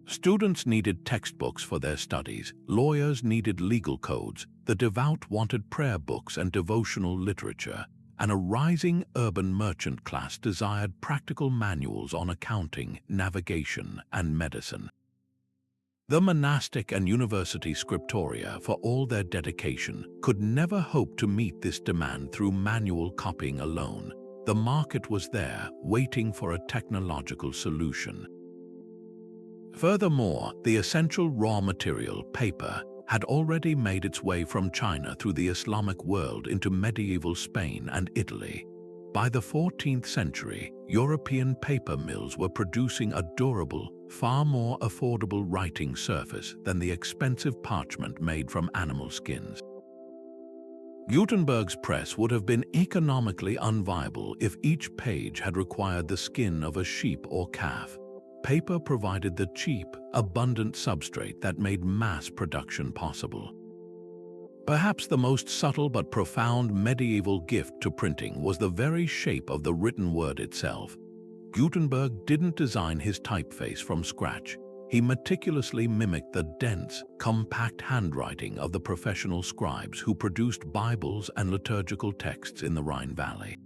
Students needed textbooks for their studies, lawyers needed legal codes, the devout wanted prayer books and devotional literature, and a rising urban merchant class desired practical manuals on accounting, navigation, and medicine. The monastic and university scriptoria, for all their dedication, could never hope to meet this demand through manual copying alone. The market was there, waiting for a technological solution. Furthermore, the essential raw material, paper, had already made its way from China through the Islamic world into medieval Spain and Italy. By the 14th century, European paper mills were producing a durable, far more affordable writing surface than the expensive parchment made from animal skins. Gutenberg's press would have been economically unviable if each page had required the skin of a sheep or calf. Paper provided the cheap, abundant substrate that made mass production possible. Perhaps the most subtle but profound medieval gift to printing was the very shape of the written word itself. Gutenberg didn't design his typeface from scratch. He meticulously mimicked the dense, compact handwriting of the professional scribes who produced Bibles and liturgical texts in the Rhine Valley.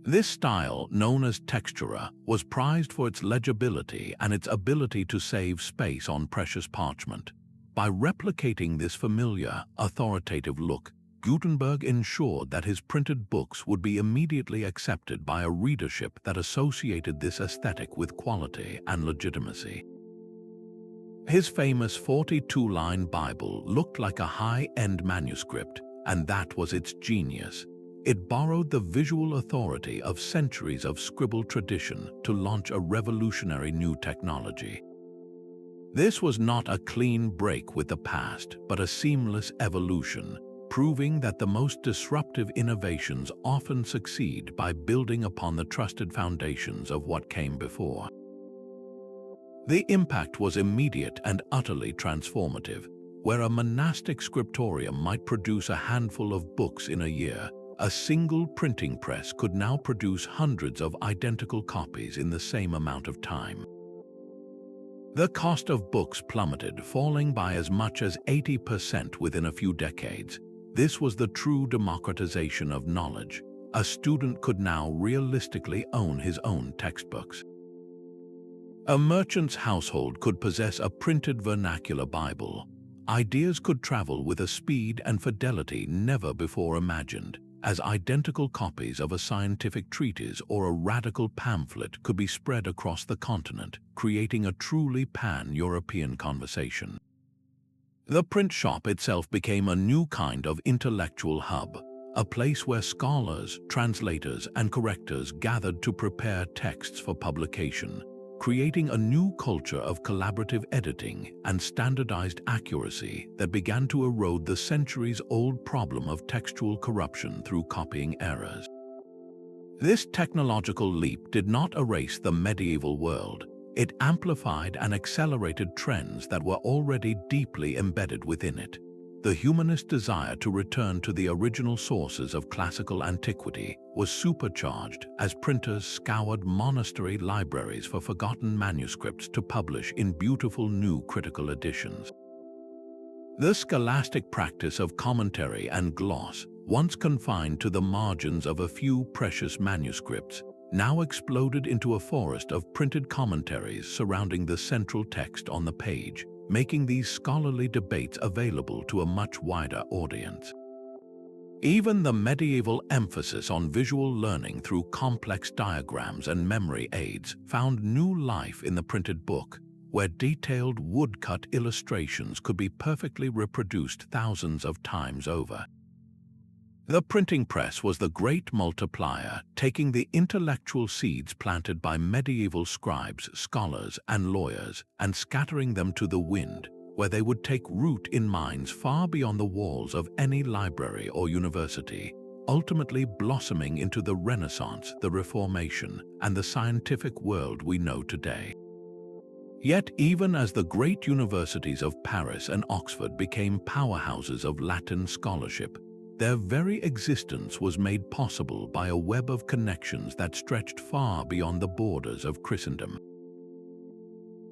This style, known as textura, was prized for its legibility and its ability to save space on precious parchment. By replicating this familiar, authoritative look, Gutenberg ensured that his printed books would be immediately accepted by a readership that associated this aesthetic with quality and legitimacy. His famous 42-line Bible looked like a high-end manuscript, and that was its genius. It borrowed the visual authority of centuries of scribble tradition to launch a revolutionary new technology. This was not a clean break with the past, but a seamless evolution, proving that the most disruptive innovations often succeed by building upon the trusted foundations of what came before. The impact was immediate and utterly transformative. Where a monastic scriptorium might produce a handful of books in a year, a single printing press could now produce hundreds of identical copies in the same amount of time. The cost of books plummeted, falling by as much as 80% within a few decades. This was the true democratization of knowledge. A student could now realistically own his own textbooks. A merchant's household could possess a printed vernacular Bible. Ideas could travel with a speed and fidelity never before imagined, as identical copies of a scientific treatise or a radical pamphlet could be spread across the continent, creating a truly pan-European conversation. The print shop itself became a new kind of intellectual hub, a place where scholars, translators, and correctors gathered to prepare texts for publication, creating a new culture of collaborative editing and standardized accuracy that began to erode the centuries-old problem of textual corruption through copying errors. This technological leap did not erase the medieval world. It amplified and accelerated trends that were already deeply embedded within it. The humanist desire to return to the original sources of classical antiquity was supercharged as printers scoured monastery libraries for forgotten manuscripts to publish in beautiful new critical editions. The scholastic practice of commentary and gloss, once confined to the margins of a few precious manuscripts, now exploded into a forest of printed commentaries surrounding the central text on the page, making these scholarly debates available to a much wider audience. Even the medieval emphasis on visual learning through complex diagrams and memory aids found new life in the printed book, where detailed woodcut illustrations could be perfectly reproduced thousands of times over. The printing press was the great multiplier, taking the intellectual seeds planted by medieval scribes, scholars, and lawyers, and scattering them to the wind, where they would take root in minds far beyond the walls of any library or university, ultimately blossoming into the Renaissance, the Reformation, and the scientific world we know today. Yet even as the great universities of Paris and Oxford became powerhouses of Latin scholarship, their very existence was made possible by a web of connections that stretched far beyond the borders of Christendom.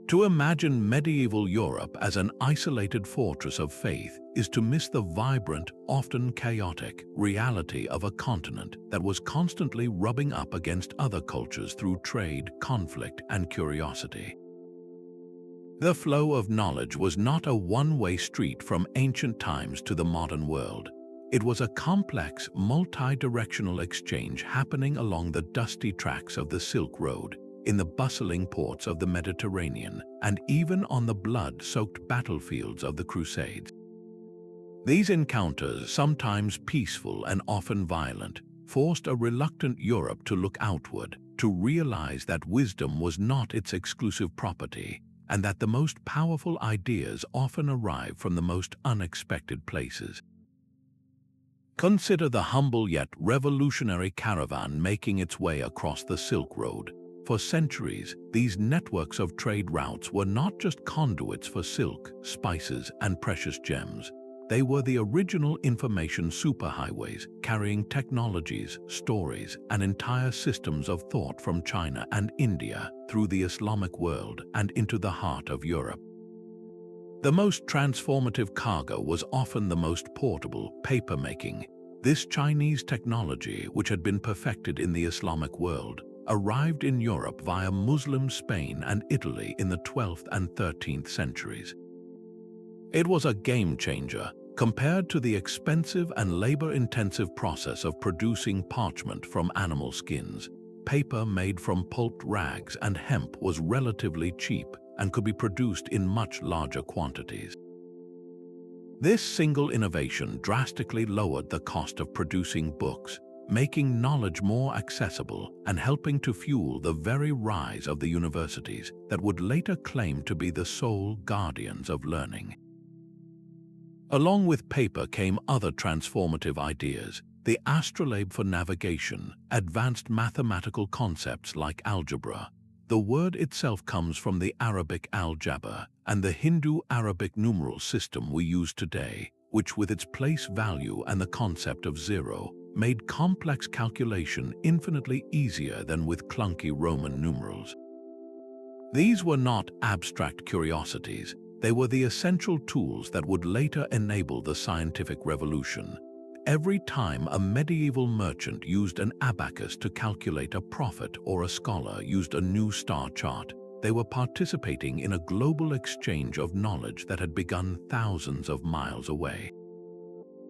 To imagine medieval Europe as an isolated fortress of faith is to miss the vibrant, often chaotic, reality of a continent that was constantly rubbing up against other cultures through trade, conflict, and curiosity. The flow of knowledge was not a one-way street from ancient times to the modern world. It was a complex, multi-directional exchange happening along the dusty tracks of the Silk Road, in the bustling ports of the Mediterranean, and even on the blood-soaked battlefields of the Crusades. These encounters, sometimes peaceful and often violent, forced a reluctant Europe to look outward, to realize that wisdom was not its exclusive property, and that the most powerful ideas often arrive from the most unexpected places. Consider the humble yet revolutionary caravan making its way across the Silk Road. For centuries, these networks of trade routes were not just conduits for silk, spices, and precious gems. They were the original information superhighways, carrying technologies, stories, and entire systems of thought from China and India through the Islamic world and into the heart of Europe. The most transformative cargo was often the most portable, paper-making. This Chinese technology, which had been perfected in the Islamic world, arrived in Europe via Muslim Spain and Italy in the 12th and 13th centuries. It was a game-changer compared to the expensive and labor-intensive process of producing parchment from animal skins. Paper made from pulped rags and hemp was relatively cheap and could be produced in much larger quantities. This single innovation drastically lowered the cost of producing books, making knowledge more accessible and helping to fuel the very rise of the universities that would later claim to be the sole guardians of learning. Along with paper came other transformative ideas: the astrolabe for navigation, advanced mathematical concepts like algebra. The word itself comes from the Arabic al-Jabr and the Hindu Arabic numeral system we use today, which with its place value and the concept of zero, made complex calculation infinitely easier than with clunky Roman numerals. These were not abstract curiosities. They were the essential tools that would later enable the scientific revolution. Every time a medieval merchant used an abacus to calculate a profit or a scholar used a new star chart, they were participating in a global exchange of knowledge that had begun thousands of miles away.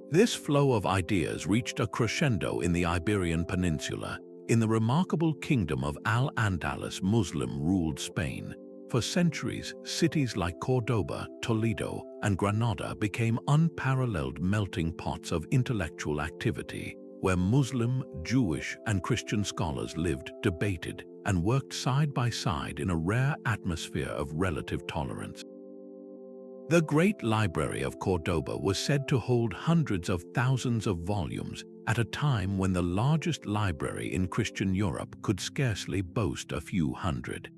This flow of ideas reached a crescendo in the Iberian Peninsula, in the remarkable kingdom of Al-Andalus Muslim-ruled Spain. For centuries, cities like Cordoba, Toledo, and Granada became unparalleled melting pots of intellectual activity, where Muslim, Jewish, and Christian scholars lived, debated, and worked side by side in a rare atmosphere of relative tolerance. The Great Library of Cordoba was said to hold hundreds of thousands of volumes at a time when the largest library in Christian Europe could scarcely boast a few hundred.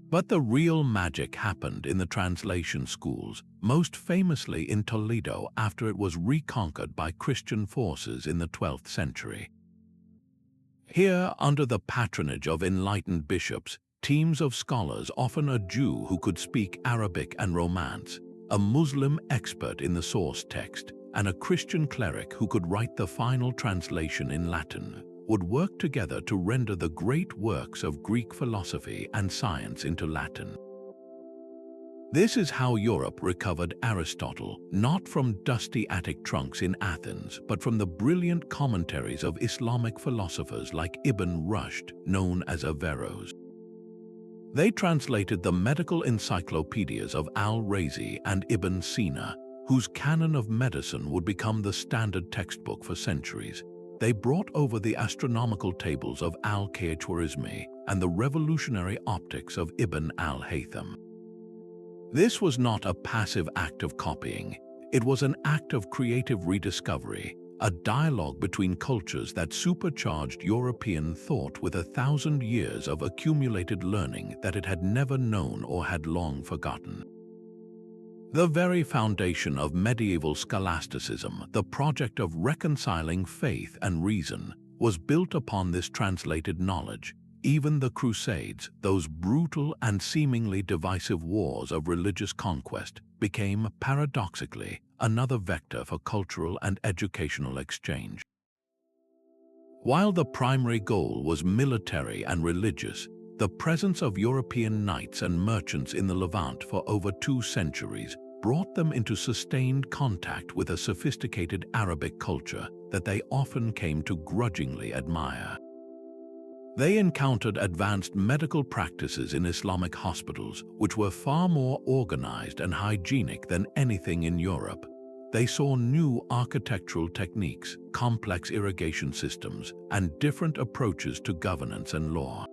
But the real magic happened in the translation schools, most famously in Toledo after it was reconquered by Christian forces in the 12th century. Here, under the patronage of enlightened bishops, teams of scholars, often a Jew who could speak Arabic and Romance, a Muslim expert in the source text, and a Christian cleric who could write the final translation in Latin, would work together to render the great works of Greek philosophy and science into Latin. This is how Europe recovered Aristotle, not from dusty attic trunks in Athens, but from the brilliant commentaries of Islamic philosophers like Ibn Rushd, known as Averroes. They translated the medical encyclopedias of Al-Razi and Ibn Sina, whose canon of medicine would become the standard textbook for centuries. They brought over the astronomical tables of Al-Khwarizmi and the revolutionary optics of Ibn al-Haytham. This was not a passive act of copying. It was an act of creative rediscovery, a dialogue between cultures that supercharged European thought with 1,000 years of accumulated learning that it had never known or had long forgotten. The very foundation of medieval scholasticism, the project of reconciling faith and reason, was built upon this translated knowledge. Even the Crusades, those brutal and seemingly divisive wars of religious conquest, became, paradoxically, another vector for cultural and educational exchange. While the primary goal was military and religious, the presence of European knights and merchants in the Levant for over 2 centuries brought them into sustained contact with a sophisticated Arabic culture that they often came to grudgingly admire. They encountered advanced medical practices in Islamic hospitals, which were far more organized and hygienic than anything in Europe. They saw new architectural techniques, complex irrigation systems, and different approaches to governance and law.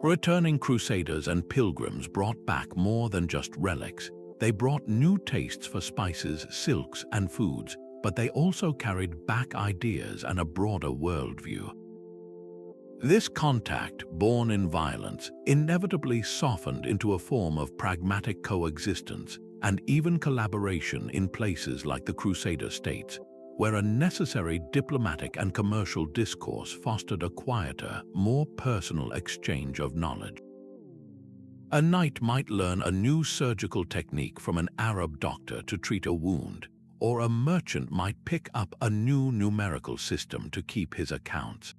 Returning crusaders and pilgrims brought back more than just relics. They brought new tastes for spices, silks, and foods, but they also carried back ideas and a broader worldview. This contact, born in violence, inevitably softened into a form of pragmatic coexistence and even collaboration in places like the Crusader states, where a necessary diplomatic and commercial discourse fostered a quieter, more personal exchange of knowledge. A knight might learn a new surgical technique from an Arab doctor to treat a wound, or a merchant might pick up a new numerical system to keep his accounts.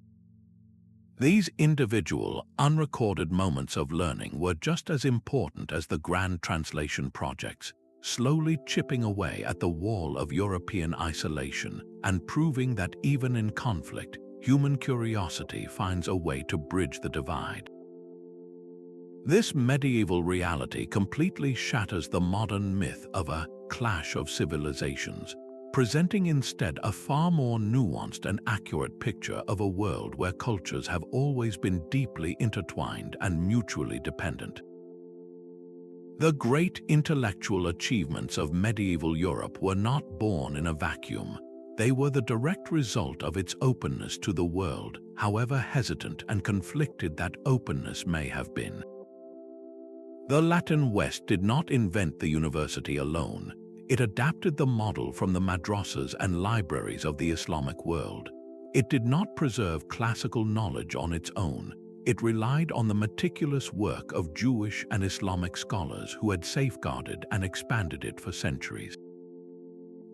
These individual, unrecorded moments of learning were just as important as the grand translation projects, slowly chipping away at the wall of European isolation and proving that even in conflict, human curiosity finds a way to bridge the divide. This medieval reality completely shatters the modern myth of a clash of civilizations, presenting instead a far more nuanced and accurate picture of a world where cultures have always been deeply intertwined and mutually dependent. The great intellectual achievements of medieval Europe were not born in a vacuum. They were the direct result of its openness to the world, however hesitant and conflicted that openness may have been. The Latin West did not invent the university alone. It adapted the model from the madrasas and libraries of the Islamic world. It did not preserve classical knowledge on its own. It relied on the meticulous work of Jewish and Islamic scholars who had safeguarded and expanded it for centuries.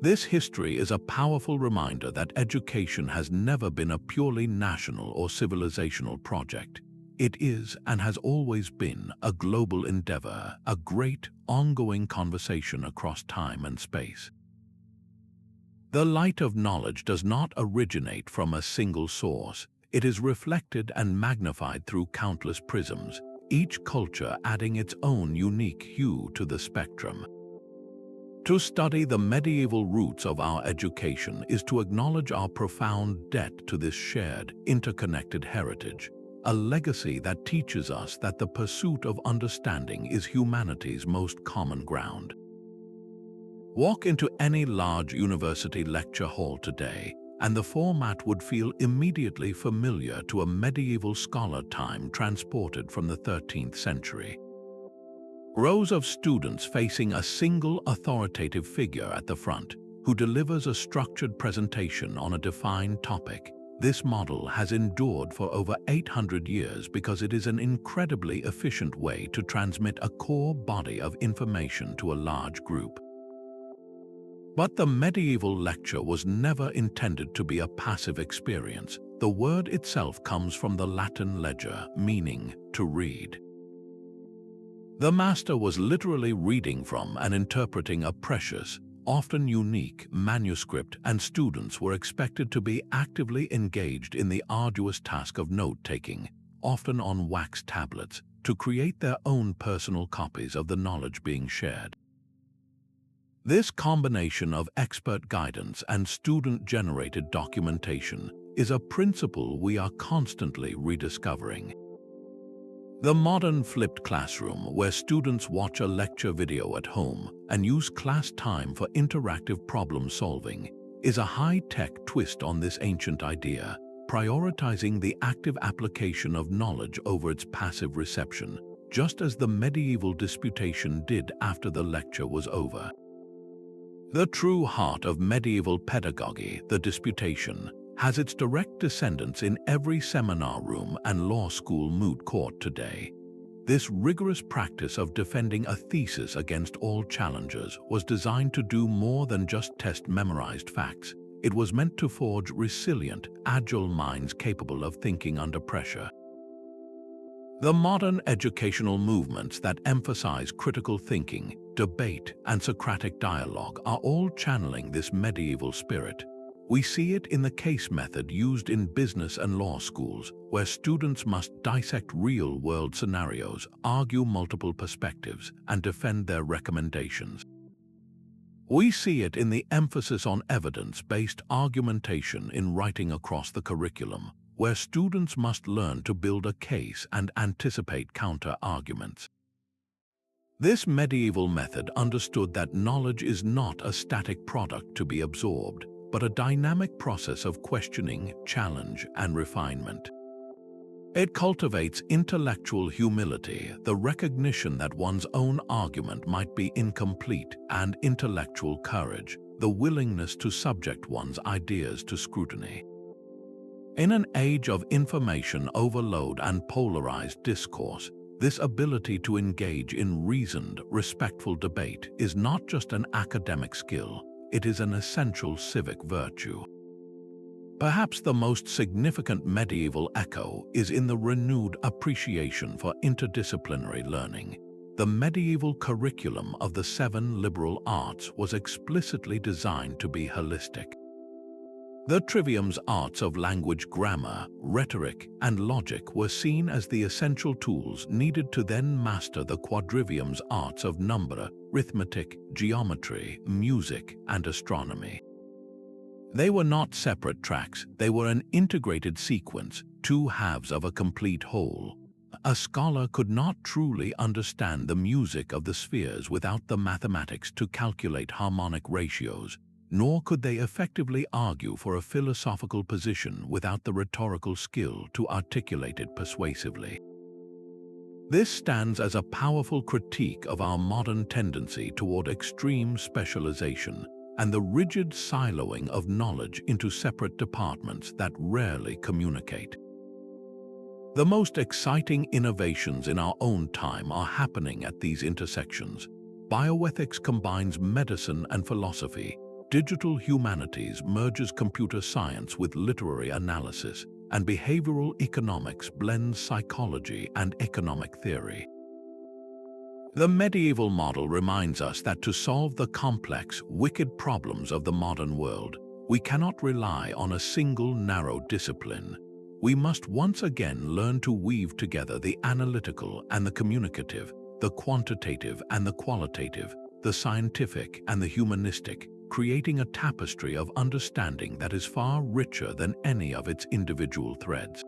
This history is a powerful reminder that education has never been a purely national or civilizational project. It is, and has always been, a global endeavor, a great, ongoing conversation across time and space. The light of knowledge does not originate from a single source. It is reflected and magnified through countless prisms, each culture adding its own unique hue to the spectrum. To study the medieval roots of our education is to acknowledge our profound debt to this shared, interconnected heritage, a legacy that teaches us that the pursuit of understanding is humanity's most common ground. Walk into any large university lecture hall today, and the format would feel immediately familiar to a medieval scholar time transported from the 13th century. Rows of students facing a single authoritative figure at the front, who delivers a structured presentation on a defined topic. This model has endured for over 800 years because it is an incredibly efficient way to transmit a core body of information to a large group. But the medieval lecture was never intended to be a passive experience. The word itself comes from the Latin legere, meaning to read. The master was literally reading from and interpreting a precious, often unique, manuscript, and students were expected to be actively engaged in the arduous task of note-taking, often on wax tablets, to create their own personal copies of the knowledge being shared. This combination of expert guidance and student-generated documentation is a principle we are constantly rediscovering. The modern flipped classroom, where students watch a lecture video at home and use class time for interactive problem solving, is a high-tech twist on this ancient idea, prioritizing the active application of knowledge over its passive reception, just as the medieval disputation did after the lecture was over. The true heart of medieval pedagogy, the disputation, has its direct descendants in every seminar room and law school moot court today. This rigorous practice of defending a thesis against all challengers was designed to do more than just test memorized facts. It was meant to forge resilient, agile minds capable of thinking under pressure. The modern educational movements that emphasize critical thinking, debate, and Socratic dialogue are all channeling this medieval spirit. We see it in the case method used in business and law schools, where students must dissect real-world scenarios, argue multiple perspectives, and defend their recommendations. We see it in the emphasis on evidence-based argumentation in writing across the curriculum, where students must learn to build a case and anticipate counter-arguments. This medieval method understood that knowledge is not a static product to be absorbed, but a dynamic process of questioning, challenge, and refinement. It cultivates intellectual humility, the recognition that one's own argument might be incomplete, and intellectual courage, the willingness to subject one's ideas to scrutiny. In an age of information overload and polarized discourse, this ability to engage in reasoned, respectful debate is not just an academic skill. It is an essential civic virtue. Perhaps the most significant medieval echo is in the renewed appreciation for interdisciplinary learning. The medieval curriculum of the 7 liberal arts was explicitly designed to be holistic. The Trivium's arts of language, grammar, rhetoric, and logic were seen as the essential tools needed to then master the Quadrivium's arts of number, arithmetic, geometry, music, and astronomy. They were not separate tracks, they were an integrated sequence, 2 halves of a complete whole. A scholar could not truly understand the music of the spheres without the mathematics to calculate harmonic ratios, nor could they effectively argue for a philosophical position without the rhetorical skill to articulate it persuasively. This stands as a powerful critique of our modern tendency toward extreme specialization and the rigid siloing of knowledge into separate departments that rarely communicate. The most exciting innovations in our own time are happening at these intersections. Bioethics combines medicine and philosophy. Digital humanities merges computer science with literary analysis, and behavioral economics blends psychology and economic theory. The medieval model reminds us that to solve the complex, wicked problems of the modern world, we cannot rely on a single narrow discipline. We must once again learn to weave together the analytical and the communicative, the quantitative and the qualitative, the scientific and the humanistic, creating a tapestry of understanding that is far richer than any of its individual threads.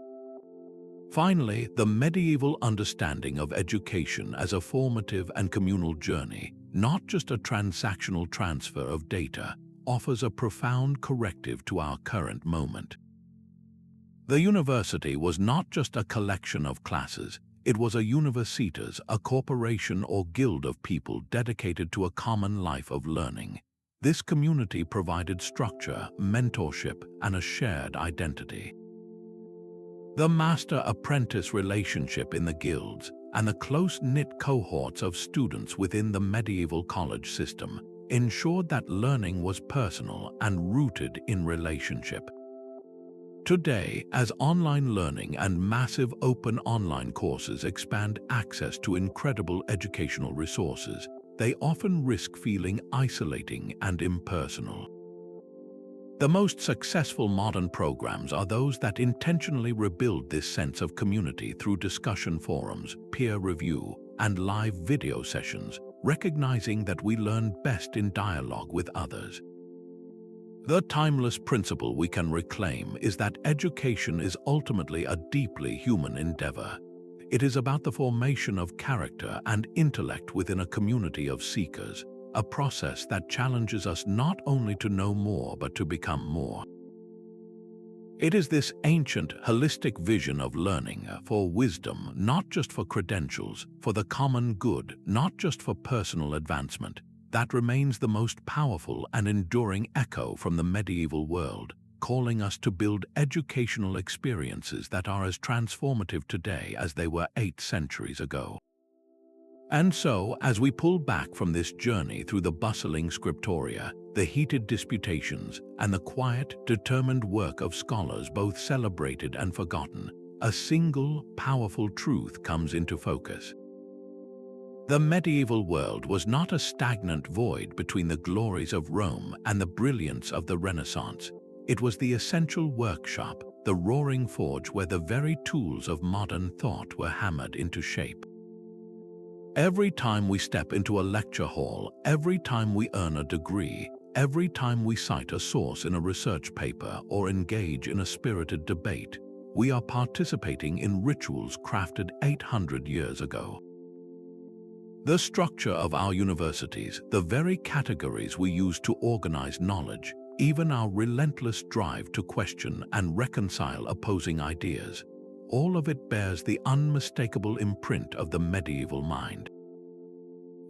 Finally, the medieval understanding of education as a formative and communal journey, not just a transactional transfer of data, offers a profound corrective to our current moment. The university was not just a collection of classes, it was a universitas, a corporation or guild of people dedicated to a common life of learning. This community provided structure, mentorship, and a shared identity. The master-apprentice relationship in the guilds and the close-knit cohorts of students within the medieval college system ensured that learning was personal and rooted in relationship. Today, as online learning and massive open online courses expand access to incredible educational resources, they often risk feeling isolating and impersonal. The most successful modern programs are those that intentionally rebuild this sense of community through discussion forums, peer review, and live video sessions, recognizing that we learn best in dialogue with others. The timeless principle we can reclaim is that education is ultimately a deeply human endeavor. It is about the formation of character and intellect within a community of seekers, a process that challenges us not only to know more but to become more. It is this ancient, holistic vision of learning for wisdom, not just for credentials, for the common good, not just for personal advancement, that remains the most powerful and enduring echo from the medieval world, calling us to build educational experiences that are as transformative today as they were 8 centuries ago. And so, as we pull back from this journey through the bustling scriptoria, the heated disputations, and the quiet, determined work of scholars both celebrated and forgotten, a single, powerful truth comes into focus. The medieval world was not a stagnant void between the glories of Rome and the brilliance of the Renaissance. It was the essential workshop, the roaring forge where the very tools of modern thought were hammered into shape. Every time we step into a lecture hall, every time we earn a degree, every time we cite a source in a research paper or engage in a spirited debate, we are participating in rituals crafted 800 years ago. The structure of our universities, the very categories we use to organize knowledge, even our relentless drive to question and reconcile opposing ideas, all of it bears the unmistakable imprint of the medieval mind.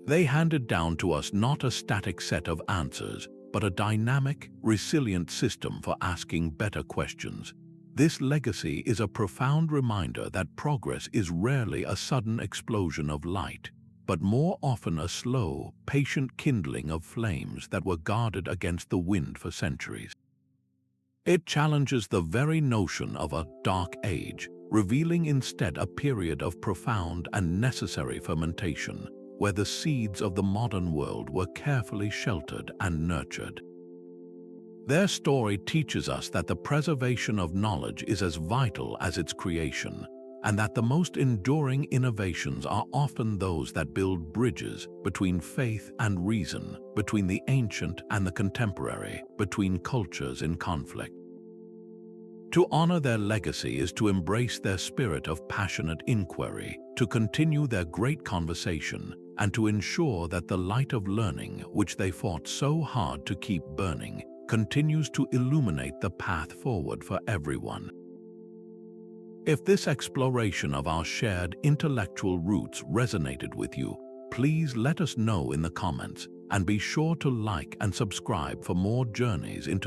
They handed down to us not a static set of answers, but a dynamic, resilient system for asking better questions. This legacy is a profound reminder that progress is rarely a sudden explosion of light, but more often a slow, patient kindling of flames that were guarded against the wind for centuries. It challenges the very notion of a dark age, revealing instead a period of profound and necessary fermentation, where the seeds of the modern world were carefully sheltered and nurtured. Their story teaches us that the preservation of knowledge is as vital as its creation, and that the most enduring innovations are often those that build bridges between faith and reason, between the ancient and the contemporary, between cultures in conflict. To honor their legacy is to embrace their spirit of passionate inquiry, to continue their great conversation, and to ensure that the light of learning, which they fought so hard to keep burning, continues to illuminate the path forward for everyone. If this exploration of our shared intellectual roots resonated with you, please let us know in the comments, and be sure to like and subscribe for more journeys into